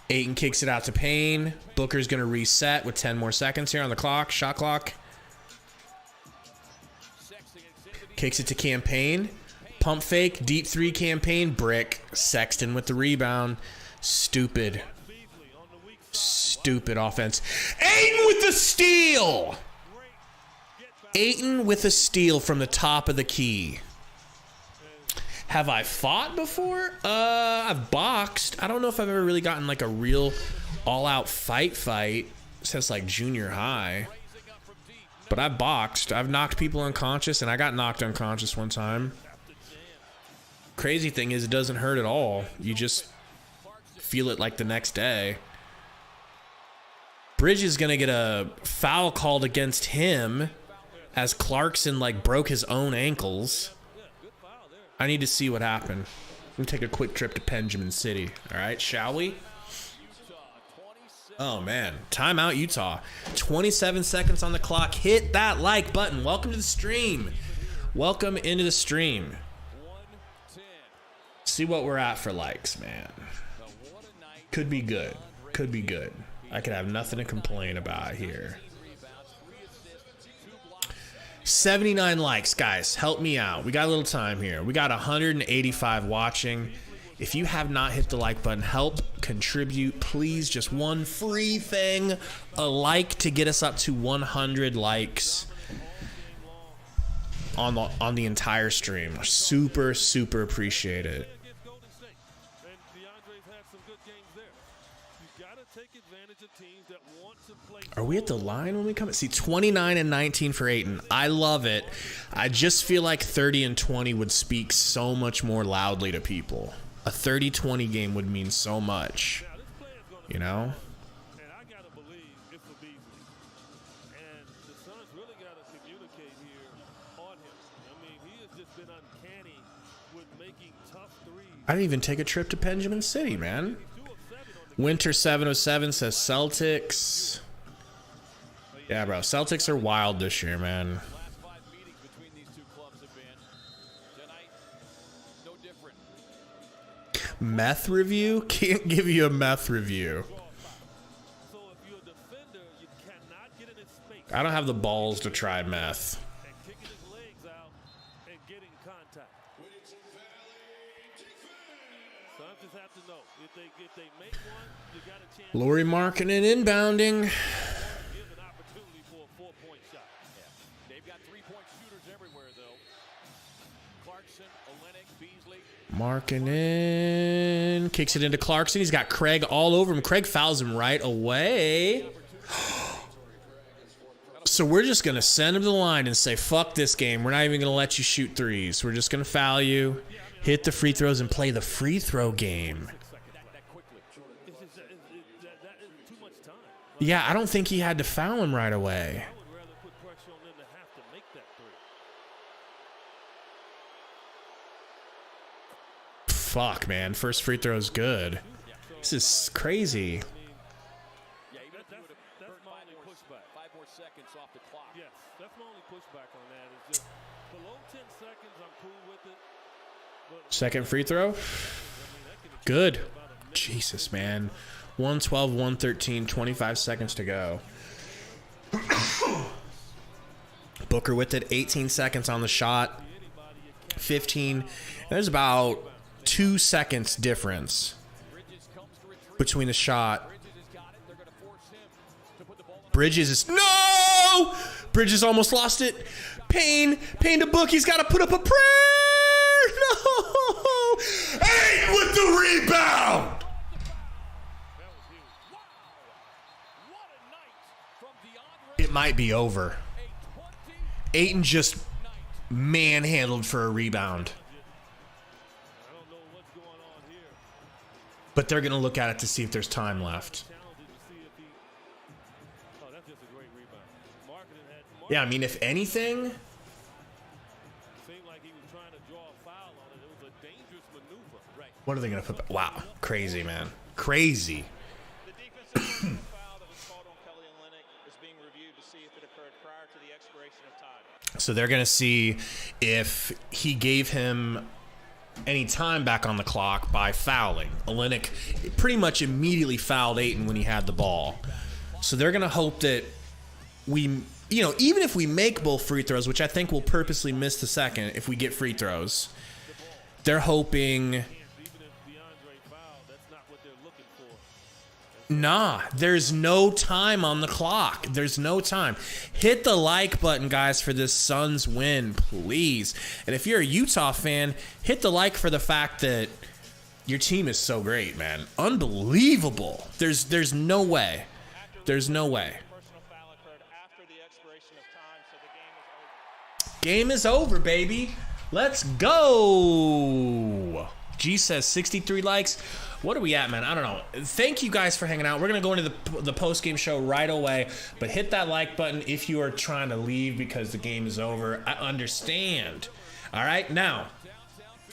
Ayton kicks it out to Payne. Booker's going to reset with 10 more seconds here on the clock. Shot clock. Kicks it to Campaign. Pump fake. Deep 3 Campaign. Brick. Sexton with the rebound. Stupid. Stupid offense. Ayton with the steal. Ayton with a steal from the top of the key. Have I fought before? I've boxed. I don't know if I've ever really gotten like a real all-out fight since like junior high. But I've boxed. I've knocked people unconscious, and I got knocked unconscious one time. Crazy thing is, it doesn't hurt at all. You just feel it like the next day. Bridges is gonna get a foul called against him as Clarkson like broke his own ankles. I need to see what happened. We'll take a quick trip to Benjamin City. All right, shall we? Oh, man. Timeout, Utah. 27 seconds on the clock. Hit that like button. Welcome to the stream. Welcome into the stream. See what we're at for likes, man. Could be good. Could be good. I could have nothing to complain about here. 79 likes, guys. Help me out. We got a little time here. We got 185 watching. If you have not hit the like button, help contribute, please. Just one free thing, a like to get us up to 100 likes on the entire stream. Super appreciate it. Are we at the line when we come? See, 29 and 19 for Ayton. I love it. I just feel like 30 and 20 would speak so much more loudly to people. A 30-20 game would mean so much, you know? And I gotta believe it's for Beasley. And the Suns really gotta communicate here on him. I mean, he has just been uncanny with making tough threes. I didn't even take a trip to Benjamin City, man. Winter 707 says Celtics. Yeah, bro. Celtics are wild this year, man. Last 5 meetings between these two clubs have been tonight, no different. Meth review? Can't give you a meth review. So if you're a defender, you cannot get in his space I don't have the balls to try meth. and kicking his legs out and getting contact. Suns just have to know if they make one, you got a chance. Laurie Markkinen inbounding. Here's an opportunity for a 4-point shot. They've got 3-point shooters everywhere, though. Clarkson, Olenek, Beasley. Markkinen kicks it into Clarkson. He's got Craig all over him. Craig fouls him right away. So we're just going to send him to the line and say, fuck this game. We're not even going to let you shoot threes. We're just going to foul you, hit the free throws, and play the free throw game. time. Yeah, I don't think he had to foul him right away. I would rather put pressure on them to have to make that three. Fuck, man. First free throw is good. This is crazy. Yeah, even if you would have That's burned my only pushback. 5 more seconds off the clock. Yes, that's my only pushback on that. Is just below 10 seconds, I'm cool with it. But Second free throw. Good. Jesus, man. 112, 113, 25 seconds to go. Booker with it, 18 seconds on the shot. 15. There's about 2 seconds difference between the shot. Bridges is no. Bridges almost lost it. Payne to Book. He's got to put up a prayer. No. Ayton with the rebound. It might be over. Ayton just manhandled for a rebound. I don't know what's going on here. But they're going to look at it to see if there's time left. Talented to see if he. Oh, that's just a great rebound. Marketing had. Yeah, I mean, if anything, Seemed like he was trying to draw a foul on it. It was a dangerous maneuver. Right. what are they going to put back? Wow, crazy, man. Crazy. The defensive personal foul that was called on Kelly and Olynyk is being reviewed to see if it occurred prior to the expiration of time. So they're going to see if he gave him any time back on the clock by fouling. Olynyk pretty much immediately fouled Ayton when he had the ball. So they're going to hope that we, even if we make both free throws, which I think we'll purposely miss the second if we get free throws, they're hoping, Even if DeAndre fouled, that's not what they're looking for. nah, there's no time on the clock. There's no time. Hit the like button, guys, for this Suns win, please. And if you're a Utah fan, hit the like for the fact that your team is so great, man. Unbelievable. There's no way. There's no way. Personal foul occurred after the expiration of time, so the game is over. Game is over, baby. Let's go. G says 63 likes. What are we at, man? I don't know. Thank you guys for hanging out. We're going to go into the post-game show right away, but hit that like button if you are trying to leave because the game is over. I understand. All right, now,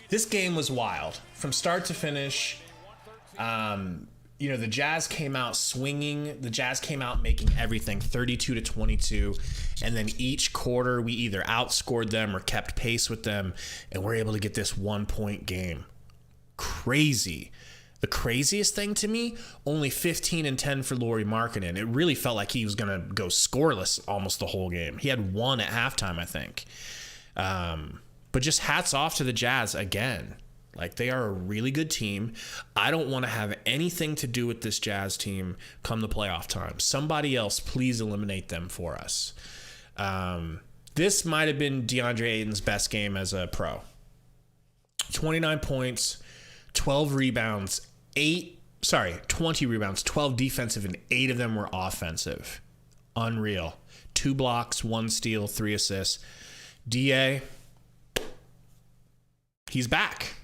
this game was wild. From start to finish, the Jazz came out swinging. The Jazz came out making everything 32-22. And then each quarter, we either outscored them or kept pace with them, and we're able to get this 1-point game. Crazy. The craziest thing to me, only 15 and 10 for Lauri Markkanen. It really felt like he was going to go scoreless almost the whole game. He had one at halftime, I think. But just hats off to the Jazz again. Like, they are a really good team. I don't want to have anything to do with this Jazz team come the playoff time. Somebody else, please eliminate them for us. This might have been DeAndre Ayton's best game as a pro. 29 points, 12 rebounds, 20 rebounds, 12 defensive, and 8 of them were offensive. Unreal. 2 blocks, 1 steal, 3 assists. DA, he's back.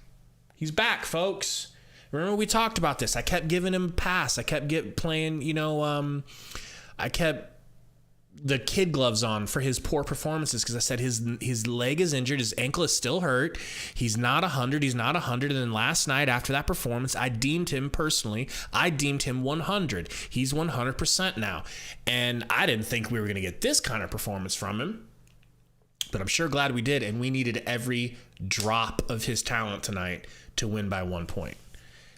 He's back, folks. Remember we talked about this. I kept giving him a pass. I kept playing, I kept the kid gloves on for his poor performances because I said his leg is injured. His ankle is still hurt. He's not 100. He's not 100. And then last night after that performance, I deemed him 100. He's 100% now. And I didn't think we were going to get this kind of performance from him. But I'm sure glad we did. And we needed every drop of his talent tonight to win by 1 point.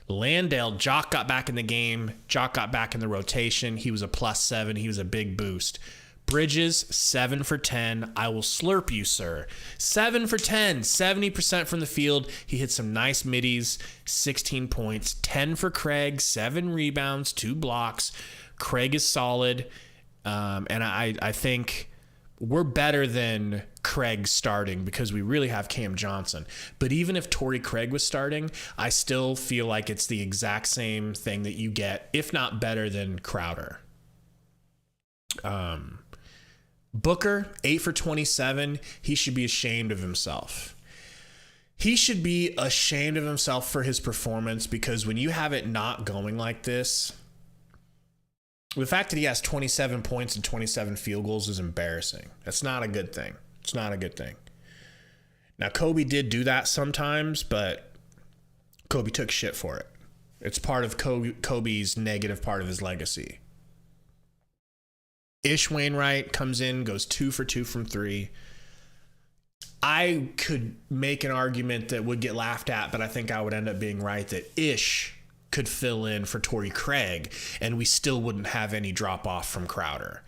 Landale, Jock got back in the game. Jock got back in the rotation. He was a +7. He was a big boost. Bridges, 7 for 10. I will slurp you, sir. 7 for 10, 70% from the field. He hit some nice middies, 16 points. 10 for Craig, 7 rebounds, 2 blocks. Craig is solid. And I think we're better than Craig starting because we really have Cam Johnson. But even if Torrey Craig was starting, I still feel like it's the exact same thing that you get, if not better than Crowder. Booker, 8 for 27. He should be ashamed of himself. He should be ashamed of himself for his performance because when you have it not going like this, The fact that he has 27 points and 27 field goals is embarrassing. That's not a good thing. It's not a good thing. Now, Kobe did do that sometimes, but Kobe took shit for it. It's part of Kobe's negative part of his legacy. Ish Wainwright comes in, goes 2 for 2 from 3. I could make an argument that would get laughed at, but I think I would end up being right that Ish could fill in for Torrey Craig, and we still wouldn't have any drop-off from Crowder.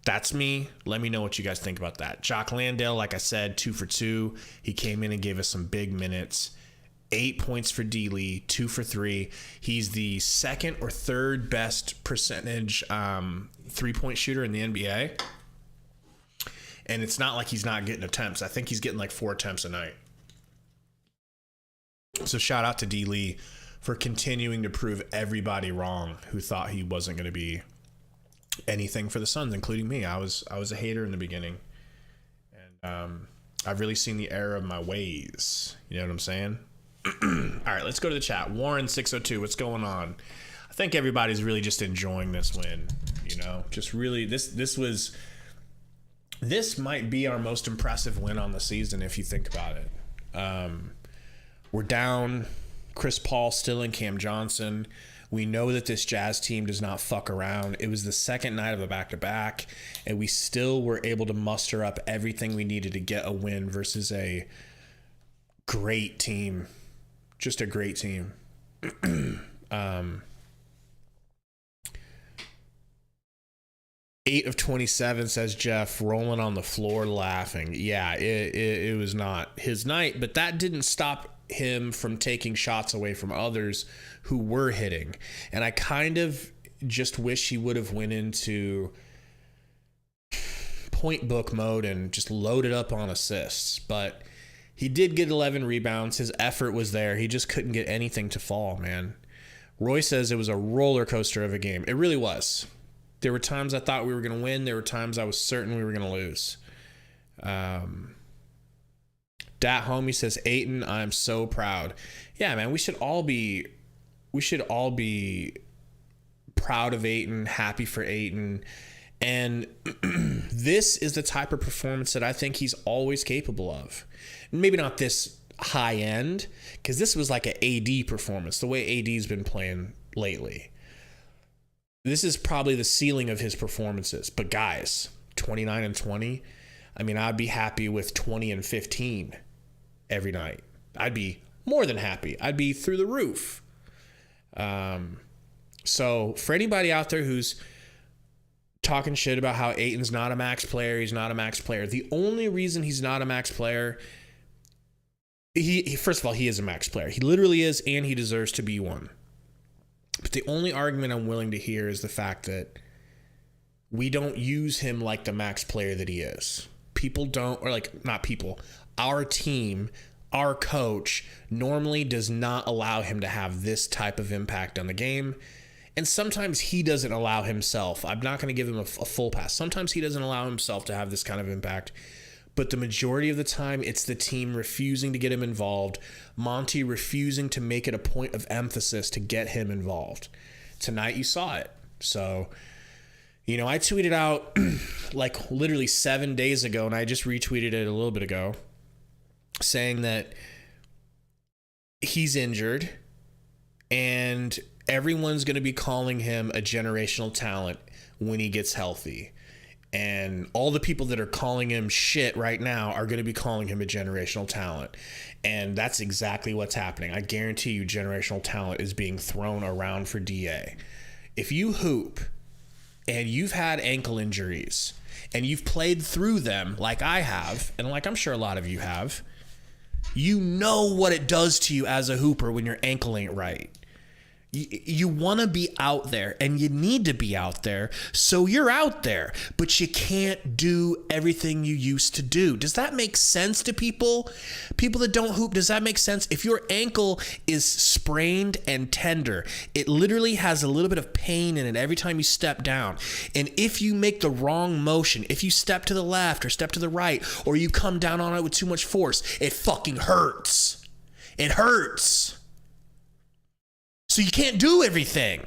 That's me. Let me know what you guys think about that. Jock Landale, like I said, 2 for 2. He came in and gave us some big minutes. 8 points for D-Lee, 2 for 3. He's the second or third best percentage three-point shooter in the NBA. And it's not like he's not getting attempts. I think he's getting like 4 attempts a night. So shout out to D-Lee for continuing to prove everybody wrong who thought he wasn't going to be anything for the Suns, including me. I was a hater in the beginning. And I've really seen the error of my ways. You know what I'm saying? All right, let's go to the chat. Warren 602, what's going on? I think everybody's really just enjoying this win. You know, just really this might be our most impressive win on the season if you think about it. We're down Chris Paul still and Cam Johnson. We know that this Jazz team does not fuck around. It was the second night of a back-to-back, and we still were able to muster up everything we needed to get a win versus a great team. Just a great team. 8 of 27, says Jeff, rolling on the floor laughing. Yeah, it was not his night, but that didn't stop him from taking shots away from others who were hitting. And I kind of just wish he would have went into point book mode and just loaded up on assists. But he did get 11 rebounds. His effort was there. He just couldn't get anything to fall, man. Roy says it was a roller coaster of a game. It really was. There were times I thought we were going to win. There were times I was certain we were going to lose. Dat Homie says, Ayton, I'm so proud. Yeah, man, we should all be proud of Ayton, happy for Ayton. And this is the type of performance that I think he's always capable of. Maybe not this high end, because this was like an AD performance, the way AD's been playing lately. This is probably the ceiling of his performances. But guys, 29 and 20, I mean, I'd be happy with 20 and 15 every night. I'd be more than happy. I'd be through the roof. So for anybody out there who's talking shit about how Ayton's not a max player, he's not a max player. The only reason he's not a max player, he first of all, he is a max player. He literally is, and he deserves to be one. But the only argument I'm willing to hear is the fact that we don't use him like the max player that he is. People don't, or like, not people, our team, our coach normally does not allow him to have this type of impact on the game. And sometimes he doesn't allow himself. I'm not going to give him a full pass. Sometimes he doesn't allow himself to have this kind of impact. But the majority of the time, it's the team refusing to get him involved. Monty refusing to make it a point of emphasis to get him involved. Tonight, you saw it. So, you know, I tweeted out like literally 7 days ago, and I just retweeted it a little bit ago, saying that he's injured and everyone's going to be calling him a generational talent when he gets healthy. And all the people that are calling him shit right now are going to be calling him a generational talent. And that's exactly what's happening. I guarantee you generational talent is being thrown around for DA. If you hoop and you've had ankle injuries and you've played through them like I have, and like I'm sure a lot of you have, you know what it does to you as a hooper when your ankle ain't right. You want to be out there, and you need to be out there, so you're out there, but you can't do everything you used to do. Does that make sense to people? People that don't hoop, does that make sense? If your ankle is sprained and tender, it literally has a little bit of pain in it every time you step down. And if you make the wrong motion, if you step to the left or step to the right, or you come down on it with too much force, it fucking hurts. It hurts. So you can't do everything.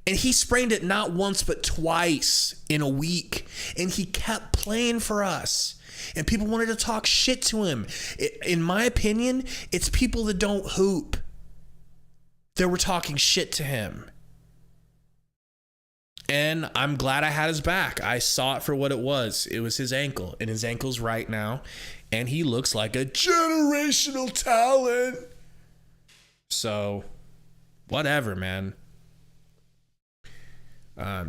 And he sprained it not once, but twice in a week. And he kept playing for us. And people wanted to talk shit to him. In my opinion, it's people that don't hoop that were talking shit to him. And I'm glad I had his back. I saw it for what it was. It was his ankle. And his ankle's right now. And he looks like a generational talent. So, whatever, man.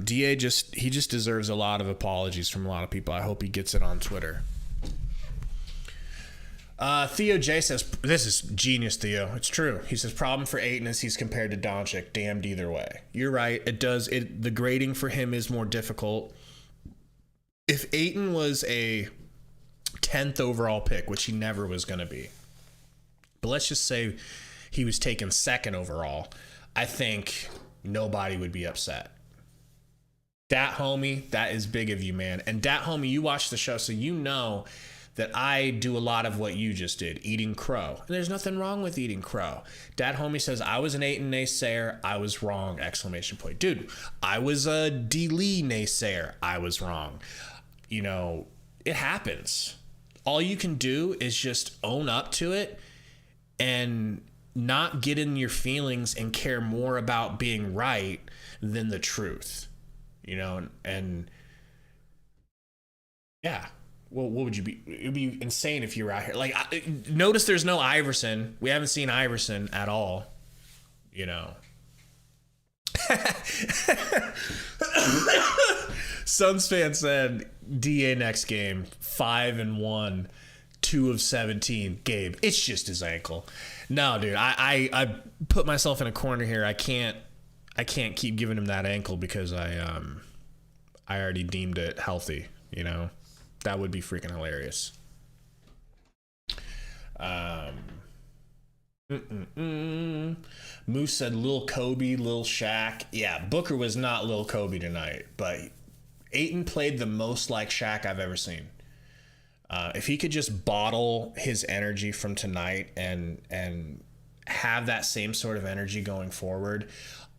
DA just deserves a lot of apologies from a lot of people. I hope he gets it on Twitter. Theo J says, this is genius, Theo. It's true. He says, problem for Ayton is he's compared to Doncic. Damned either way. You're right. The grading for him is more difficult. If Ayton was a 10th overall pick, which he never was going to be, but let's just say he was taken 2nd overall, I think nobody would be upset. Dat homie, that is big of you, man. And Dat homie, you watch the show, so you know that I do a lot of what you just did, eating crow. And there's nothing wrong with eating crow. Dat homie says, I was an Ayton naysayer. I was wrong, ! Dude, I was a D. Lee naysayer. I was wrong. You know, it happens. All you can do is just own up to it and not get in your feelings and care more about being right than the truth. You know, and yeah. Well, what would you be? It would be insane if you were out here. Like, notice there's no Iverson. We haven't seen Iverson at all. You know. Suns fan said, DA next game, 5-1, 2 of 17. Gabe, it's just his ankle. No, dude, I put myself in a corner here. I can't keep giving him that ankle because I already deemed it healthy, you know. That would be freaking hilarious. Moose said Lil Kobe, Lil Shaq. Yeah, Booker was not Lil Kobe tonight, but Ayton played the most like Shaq I've ever seen. If he could just bottle his energy from tonight and have that same sort of energy going forward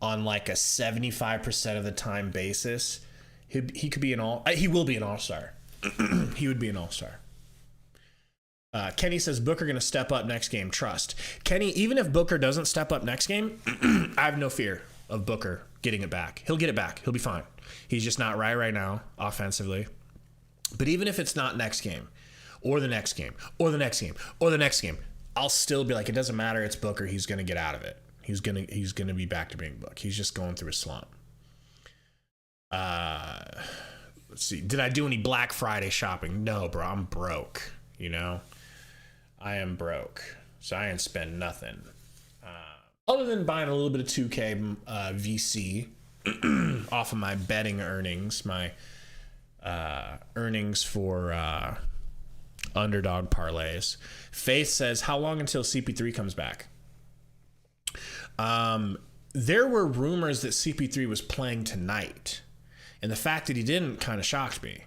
on like a 75% of the time basis, he could be he will be an all-star. He would be an all-star. Kenny says Booker going to step up next game. Trust. Kenny, even if Booker doesn't step up next game, I have no fear of Booker getting it back. He'll get it back. He'll be fine. He's just not right now offensively. But even if it's not next game or the next game or the next game or the next game, I'll still be like, it doesn't matter. It's Booker. He's going to get out of it. He's going to be back to being Book. He's just going through a slump. Let's see. Did I do any Black Friday shopping? No, bro. I'm broke. You know, I am broke, so I ain't spend nothing. Other than buying a little bit of 2K VC off of my betting earnings, my earnings for underdog parlays. Faith says, how long until CP3 comes back? There were rumors that CP3 was playing tonight. And the fact that he didn't kind of shocked me.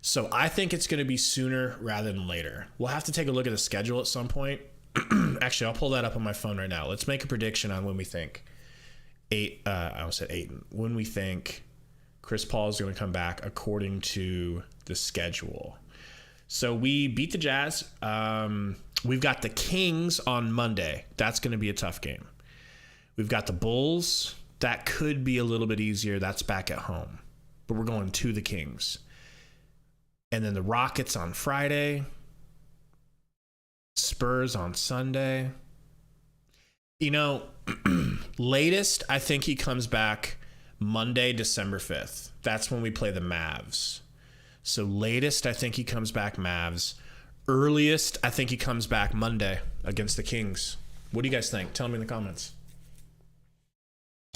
So I think it's going to be sooner rather than later. We'll have to take a look at the schedule at some point. Actually, I'll pull that up on my phone right now. Let's make a prediction on when we think I almost said Ayton. When we think Chris Paul is going to come back according to the schedule. So we beat the Jazz. We've got the Kings on Monday. That's going to be a tough game. We've got the Bulls. That could be a little bit easier. That's back at home. But we're going to the Kings. And then the Rockets on Friday. Spurs on Sunday. You know, latest, I think he comes back Monday, December 5th. That's when we play the Mavs. So latest, I think he comes back Mavs. Earliest, I think he comes back Monday against the Kings. What do you guys think? Tell me in the comments.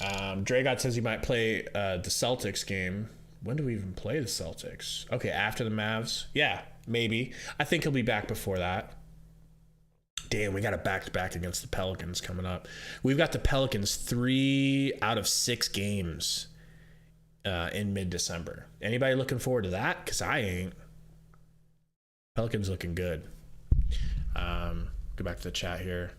Dragot says he might play the Celtics game. When do we even play the Celtics? Okay, after the Mavs. Yeah, maybe. I think he'll be back before that. Damn, we got a back-to-back against the Pelicans coming up. We've got the Pelicans 3 out of 6 games in mid-December. Anybody looking forward to that? Because I ain't. Pelicans looking good. Go back to the chat here.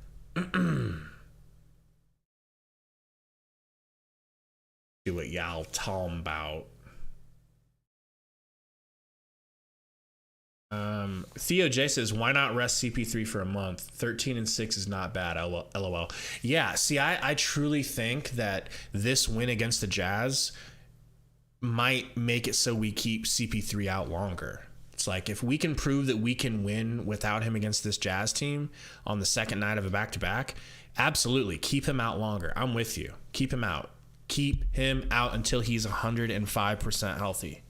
See what y'all talking about. Theo J says, why not rest CP3 for a month? 13-6 is not bad. LOL. Yeah, see, I truly think that this win against the Jazz might make it so we keep CP3 out longer. It's like, if we can prove that we can win without him against this Jazz team on the second night of a back-to-back, absolutely, keep him out longer. I'm with you. Keep him out. Keep him out until he's 105% healthy.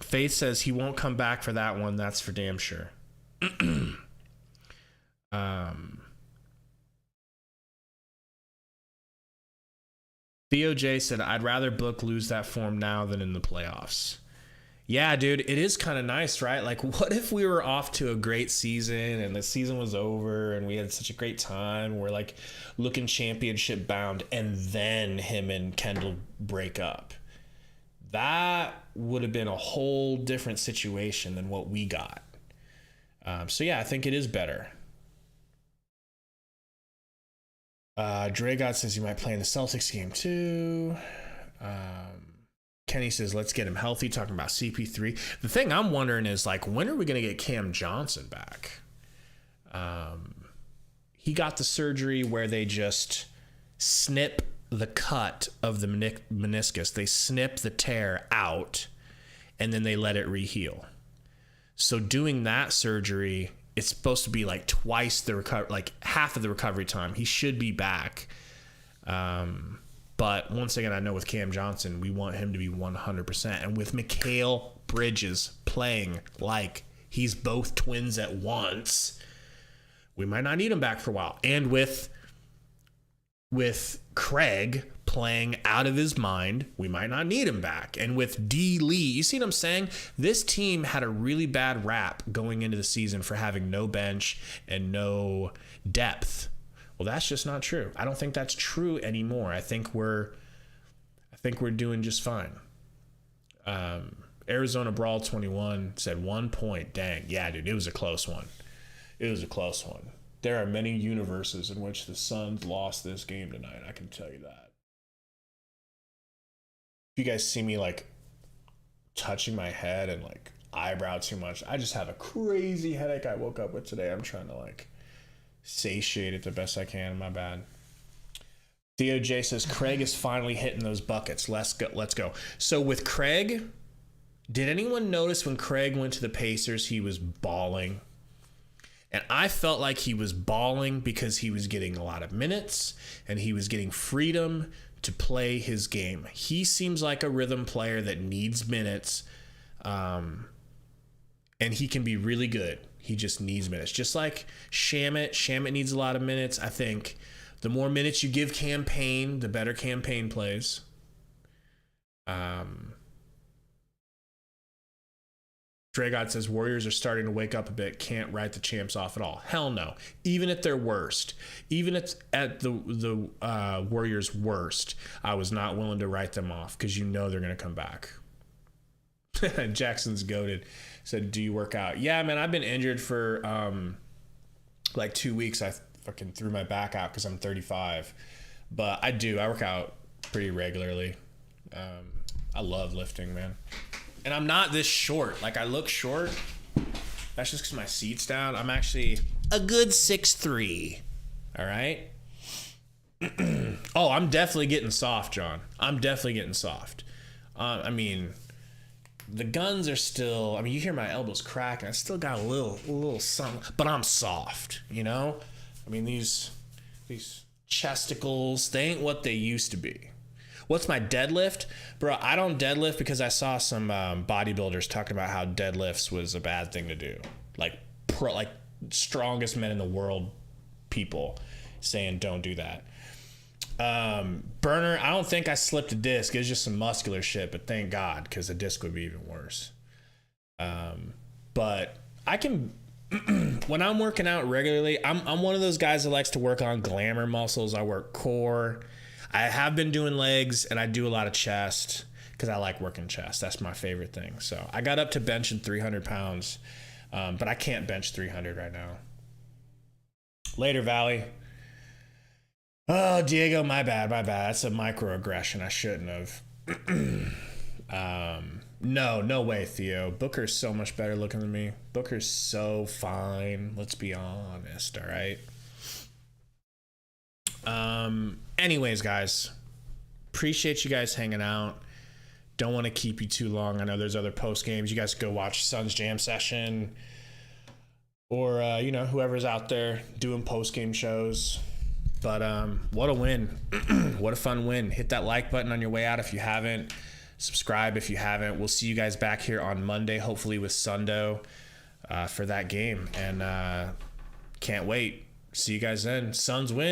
Faith says he won't come back for that one. That's for damn sure. Theo J said, I'd rather Book lose that form now than in the playoffs. Yeah, dude, it is kind of nice, right? Like, what if we were off to a great season and the season was over and we had such a great time? We're like looking championship bound, and then him and Kendall break up. That would have been a whole different situation than what we got. So yeah, I think it is better. Dre God says he might play in the Celtics game too. Kenny says, let's get him healthy, talking about CP3. The thing I'm wondering is, like, when are we going to get Cam Johnson back? He got the surgery where they just snip the cut of the meniscus. They snip the tear out and then they let it reheal. So doing that surgery, it's supposed to be like twice the recovery, like half of the recovery time. He should be back. But once again, I know with Cam Johnson, we want him to be 100%. And with Mikal Bridges playing like he's both twins at once, we might not need him back for a while. And with Craig playing out of his mind, we might not need him back. And with D. Lee, you see what I'm saying? This team had a really bad rap going into the season for having no bench and no depth. Well, that's just not true. I don't think that's true anymore. I think we're doing just fine. Arizona Brawl 21 said 1 point. Dang, yeah, dude, it was a close one. It was a close one. There are many universes in which the Suns lost this game tonight. I can tell you that. If you guys see me like touching my head and like eyebrow too much, I just have a crazy headache I woke up with today. I'm trying to like satiate it the best I can. My bad. Theo J says Craig is finally hitting those buckets. Let's go. So with Craig, did anyone notice when Craig went to the Pacers, he was balling? And I felt like he was balling because he was getting a lot of minutes and he was getting freedom to play his game. He seems like a rhythm player that needs minutes, and he can be really good. He just needs minutes. Just like Shamet needs a lot of minutes. I think the more minutes you give Campaign, the better Campaign plays. Dragod says Warriors are starting to wake up a bit. Can't write the champs off at all. Hell no. Even at their worst, even at the Warriors' worst, I was not willing to write them off because you know they're going to come back. Jackson's goated. Said, do you work out? Yeah, man, I've been injured for like 2 weeks. I fucking threw my back out because I'm 35. But I work out pretty regularly. I love lifting, man. And I'm not this short. Like, I look short. That's just because my seat's down. I'm actually a good 6'3". All right? Oh, I'm definitely getting soft, John. I'm definitely getting soft. I mean, the guns are still... I mean, you hear my elbows cracking. I still got a little something. But I'm soft, you know? I mean, these chesticles, they ain't what they used to be. What's my deadlift? Bro, I don't deadlift because I saw some bodybuilders talking about how deadlifts was a bad thing to do. Like strongest men in the world people saying don't do that. Burner, I don't think I slipped a disc. It was just some muscular shit, but thank God, because a disc would be even worse. But I can... when I'm working out regularly, I'm one of those guys that likes to work on glamour muscles. I work core. I have been doing legs, and I do a lot of chest because I like working chest. That's my favorite thing. So I got up to benching 300 pounds, but I can't bench 300 right now. Later, Valley. Oh, Diego, my bad. That's a microaggression. I shouldn't have. No way, Theo. Booker's so much better looking than me. Booker's so fine. Let's be honest, all right? Anyways, guys, appreciate you guys hanging out. Don't want to keep you too long. I know there's other post games. You guys go watch Suns Jam Session or, whoever's out there doing post game shows. But what a win. What a fun win. Hit that like button on your way out if you haven't. Subscribe if you haven't. We'll see you guys back here on Monday, hopefully with Sundo for that game. And can't wait. See you guys then. Suns win.